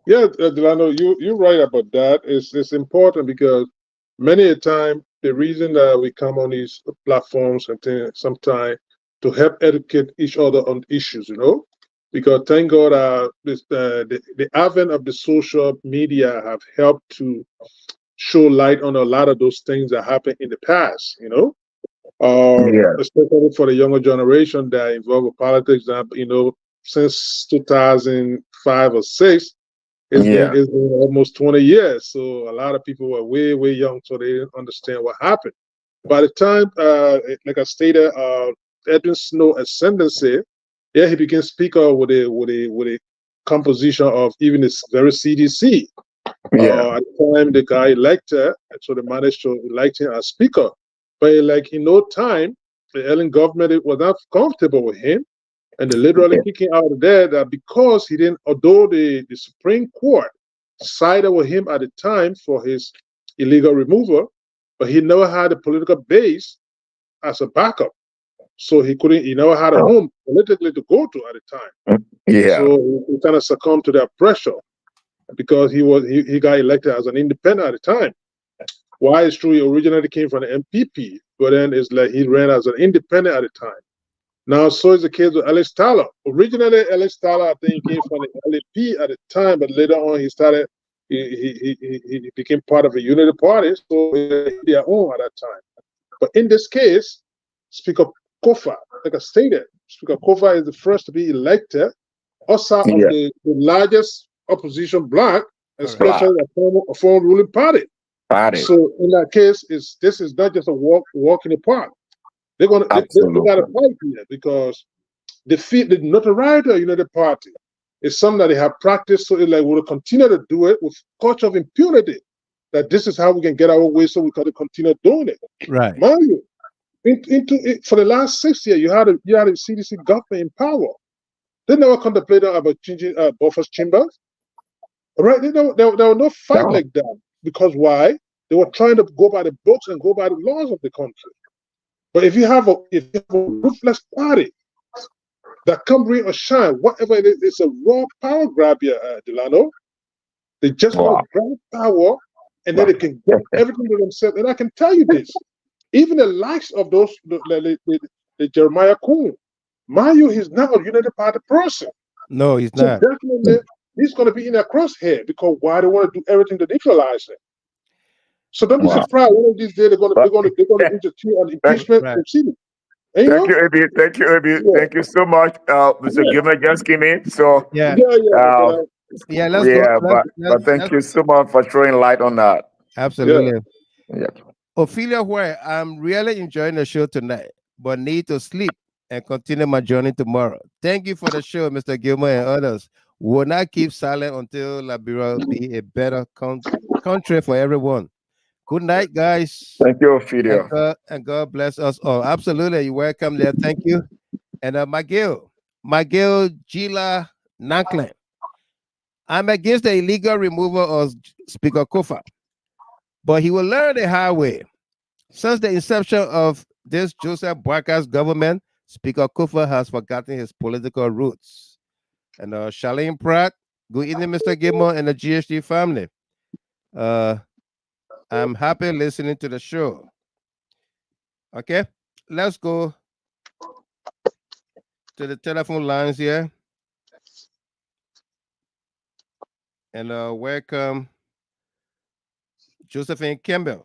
Speaker 14: Yeah, Delano, you're right about that. It's important because many a time the reason that we come on these platforms and sometimes to help educate each other on issues, you know, because thank God the advent of the social media have helped to show light on a lot of those things that happened in the past, you know, especially for the younger generation that are involved with politics. That, you know, since 2005 or 6, it's been almost 20 years. So a lot of people were way, way young, so they didn't understand what happened. By the time, like I stated, Edwin Snow ascendancy, he became speaker with a composition of even this very CDC. At the time, the guy elected, and so they managed to elect him as speaker. But like in no time, the Ellen government was not comfortable with him, and they literally kicked him out of there. That because he didn't, although the Supreme Court sided with him at the time for his illegal removal, but he never had a political base as a backup. So he never had a home politically to go to at the time. So he kind of succumbed to that pressure because he got elected as an independent at the time. Why it's true, he originally came from the MPP, but then it's like he ran as an independent at the time. Now, so is the case with Alex Tyler. Originally, Alex Tyler, I think, came from the LAP at the time, but later on, he became part of a unity party, so he had their own at that time. But in this case, Speaker Koffa, like I stated, Speaker Koffa is the first to be elected outside of the largest opposition bloc, especially a former ruling party. So in that case, this is not just a walk in the park. They got to fight here because the notoriety of the United Party is something that they have practiced, so it's like we'll continue to do it with culture of impunity. That this is how we can get our way, so we got to continue doing it.
Speaker 15: Right.
Speaker 14: Mind you, for the last 6 years, you had a CDC government in power. They never contemplated about changing Buffer's chambers. Right? There were no fight like that. Because why? They were trying to go by the books and go by the laws of the country. But if you have a ruthless party that can bring a shine, whatever it is, it's a raw power grab here, Delano. They just want to grab power, and then they can get everything to themselves. And I can tell you this, even the likes of those, the Jeremiah Coon, mind you, he's not a United Party person.
Speaker 15: No, he's
Speaker 14: so
Speaker 15: not.
Speaker 14: Definitely, he's going to be in their crosshair because why they want to do everything to neutralize him. So don't be surprised. One of these days they're going to institute an impeachment proceeding.
Speaker 13: Thank you, Abi. Thank you, Abi. Thank you so much. Mr. Gilmer just came in, so
Speaker 15: let's go.
Speaker 13: But thank you so much for throwing light on that.
Speaker 15: Absolutely. Ophelia, where I'm really enjoying the show tonight, but need to sleep and continue my journey tomorrow. Thank you for the show, Mr. Gilmer and others. Will not keep silent until Liberia be a better country for everyone. Good night, guys.
Speaker 13: Thank you, Ophelia.
Speaker 15: And God bless us all. Absolutely. You're welcome there. Thank you. And Magil Gila Nankland. I'm against the illegal removal of Speaker Koffa, but he will learn the hard way. Since the inception of this Joseph Boakar's government, Speaker Koffa has forgotten his political roots. And Charlene Pratt, good evening, Mr. Gilmore and the GHT family. I'm happy listening to the show. Okay, let's go to the telephone lines here. And welcome Josephine Campbell.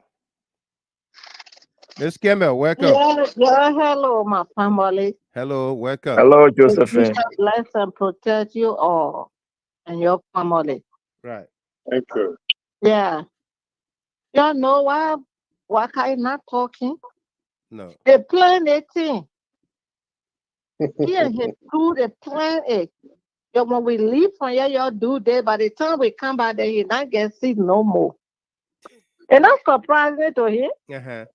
Speaker 15: Miss Campbell, welcome.
Speaker 19: Yeah, hello, my family.
Speaker 15: Hello, welcome.
Speaker 13: Hello, Josephine.
Speaker 19: Bless and protect you all and your family.
Speaker 15: Right.
Speaker 14: Thank you.
Speaker 19: Yeah. You know why I'm not talking?
Speaker 15: No.
Speaker 19: They plan a thing. He and his crew, they plan it. When we leave from here, y'all do that. By the time we come back there, he not get sick no more. And that's surprising to him.
Speaker 15: Uh-huh.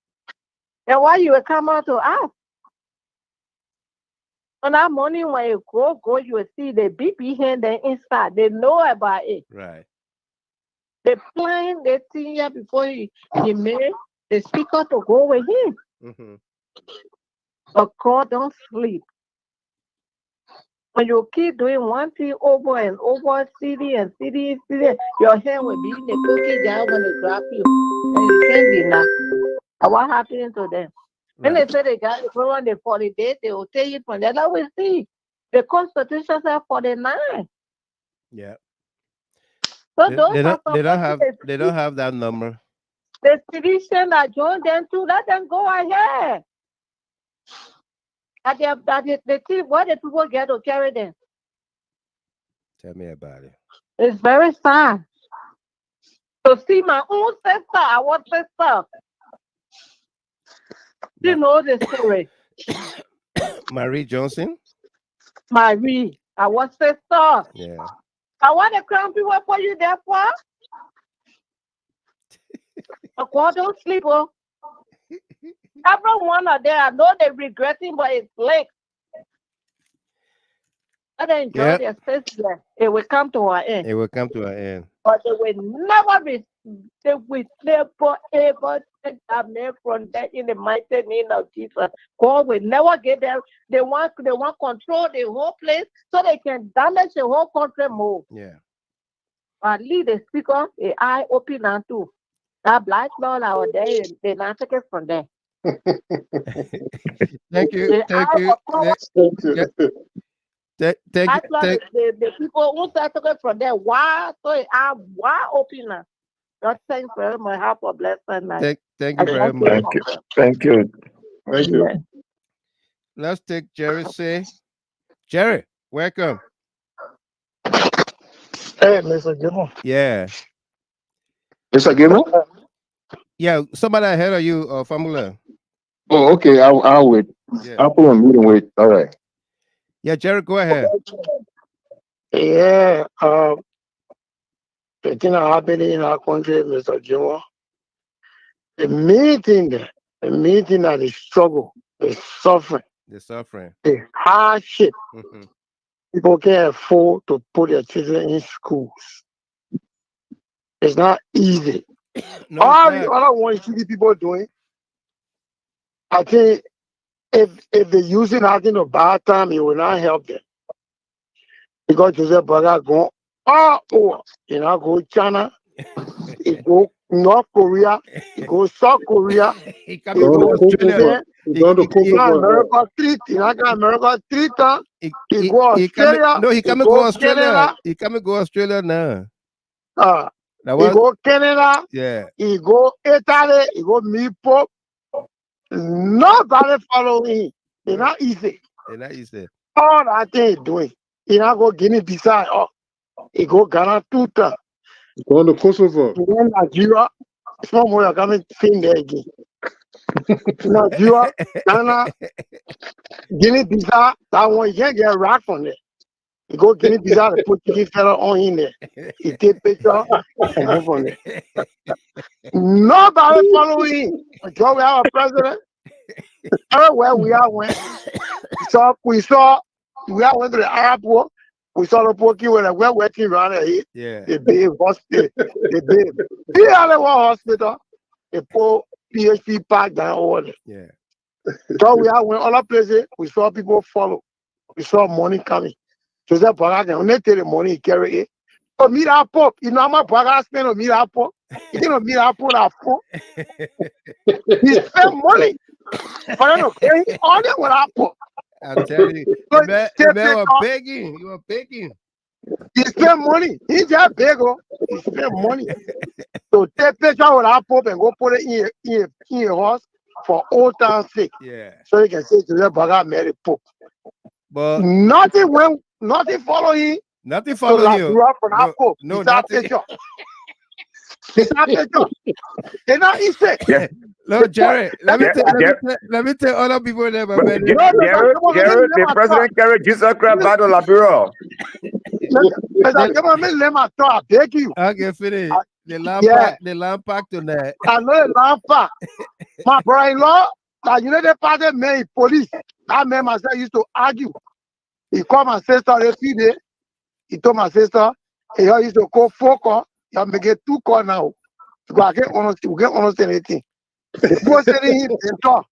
Speaker 19: And why you will come out to us? On that morning when you go, you will see the BP hand there inside. They know about it.
Speaker 15: Right.
Speaker 19: They plan the thing here before he made the speaker to go with him.
Speaker 15: Mm-hmm.
Speaker 19: But God don't sleep. When you keep doing one thing over and over, city, your hand will be in the cookie jar when they grab you. And you can't deny. And what happened to them? When they say they got it on the 40 days, they will take it from there. Now we see the Constitution says 49.
Speaker 15: Yeah.
Speaker 19: So
Speaker 15: They,
Speaker 19: those
Speaker 15: they
Speaker 19: are
Speaker 15: don't. They
Speaker 19: some
Speaker 15: don't have.
Speaker 19: places
Speaker 15: They don't have that number.
Speaker 19: the citizen that join them to let them go ahead. That the team, what the people get to carry them.
Speaker 15: Tell me about it.
Speaker 19: It's very sad. To see my own sister, our sister. You know the story.
Speaker 15: Marie Johnson.
Speaker 19: Marie, our sister.
Speaker 15: Yeah.
Speaker 19: I want the crown people for you there for. I don't sleep. Oh. Everyone are there. I know they're regretting, but it's late. I don't enjoy
Speaker 15: Yep.
Speaker 19: their space there. It will come to our end.
Speaker 15: It will come to an end.
Speaker 19: But they will never be, they will never ever take that name from them in the mighty name of Jesus. God will never get them. They want control the whole place so they can damage the whole country more.
Speaker 15: Yeah.
Speaker 19: At least the speaker, the eye open and too. That black ball out there, they not take it from there.
Speaker 15: Thank you.
Speaker 19: The
Speaker 15: Thank
Speaker 19: eye
Speaker 15: you.
Speaker 19: of God,
Speaker 15: Thank
Speaker 19: that's
Speaker 15: you.
Speaker 19: why
Speaker 15: Thank,
Speaker 19: the people who take it from there, why? So the eye wide open now. God thanks very much. Have a blessed night.
Speaker 15: thank you very much.
Speaker 13: Thank you. Thank you.
Speaker 14: Thank you.
Speaker 15: Let's take Jerry say. Jerry, welcome.
Speaker 20: Hey, Mr. Gilmore.
Speaker 15: Yeah.
Speaker 13: Mr. Gilmore?
Speaker 15: Yeah, somebody ahead of you, Famula.
Speaker 13: Oh, okay. I'll wait.
Speaker 15: Yeah.
Speaker 13: I'll put on meeting wait. All right.
Speaker 15: Yeah, Jerry, go ahead.
Speaker 20: Yeah, the thing that happening in our country, Mr. Gilmore, the main thing there, the main thing that is struggle, the suffering,
Speaker 15: The suffering.
Speaker 20: the hardship.
Speaker 15: Mhm.
Speaker 20: People can't afford to put their children in schools. It's not easy.
Speaker 15: No,
Speaker 20: All
Speaker 15: it's
Speaker 20: the
Speaker 15: not.
Speaker 20: other ones you see people doing, I think if they using that in a bad time, it will not help them. Because Joseph Baga go all over. You know, go China, he go North Korea, he go South Korea,
Speaker 15: He
Speaker 20: he
Speaker 15: coming
Speaker 20: go
Speaker 15: to Australia.
Speaker 20: Japan,
Speaker 14: Going to
Speaker 20: he got
Speaker 14: Kosovo.
Speaker 20: America three times, he go
Speaker 15: He coming.
Speaker 20: Australia,
Speaker 15: No, he
Speaker 20: he
Speaker 15: coming
Speaker 20: go
Speaker 15: go Australia.
Speaker 20: Canada,
Speaker 15: He coming go Australia now.
Speaker 20: uh,
Speaker 15: That
Speaker 20: he
Speaker 15: was
Speaker 20: go Canada,
Speaker 15: yeah.
Speaker 20: he go Italy, he go meet Pope. Nobody follow him. It's not easy.
Speaker 15: And that you said.
Speaker 20: All that thing he doing. He not go Guinea-Bissau. Oh, he go Ghana 2 times.
Speaker 14: Going to Kosovo.
Speaker 20: He went Nigeria. Somewhere coming fin there again. Nigeria, Ghana, Guinea-Bissau. That one you can't get right from there. You go Guinea-Bissau, they put this fella on in there. He take picture and move on there. Nobody follow him. Until we have a president. Everywhere we are went. We went to the Arab war. We saw the poor kids when we're working around here.
Speaker 15: Yeah.
Speaker 20: The big hospital. The big. The other one hospital. The poor PhD park down over there.
Speaker 15: Yeah.
Speaker 20: So we are went other places. We saw people follow. We saw money coming. So that Baga, when they take the money, he carry it. So meet our pop. You know how much Baga spend on meet our pop? You don't meet our pop that pop. He spend money. For them to pay all them with our pop.
Speaker 15: I tell you,
Speaker 20: So
Speaker 15: the man was begging. You were begging.
Speaker 20: he spend money. He just beg. He spend money. So take picture with our pop and go put it in a horse for old time's sake.
Speaker 15: Yeah.
Speaker 20: So you can say to the Baga marry Pope.
Speaker 15: But
Speaker 20: nothing follow him.
Speaker 15: Nothing follow you.
Speaker 20: No, nothing. It's not picture. They're not easy.
Speaker 13: Yeah.
Speaker 15: No, Jerry, let me tell other people there, my man.
Speaker 13: Jared, the president carried Jesus Christ battle Liberia.
Speaker 20: I beg you.
Speaker 15: Okay, finish. The lamp pack tonight.
Speaker 20: I know the lamp pack. My brother-in-law, that United Party man, police. That man myself used to argue. He called my sister every day. He told my sister, he used to call 4 calls. You may get 2 calls now. Because I can't understand anything. The poor sending him Bentor.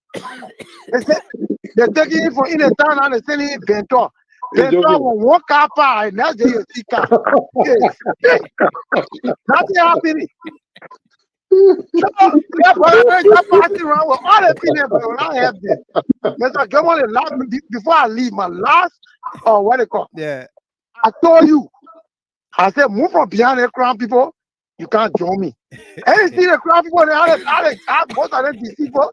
Speaker 20: They're taking him from in the town and they're sending him Bentor. Bentor will walk up and that's the car. Nothing happening. Yeah, but I ain't passing around with all the people but when I have this. Mr. Come on, before I leave, my last, what they call?
Speaker 15: Yeah.
Speaker 20: I told you, I said, move from behind the crown, people. You can't join me. And you see the crown people, most of them people.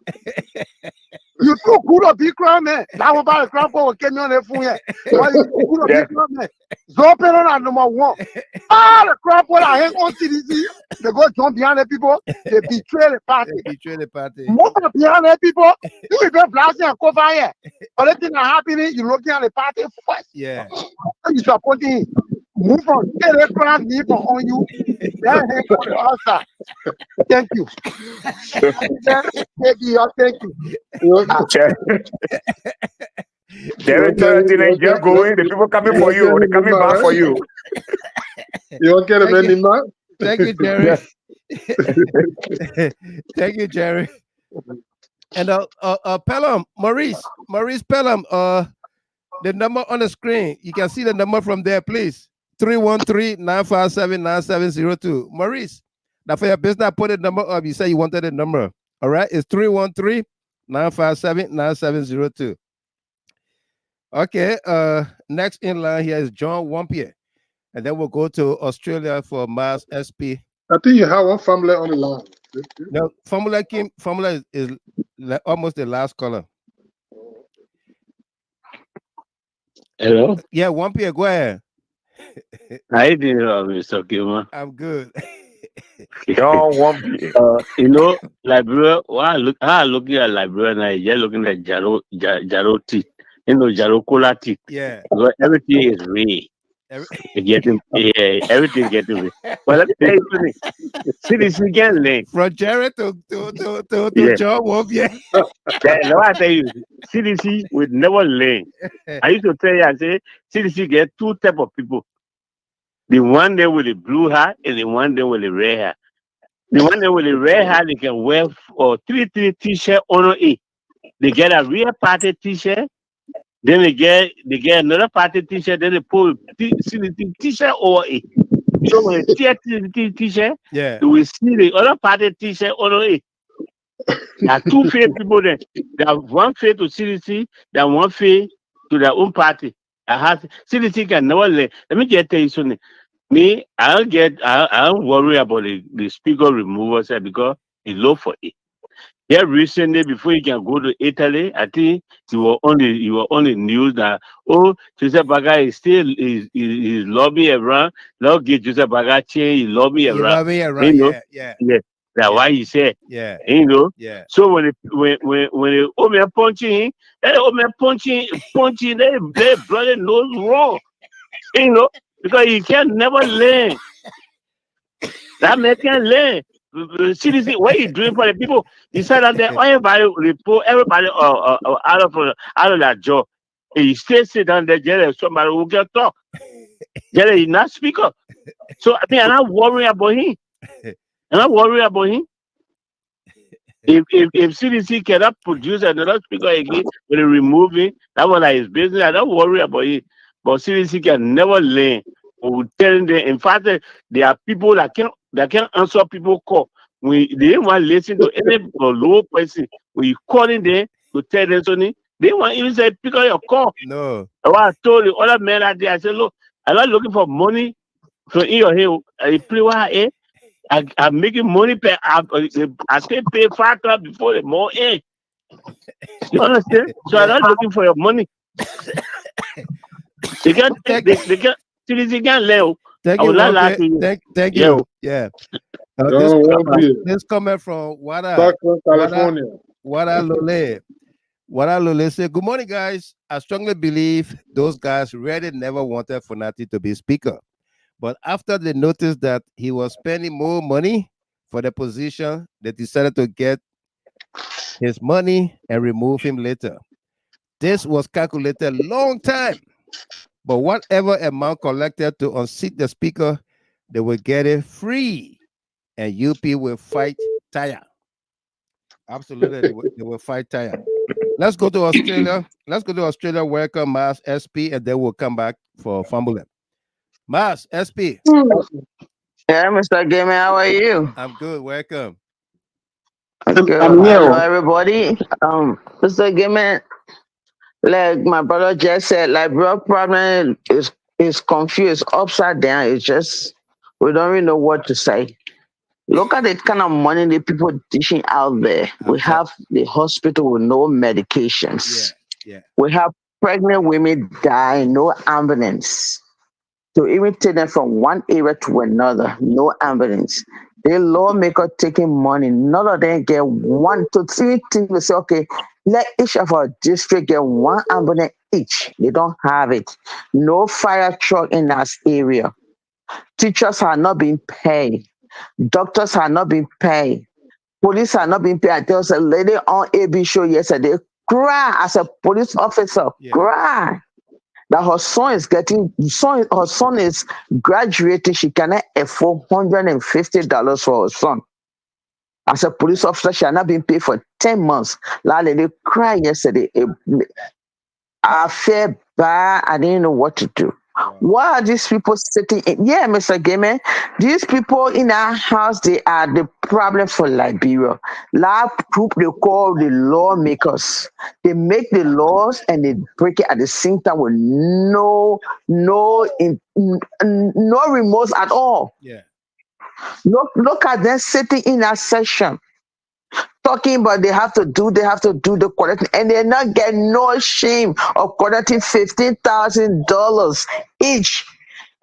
Speaker 20: You too good to be crown man. That one about the crown people came on the phone here. Why you too good to be crown man? Zopen on number one. All the crown people that hang on CDC, they go jump behind the people. They betray the party.
Speaker 15: Betray the party.
Speaker 20: Move from behind the people. You will be blasting and cover here. All the things that happening, you looking at the party first.
Speaker 15: Yeah.
Speaker 20: You supporting him. Move on. Get the crown leave on you. Then hang on the outside. Thank you. Thank you.
Speaker 13: Jerry, just going. The people coming for you. They coming back for you.
Speaker 14: You want to get him any man?
Speaker 15: Thank you, Jerry. Thank you, Jerry. And Pelham, Maurice Pelham, the number on the screen, you can see the number from there, please. 313-957-9702. Maurice, now for your business, I put the number up. You said you wanted the number. All right, it's 313-957-9702. Okay, next in line here is John Wampier. And then we'll go to Australia for Mars SP.
Speaker 14: I think you have one family on the line.
Speaker 15: No, Formula is almost the last caller.
Speaker 21: Hello?
Speaker 15: Yeah, Wampier, go ahead.
Speaker 21: How you doing, Mr. Kilman?
Speaker 15: I'm good.
Speaker 21: You know, Liberia, how I looking at Liberia now, you're looking at Jaro teeth. You know, Jaro cola teeth.
Speaker 15: Yeah.
Speaker 21: Because everything is real. Everything getting real. But let me tell you something. CDC can learn.
Speaker 15: From Jared to John Wampier.
Speaker 21: No, I tell you, CDC would never learn. I used to tell you, I say, CDC get two type of people. The one there with the blue hair and the one there with the red hair. The one there with the red hair, they can wear 3 t-shirt on it. They get a real party t-shirt. Then they get another party t-shirt. Then they put CDC t-shirt over it. So when they tear t-shirt,
Speaker 15: yeah,
Speaker 21: you will see the other party t-shirt on it. There are two fair people there. There are one fair to CDC, there are one fair to their own party. CDC can never let. Let me just tell you something. Me, I don't worry about the speaker removal side because it's low for it. Yeah, recently before you can go to Italy, I think you were on the news that Joseph Baga is still is lobbying around. Now get Joseph Baga change, he lobbying around. You know?
Speaker 15: Yeah.
Speaker 21: That's why he said.
Speaker 15: Yeah.
Speaker 21: You know.
Speaker 15: Yeah.
Speaker 21: So when the old punching, they bloody nose wrong. You know, because he can never learn. That man can learn. CDC, what are you doing for the people? He said that everybody report, everybody out of that job. He still sit down there, Jerry, somebody who can talk. Jerry is not speaker. So I mean, I'm not worried about him. If CDC cannot produce another speaker again, when they remove him, that was like his business. I don't worry about it. But CDC can never learn. We tell them. In fact, there are people that can answer people call. They didn't want to listen to any low person. When you calling them to tell them something, they want even say pick up your call.
Speaker 15: No.
Speaker 21: I told the other man out there, I said, look, I'm not looking for money from in your head. I'm making money per. I still pay $5 before the more end. You understand? So I'm not looking for your money. They can't. CDC can't learn.
Speaker 15: Thank you. Thank you. Yeah. This comment from
Speaker 14: California.
Speaker 15: Wada Lole said, good morning, guys. I strongly believe those guys really never wanted Fonati to be speaker. But after they noticed that he was spending more money for the position, they decided to get his money and remove him later. This was calculated a long time. But whatever amount collected to unseat the speaker, they will get it free. And UP will fight tire. Absolutely, they will fight tire. Let's go to Australia. Welcome, Mars SP, and then we'll come back for Fumbling. Mars SP.
Speaker 22: Yeah, Mr. Gamer, how are you?
Speaker 15: I'm good. Welcome.
Speaker 16: Okay, hello everybody. Mr. Gimme, like my brother just said, like real problem is confused, upside down. It's just we don't really know what to say. Look at the kind of money the people dishing out there. We have the hospital with no medications.
Speaker 15: Yeah.
Speaker 16: We have pregnant women dying, no ambulance. To even take them from one area to another, no ambulance. The lawmaker taking money, none of them get 1 to 3 things. We say, okay, let each of our district get 1 ambulance each. They don't have it. No fire truck in that area. Teachers are not being paid. Doctors are not being paid. Police are not being paid. There was a lady on AB show yesterday, cry as a police officer, cry that her son is her son is graduating. She cannot afford $150 for her son. As a police officer, she had not been paid for 10 months. That lady cried yesterday. I felt bad. I didn't know what to do. Why are these people sitting in? Yeah, Mr. Gamer, these people in our house, they are the problem for Liberia. That group they call the lawmakers. They make the laws and they break it at the same time with no remorse at all.
Speaker 15: Yeah.
Speaker 16: Look at them sitting in that session. Talking about they have to do the collecting, and they're not getting no shame of collecting $15,000 each.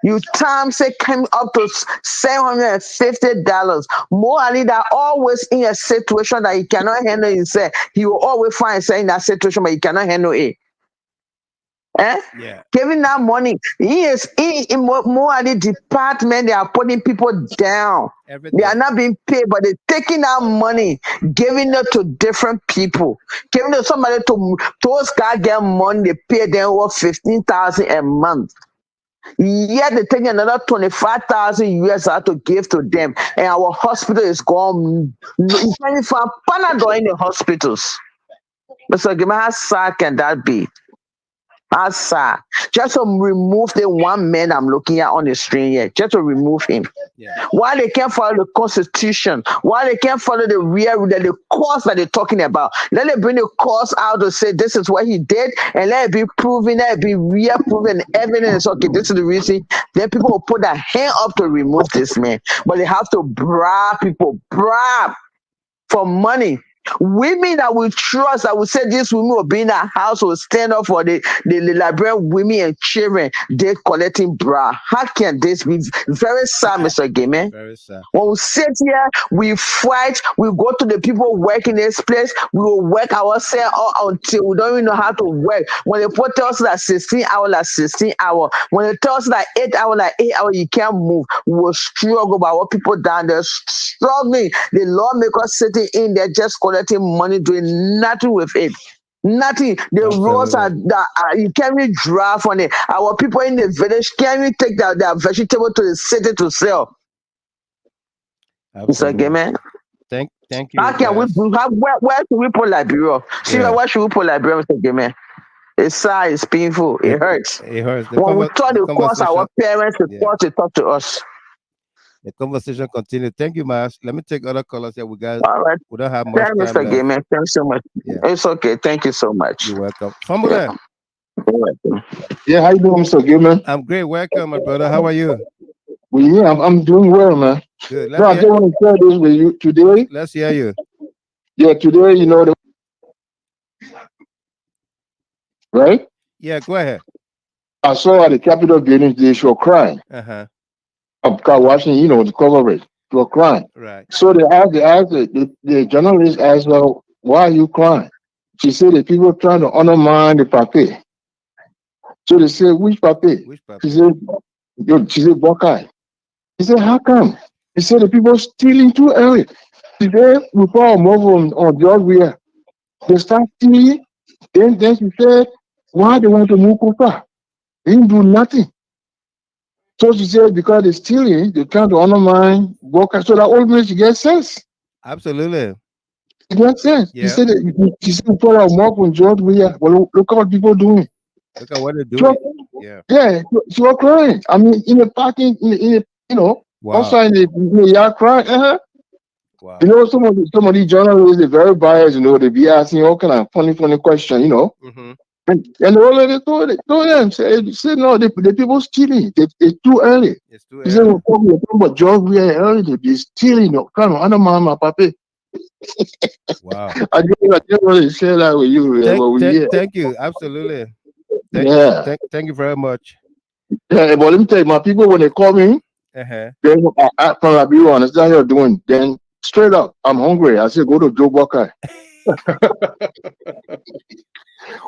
Speaker 16: You times it came up to $750. Mo Ali that always in a situation that he cannot handle himself. He will always find himself in that situation, but he cannot handle it.
Speaker 15: Yeah.
Speaker 16: Giving that money. He is in Mo Ali department. They are putting people down. They are not being paid, but they're taking that money, giving it to different people, giving it to somebody to those guys get money. They pay them over $15,000 a month. Yet they take another 25,000 US out to give to them, and our hospital is gone. You can't even find Panadol in the hospitals. Mr. Gima, how sad can that be? Asa, just to remove the one man I'm looking at on the screen here, just to remove him.
Speaker 15: Yeah.
Speaker 16: Why they can't follow the constitution? Why they can't follow the cause that they're talking about? Let it bring the cause out to say this is what he did, and let it be proven, let it be real proven evidence. Okay, this is the reason. Then people will put their hand up to remove this man, but they have to bribe people, for money. Women that we trust, that we say these women will be in our house, will stand up for the Liberian women and children, they're collecting bra. How can this be? Very sad, Mr. Gamer.
Speaker 15: Very sad.
Speaker 16: When we sit here, we fight, we go to the people working this place, we will work ourselves until we don't even know how to work. When they put us that 16 hours, like 16 hours. When they tell us that 8 hours, like 8 hours, you can't move. We will struggle by what people down there struggling. The lawmakers sitting in there just collecting money, doing nothing with it. Nothing. The roads are you can't even drive on it. Our people in the village can't even take their vegetable to the city to sell. Mr. Gamer.
Speaker 15: Thank you.
Speaker 16: How can where should we put Liberia? Where should we put Liberia, Mr. Gamer? It's sad, it's painful, it hurts.
Speaker 15: It hurts.
Speaker 16: When we thought it cost our parents to talk to us.
Speaker 15: The conversation continues. Thank you, Mash. Let me take other callers here. We don't have much time
Speaker 16: Mr.
Speaker 15: left.
Speaker 16: Gamer, thanks so much.
Speaker 15: Yeah.
Speaker 16: It's okay. Thank you so much.
Speaker 15: You're welcome. Famula.
Speaker 2: Yeah, how you doing, Mr. Gilman?
Speaker 15: I'm great. Welcome, my brother. How are you?
Speaker 2: Well, yeah, I'm doing well, man.
Speaker 15: Good.
Speaker 2: So I just want to share this with you today.
Speaker 15: Let's hear you.
Speaker 2: Yeah, today, right?
Speaker 15: Yeah, go ahead.
Speaker 2: I saw at the Capitol building they were crying. I'm watching, the coverage. They were crying.
Speaker 15: Right.
Speaker 2: So the journalist asked her, why are you crying? She said the people trying to undermine the papier. So they said, which papier? She said, Buckeye. He said, how come? He said the people stealing too early. Today we call them over on Georgia. They start stealing. Then she said, why they want to move Koffa? They didn't do nothing. So she said, because they're stealing, they're trying to undermine Buckeye. So that old man, she gets sense.
Speaker 15: Absolutely.
Speaker 2: It makes sense.
Speaker 15: Yeah.
Speaker 2: She said, we put our mob on Georgia. Well, look at what people doing.
Speaker 15: Look at what they're doing.
Speaker 2: Yeah, she was crying. I mean, in the parking, wow. Also in the yard crying.
Speaker 15: Wow.
Speaker 2: You know, some of these journalists, they're very biased, you know, they be asking all kind of funny question, you know. And the already told them, say no, the people stealing. It's too early.
Speaker 15: It's too
Speaker 2: He said,
Speaker 15: early.
Speaker 2: we're talking about job very early, they be stealing, you know, kind of undermine my papi.
Speaker 15: Wow.
Speaker 2: I just want to share that with you, but we here.
Speaker 15: Thank you. Absolutely. Thank you very much.
Speaker 2: Yeah, but let me tell you, my people, when they call me,
Speaker 15: Uh-huh.
Speaker 2: then I from Liberia, understand what you're doing. Then straight up, I'm hungry. I say, go to Joe Buckeye.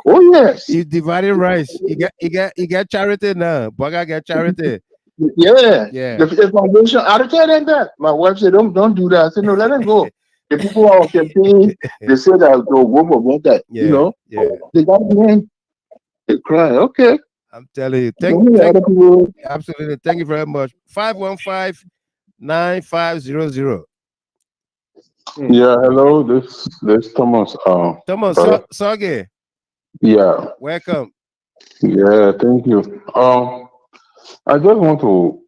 Speaker 2: Oh yes.
Speaker 15: You divided rice. You got charity now. Boga got charity.
Speaker 2: Yeah.
Speaker 15: Yeah.
Speaker 2: The foundation, I tell them that. My wife said, don't do that. I said, no, let them go. The people who are campaigning, they said that they'll go for that.
Speaker 15: Yeah.
Speaker 2: You know,
Speaker 15: Yeah.
Speaker 2: they got me. They cry. Okay.
Speaker 15: I'm telling you. Absolutely. Thank you very much. 515-9500.
Speaker 3: Yeah, hello, this Thomas.
Speaker 15: Thomas Soge.
Speaker 3: Yeah.
Speaker 15: Welcome.
Speaker 3: Yeah, thank you. I just want to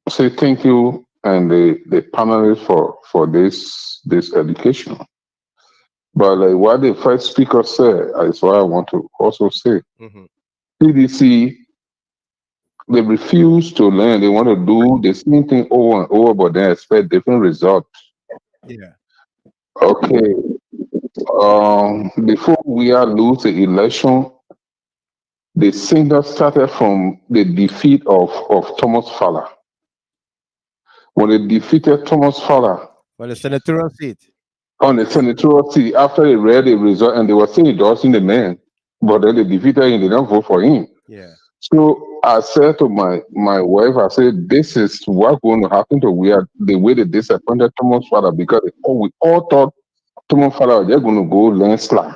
Speaker 3: say thank you and the panelists for this education. But like what the first speaker said is what I want to also say. CDC, they refuse to learn. They want to do the same thing over and over, but they expect different results.
Speaker 15: Yeah.
Speaker 3: Okay. Before we lose the election, the singer started from the defeat of Thomas Fowler. When they defeated Thomas Fowler
Speaker 15: For the senatorial seat.
Speaker 3: on the senatorial seat, after they read the result and they were still endorsing the man, but then they defeated him, they don't vote for him.
Speaker 15: Yeah.
Speaker 3: So I said to my wife, I said, this is what's going to happen to the way they disappointed Thomas Fowler, because we all thought Thomas Fowler was just going to go landslide.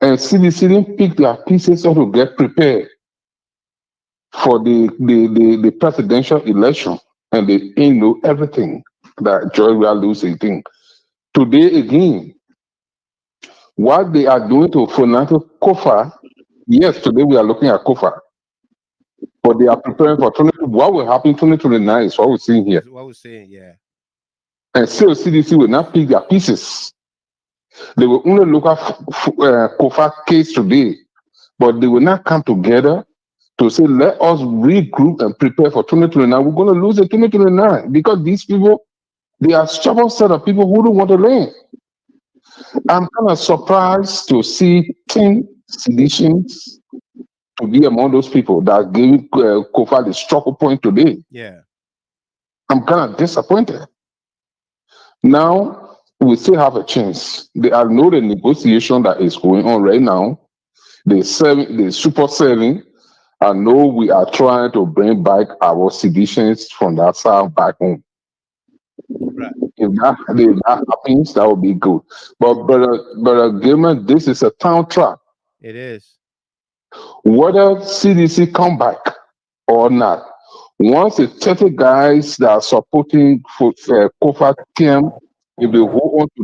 Speaker 3: And CDC didn't pick their pieces up to get prepared for the presidential election, and they didn't know everything that George will lose a thing. Today again, what they are doing to Fonati Koffa, yes, today we are looking at Koffa, but they are preparing for what will happen in 2029 is what we're seeing here.
Speaker 15: That's what we're saying, yeah.
Speaker 3: And still CDC will not pick their pieces. They will only look at Koffa case today, but they will not come together to say, let us regroup and prepare for 2029. We're going to lose in 2029 because these people, they are stubborn set of people who don't want to learn. I'm kind of surprised to see 10 seditions to be among those people that gave Koffa the struggle point today.
Speaker 15: Yeah.
Speaker 3: I'm kind of disappointed. Now, we still have a chance. I know the negotiation that is going on right now. The super selling. I know we are trying to bring back our seditions from that side back home.
Speaker 15: Right.
Speaker 3: If that happens, that would be good. But Gilman, this is a town trap.
Speaker 15: It is.
Speaker 3: Whether CDC come back or not, once the 30 guys that are supporting Koffa team, if they hold on to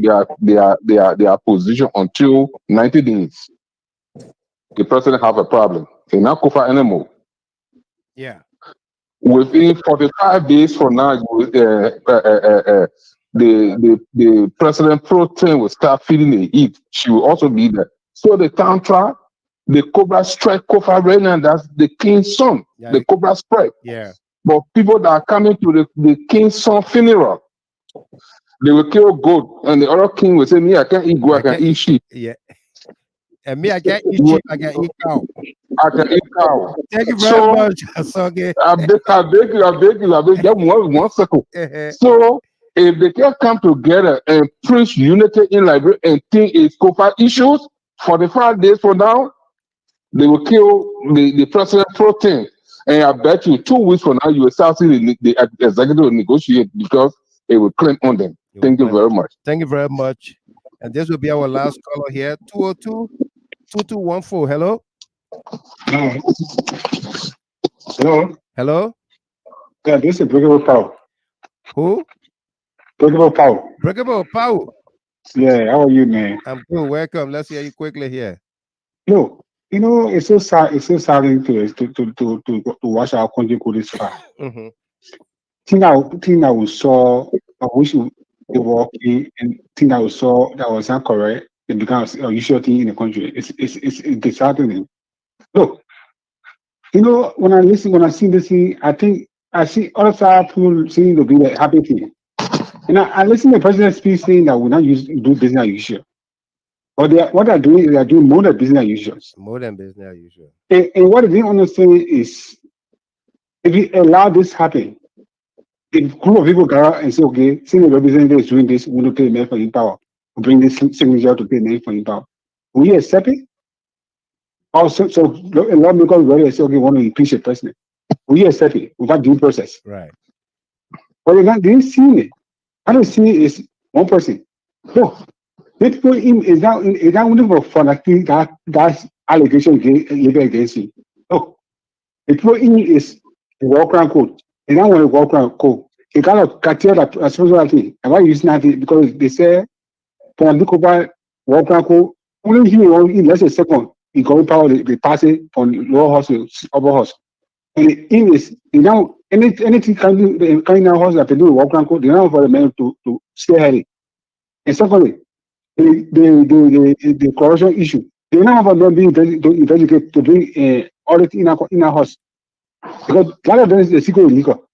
Speaker 3: their position until 90 days, the president have a problem. They not Koffa anymore.
Speaker 15: Yeah.
Speaker 3: Within 45 days from now, the president pro tem will start feeling the heat. She will also be there. So the town trial, the Cobra strike Koffa right now, that's the king's son.
Speaker 15: Yeah.
Speaker 3: The Cobra strike.
Speaker 15: Yeah.
Speaker 3: But people that are coming to the king's son funeral, they will kill goat, and the other king will say, me, I can't eat goat, I can eat sheep.
Speaker 15: Yeah. And me, I can't eat sheep, I can eat cow.
Speaker 3: I can eat cow.
Speaker 15: Thank you very much, Soge.
Speaker 3: I beg you, just one second. So, if they can come together and preach unity in Liberia and think it's Koffa issues, 45 days from now, they will kill the president pro tem. And I bet you 2 weeks from now, you will start seeing the executive negotiate because it will claim on them. Thank you very much.
Speaker 15: Thank you very much. And this will be our last caller here, 202-2214. Hello?
Speaker 22: Hello?
Speaker 15: Hello?
Speaker 22: Yeah, this is Breakable Power.
Speaker 15: Who?
Speaker 22: Breakable Power.
Speaker 15: Breakable Power.
Speaker 22: Yeah, how are you, man?
Speaker 15: I'm good. Welcome. Let's hear you quickly here.
Speaker 22: No, you know, it's so sad. It's so saddening to watch our country go this far.
Speaker 15: Mm-hmm.
Speaker 22: Thing I saw. I wish they working and thing that we saw that was not correct, it becomes a usual thing in the country. It's disheartening. Look, you know, when I see this thing, I think I see other side people seem to be the happy thing. And I listen to the president speak saying that we not do business as usual. But what they're doing is they're doing more than business as usual.
Speaker 15: More than business as usual.
Speaker 22: And what they didn't understand is if you allow this happen, if a group of people go out and say, okay, since the representative is doing this, we want to pay men for in power, we bring this signature to pay men for in power. Will you accept it? Also, so a lot of people ready say, okay, we want to impeach the president. Will you accept it without due process?
Speaker 15: Right.
Speaker 22: But they didn't see it. I don't see it is one person. So, they put him is now only for Fonati that allegation against him. Oh, the put him is the walk around code. They don't want to walk around code. He got a cartel that responsibility. And why using that because they say Fonati Koffa walk around code. Only he in less than a second, he got power they pass it from lower horse to upper horse. And in this, you know, anything coming out horse that they do walk around code, they don't for the men to stay healthy. And secondly, the corruption issue. They now have not been investigated to bring audit in our house because a lot of them is the secret illegal.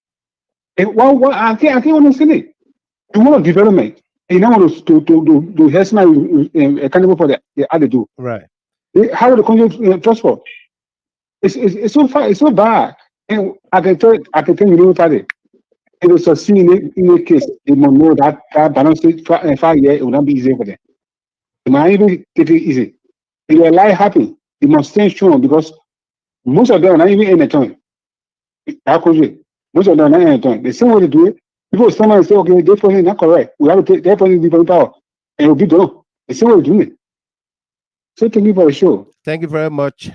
Speaker 22: And I can't understand it. You want development, and you now want to help somebody accountable for how they do.
Speaker 15: Right.
Speaker 22: How the country prosper? It's so far. It's so bad. And I can tell you, party. It will succeed in a case. They must know that balance 5 years it will not be easy for them. They might even take it easy. If their life happy, they must stay strong because most of them are not even in a time. That country, most of them are not in a time. The same way they do it, people stand and say, okay, their person is not correct. We have to take their person different power. And it will be done. The same way they do it. So thank you for the show.
Speaker 15: Thank you very much.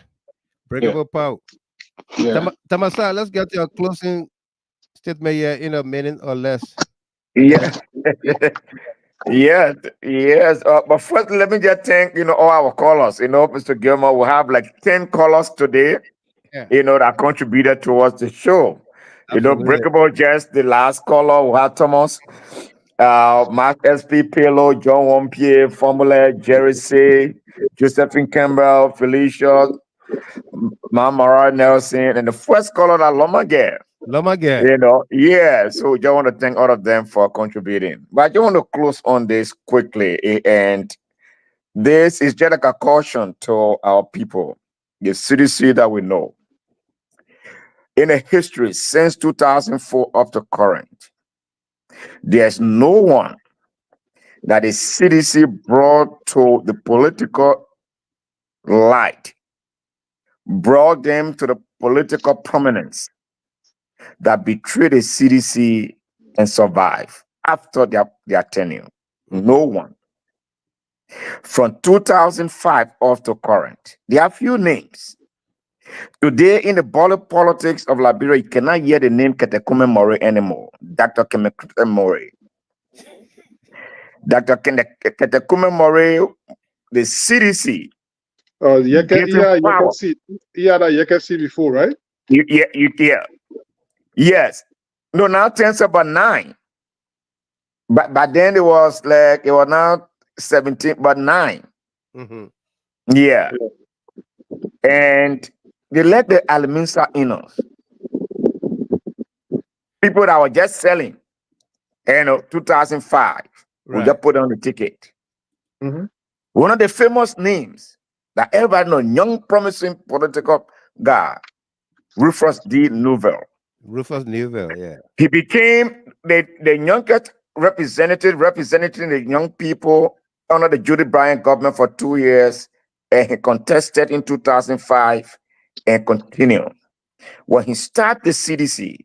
Speaker 15: Breakable power.
Speaker 22: Yeah.
Speaker 15: Tamasa, let's get your closing statement here in a minute or less.
Speaker 13: Yeah. Yes. But first, let me just thank all our callers. Mr. Gilmore, we have like 10 callers today.
Speaker 15: Yeah.
Speaker 13: That contributed towards the show.
Speaker 15: Absolutely.
Speaker 13: Breakable just the last caller. We have Thomas, Mark SP Pelo, John Wompier, Formula, Jerry C, Josephine Campbell, Felicia, Mamara Nelson, and the first caller that Lomagere. So just want to thank all of them for contributing. But I just want to close on this quickly. And this is just like a caution to our people, the CDC that we know. In a history since 2004 up to current, there's no one that the CDC brought to the political light, brought them to the political prominence that betrayed the CDC and survived after their tenure. No one. From 2005 up to current, there are few names. Today, in the politics of Liberia, you cannot hear the name Ketekume Mori anymore. Dr. Ketekume Mori. Dr. Ketekume Mori, the CDC.
Speaker 14: You had a YKC before, right?
Speaker 13: Yeah. Yes. No, now 10/9. But then it was now 17, but 9.
Speaker 15: Mm-hmm.
Speaker 13: Yeah. And they let the Aliminsa in us. People that were just selling, 2005.
Speaker 15: Right.
Speaker 13: We just put on the ticket.
Speaker 14: Mm-hmm.
Speaker 13: One of the famous names that everybody knows, young, promising political guy, Rufus D. Newville.
Speaker 15: Rufus Newville, yeah.
Speaker 13: He became the youngest representative representing the young people under the Judy Bryant government for 2 years, and he contested in 2005 and continued. When he started the CDC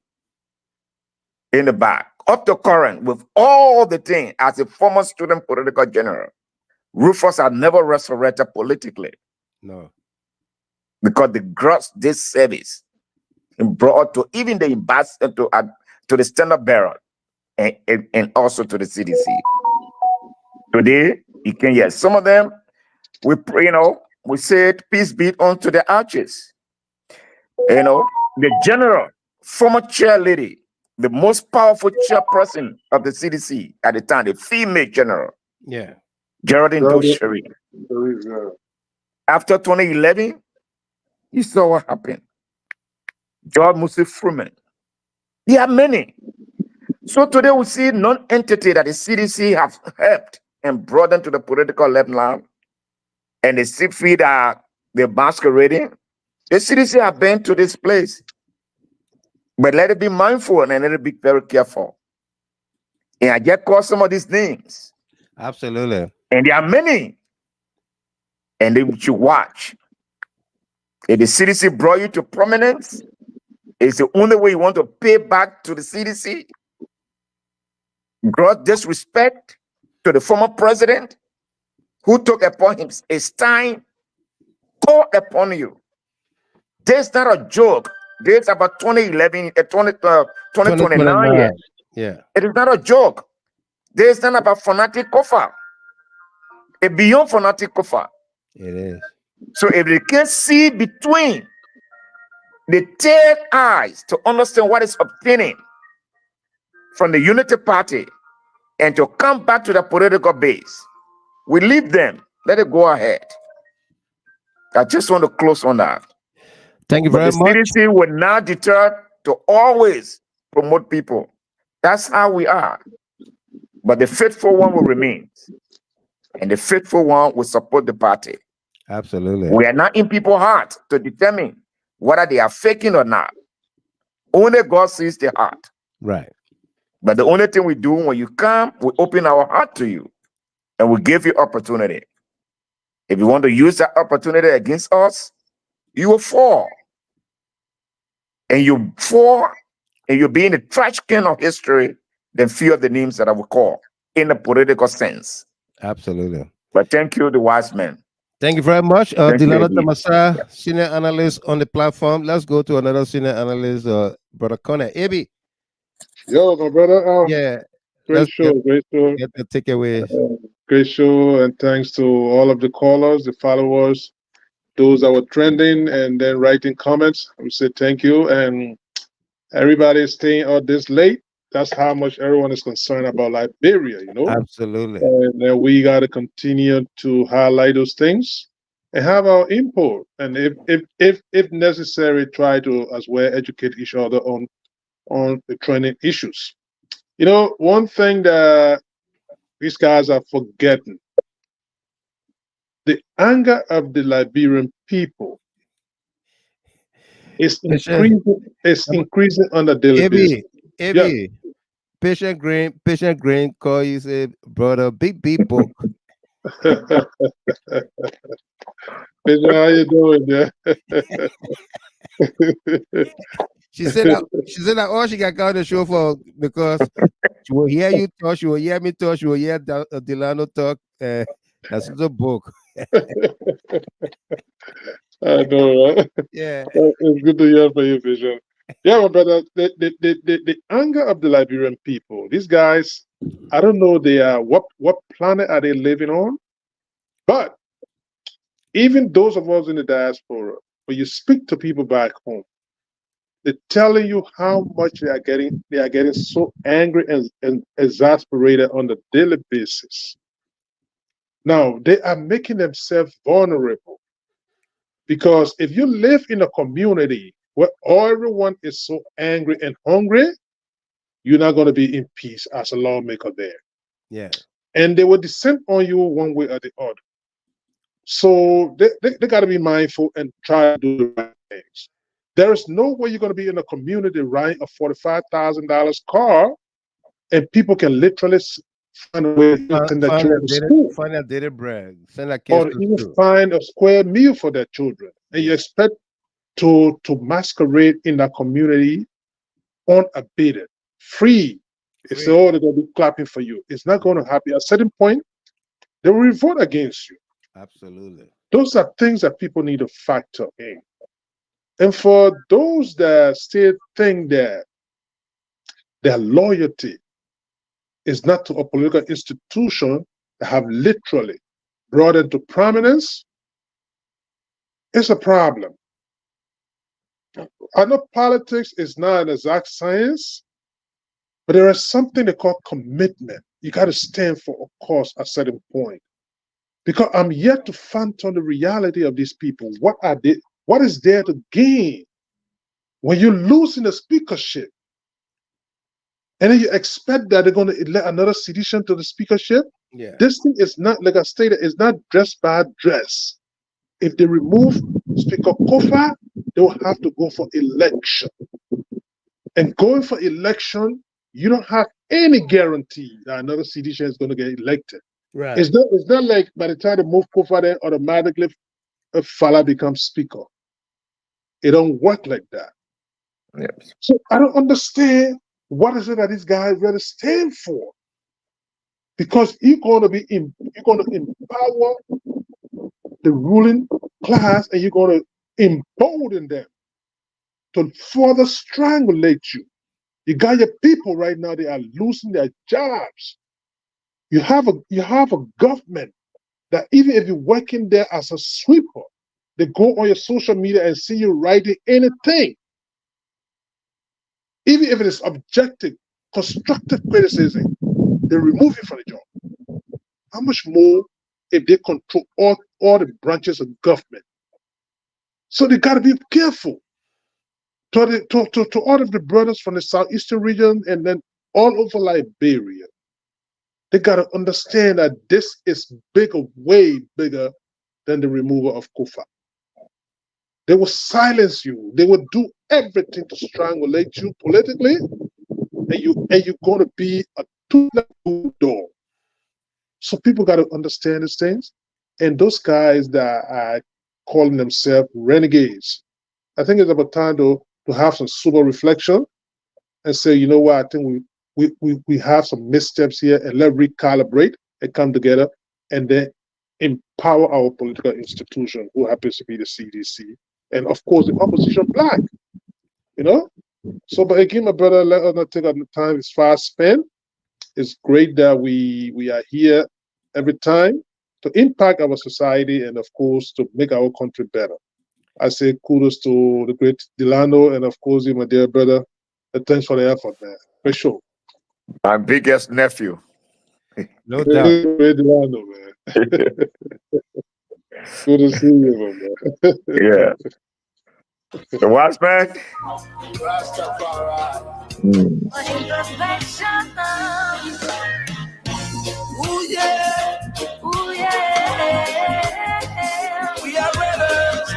Speaker 13: in the back, up to current, with all the things, as a former student political general, Rufus had never resurrected politically.
Speaker 15: No.
Speaker 13: Because the gross this service and brought to even the ambassador to the standard bearer and also to the CDC. Today, you can hear some of them. We said, peace be unto the arches. The general, former chair lady, the most powerful chairperson of the CDC at the time, the female general,
Speaker 15: Yeah.
Speaker 13: Geraldine Doe-Sherry. After 2011, you saw what happened. George Musi Freeman. There are many. So today we see non-entity that the CDC have helped and brought them to the political level, and they see feed they're masquerading. The CDC have been to this place. But let it be mindful and let it be very careful. And I just call some of these names.
Speaker 15: Absolutely.
Speaker 13: And there are many. And they should watch. If the CDC brought you to prominence, it's the only way you want to pay back to the CDC. Gross disrespect to the former president who took upon him his time, call upon you. This is not a joke. This is about 2011, 2029 years.
Speaker 15: Yeah.
Speaker 13: It is not a joke. This is not about Fonati Koffa. It's beyond Fonati Koffa.
Speaker 15: It is.
Speaker 13: So if they can see between the third eyes to understand what is obtaining from the Unity Party and to come back to the political base, we leave them. Let it go ahead. I just want to close on that.
Speaker 15: Thank you
Speaker 13: But
Speaker 15: very
Speaker 13: the
Speaker 15: much.
Speaker 13: CDC will not deter to always promote people. That's how we are. But the faithful one will remain. And the faithful one will support the party.
Speaker 15: Absolutely.
Speaker 13: We are not in people's heart to determine whether they are faking or not. Only God sees the heart.
Speaker 15: Right.
Speaker 13: But the only thing we do when you come, we open our heart to you and we give you opportunity. If you want to use that opportunity against us, you will fall. And you fall and you'll be in the trash can of history than few of the names that I will call in the political sense.
Speaker 15: Absolutely.
Speaker 13: But thank you, the wise man.
Speaker 15: Thank you very much.
Speaker 13: Thank you,
Speaker 15: Delano
Speaker 13: Eddie.
Speaker 15: Tamasa, senior analyst on the platform. Let's go to another senior analyst, Brother Connor. Abi.
Speaker 14: Yo, my brother.
Speaker 15: Yeah.
Speaker 14: Great
Speaker 15: Let's
Speaker 14: show. Great show.
Speaker 15: get the takeaways.
Speaker 14: Great show. And thanks to all of the callers, the followers, those that were trending and then writing comments. We say thank you. And everybody is staying out this late. That's how much everyone is concerned about Liberia, you know?
Speaker 15: Absolutely.
Speaker 14: And then we got to continue to highlight those things and have our input. And if necessary, try to as well educate each other on the trending issues. You know, one thing that these guys are forgetting, the anger of the Liberian people is increasing on a daily basis.
Speaker 15: Abi, Patient Green call you, say, brother, big book.
Speaker 14: Patient, how you doing there?
Speaker 15: She said that all she got on the show for because she will hear you talk, she will hear me talk, she will hear Delano talk. That's the book.
Speaker 14: I know, right?
Speaker 15: Yeah.
Speaker 14: It's good to hear from you, Vision. Yeah, my brother, the anger of the Liberian people, these guys, I don't know they are what planet are they living on? But even those of us in the diaspora, when you speak to people back home, they're telling you how much they are getting so angry and exasperated on a daily basis. Now they are making themselves vulnerable. Because if you live in a community where everyone is so angry and hungry, you're not going to be in peace as a lawmaker there.
Speaker 15: Yeah.
Speaker 14: And they will descend on you one way or the other. So they got to be mindful and try to do the right things. There is no way you're going to be in a community riding a $45,000 car and people can literally find a way to send their children to school.
Speaker 15: Find a daily bread. Send a kids
Speaker 14: Or
Speaker 15: to
Speaker 14: even
Speaker 15: school.
Speaker 14: find a square meal for their children. And you expect to masquerade in that community unabated, free. It's all they're going to be clapping for you. It's not going to happen. At a certain point, they will revolt against you.
Speaker 15: Absolutely.
Speaker 14: Those are things that people need to factor in. And for those that still think that their loyalty is not to a political institution that have literally brought into prominence, it's a problem. I know politics is not an exact science, But there is something they call commitment. You got to stand for a cause at a certain point. Because I'm yet to fathom the reality of these people. What are they? What is there to gain when you're losing the speakership? And then you expect that they're going to elect another sedition to the speakership?
Speaker 15: Yeah.
Speaker 14: This thing is not, like I stated, it's not dress by dress. If they remove Speaker Koffa, they will have to go for election. And going for election, you don't have any guarantee that another sedition is going to get elected.
Speaker 15: Right.
Speaker 14: It's not like by the time they move Koffa, then automatically a fella becomes speaker. It don't work like that.
Speaker 13: Yep.
Speaker 14: So I don't understand what is it that these guys really stand for. Because you're going to empower the ruling class, and you're going to embolden them to further strangulate you. You got your people right now; they are losing their jobs. You have a government that even if you're working there as a sweeper, they go on your social media and see you writing anything. Even if it is objective, constructive criticism, they remove you from the job. How much more if they control all the branches of government? So they got to be careful. To all of the brothers from the southeastern region and then all over Liberia, they got to understand that this is bigger, way bigger than the removal of Koffa. They will silence you. They will do everything to strangulate you politically, and you're going to be a two-level door. So people got to understand these things. And those guys that are calling themselves renegades, I think it's about time to have some sober reflection and say, you know what, I think we have some missteps here, and let's recalibrate and come together and then empower our political institution, who happens to be the CDC, and of course the opposition black. You know? So, but again, my brother, let us not take our time. It's fast spent. It's great that we are here every time to impact our society and, of course, to make our country better. I say kudos to the great Delano and, of course, you, my dear brother. Thanks for the effort, man. For sure.
Speaker 13: My biggest nephew.
Speaker 15: No doubt.
Speaker 14: Great Delano, man. Good to see you, man.
Speaker 13: Yeah. The wise man.
Speaker 11: Ooh yeah, ooh yeah. We are brothers.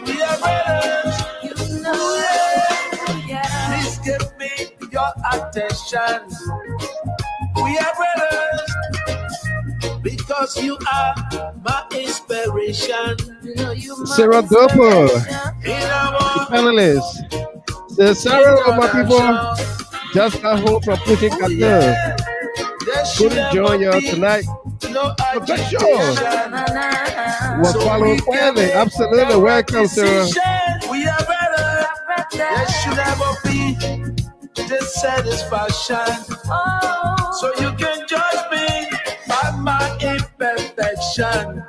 Speaker 11: We are brothers. You know, yeah. Please give me your attention. We are brothers because you are my inspiration. You know, you
Speaker 15: Sarah Dopo, the panelists. The Sarah, my people, just got home from pushing cartel. Couldn't join you tonight. But for sure, we're following quietly. Absolutely. Welcome, Sarah.
Speaker 11: We are better. There should never be dissatisfaction. So you can judge me by my imperfection.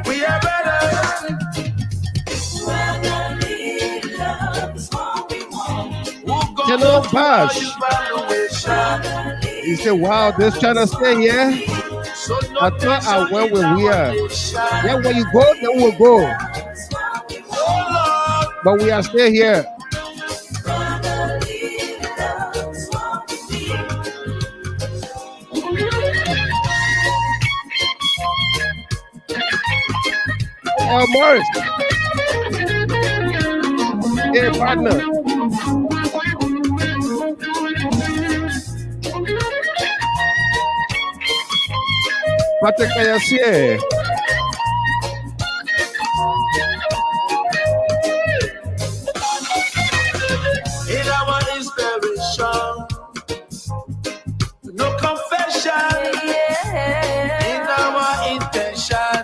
Speaker 11: We are better.
Speaker 15: Hello, Bash. He said, wow, this trying to stay here. I thought I went where we are. Yeah, when you go, then we'll go. But we are still here. Morris. Hey, partner. Patrick Kayasie.
Speaker 11: In our inspiration, no confession. In our intention,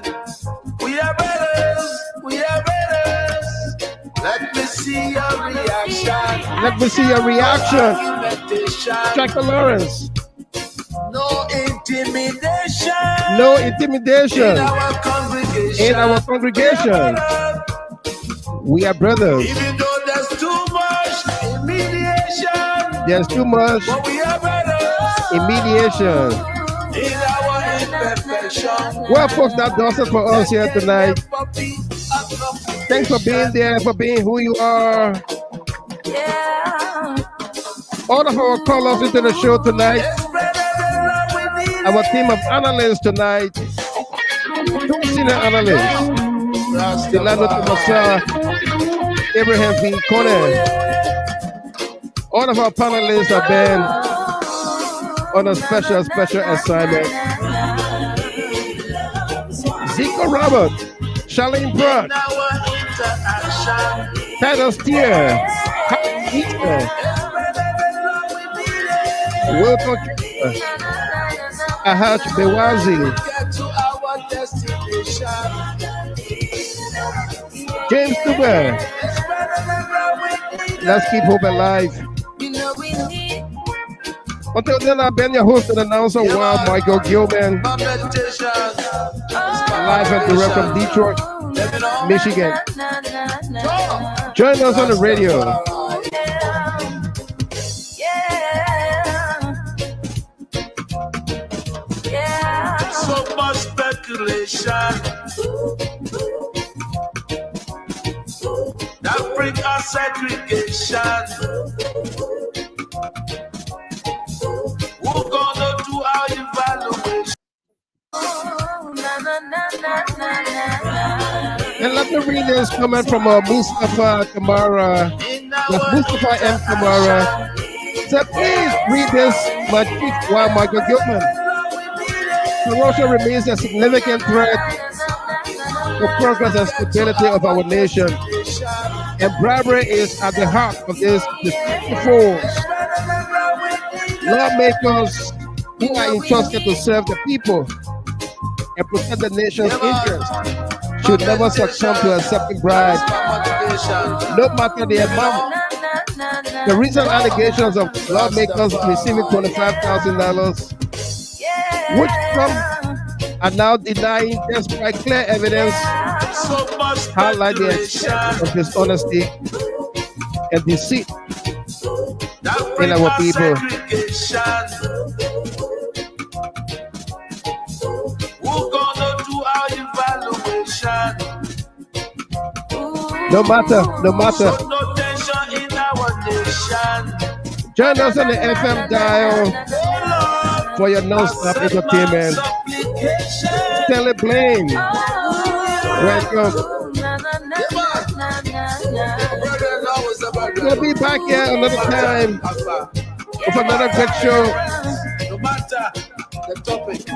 Speaker 11: we are brothers. We are brothers. Let me see your reaction.
Speaker 15: Let me see your reaction. Tracker Lawrence.
Speaker 11: No intimidation.
Speaker 15: No intimidation.
Speaker 11: In our congregation.
Speaker 15: In our congregation. We are brothers.
Speaker 11: Even though there's too much immediate
Speaker 15: There's too much mediation. Well, folks, that does it for us here tonight. Thanks for being there, for being who you are. All of our callers into the show tonight. Our team of analysts tonight. Two senior analysts. Delano Tomasa, Abraham V. Conan. All of our panelists have been on a special assignment. Zico Robert, Charlene Pratt, Titus Tier, Wilton Ahaj Bewazi, James Tuber. Let's keep hope alive. Until then, I've been your host and announcer, Wild Michael Gilman, live and direct from Detroit, Michigan. Join us on the radio.
Speaker 11: So much speculation that bring us segregation. We're gonna do our evaluation.
Speaker 15: And let me read this comment from Mustafa Kamara. That's Mustafa M. Kamara. So please read this, my chief, Wild Michael Gilman. Corruption remains a significant threat to progress and stability of our nation. And bribery is at the heart of this destructive force. Lawmakers who are entrusted to serve the people and protect the nation's interests should never succumb to accepting bribes, no matter the amount. The recent allegations of lawmakers receiving $25,000, which some are now denying despite clear evidence, highlight the extent of dishonesty and deceit in our people. No matter. Join us on the FM dial for your non-stop entertainment. Stanley Blaine, welcome. We'll be back here another time with another great show.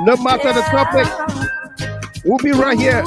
Speaker 15: No matter the topic, we'll be right here.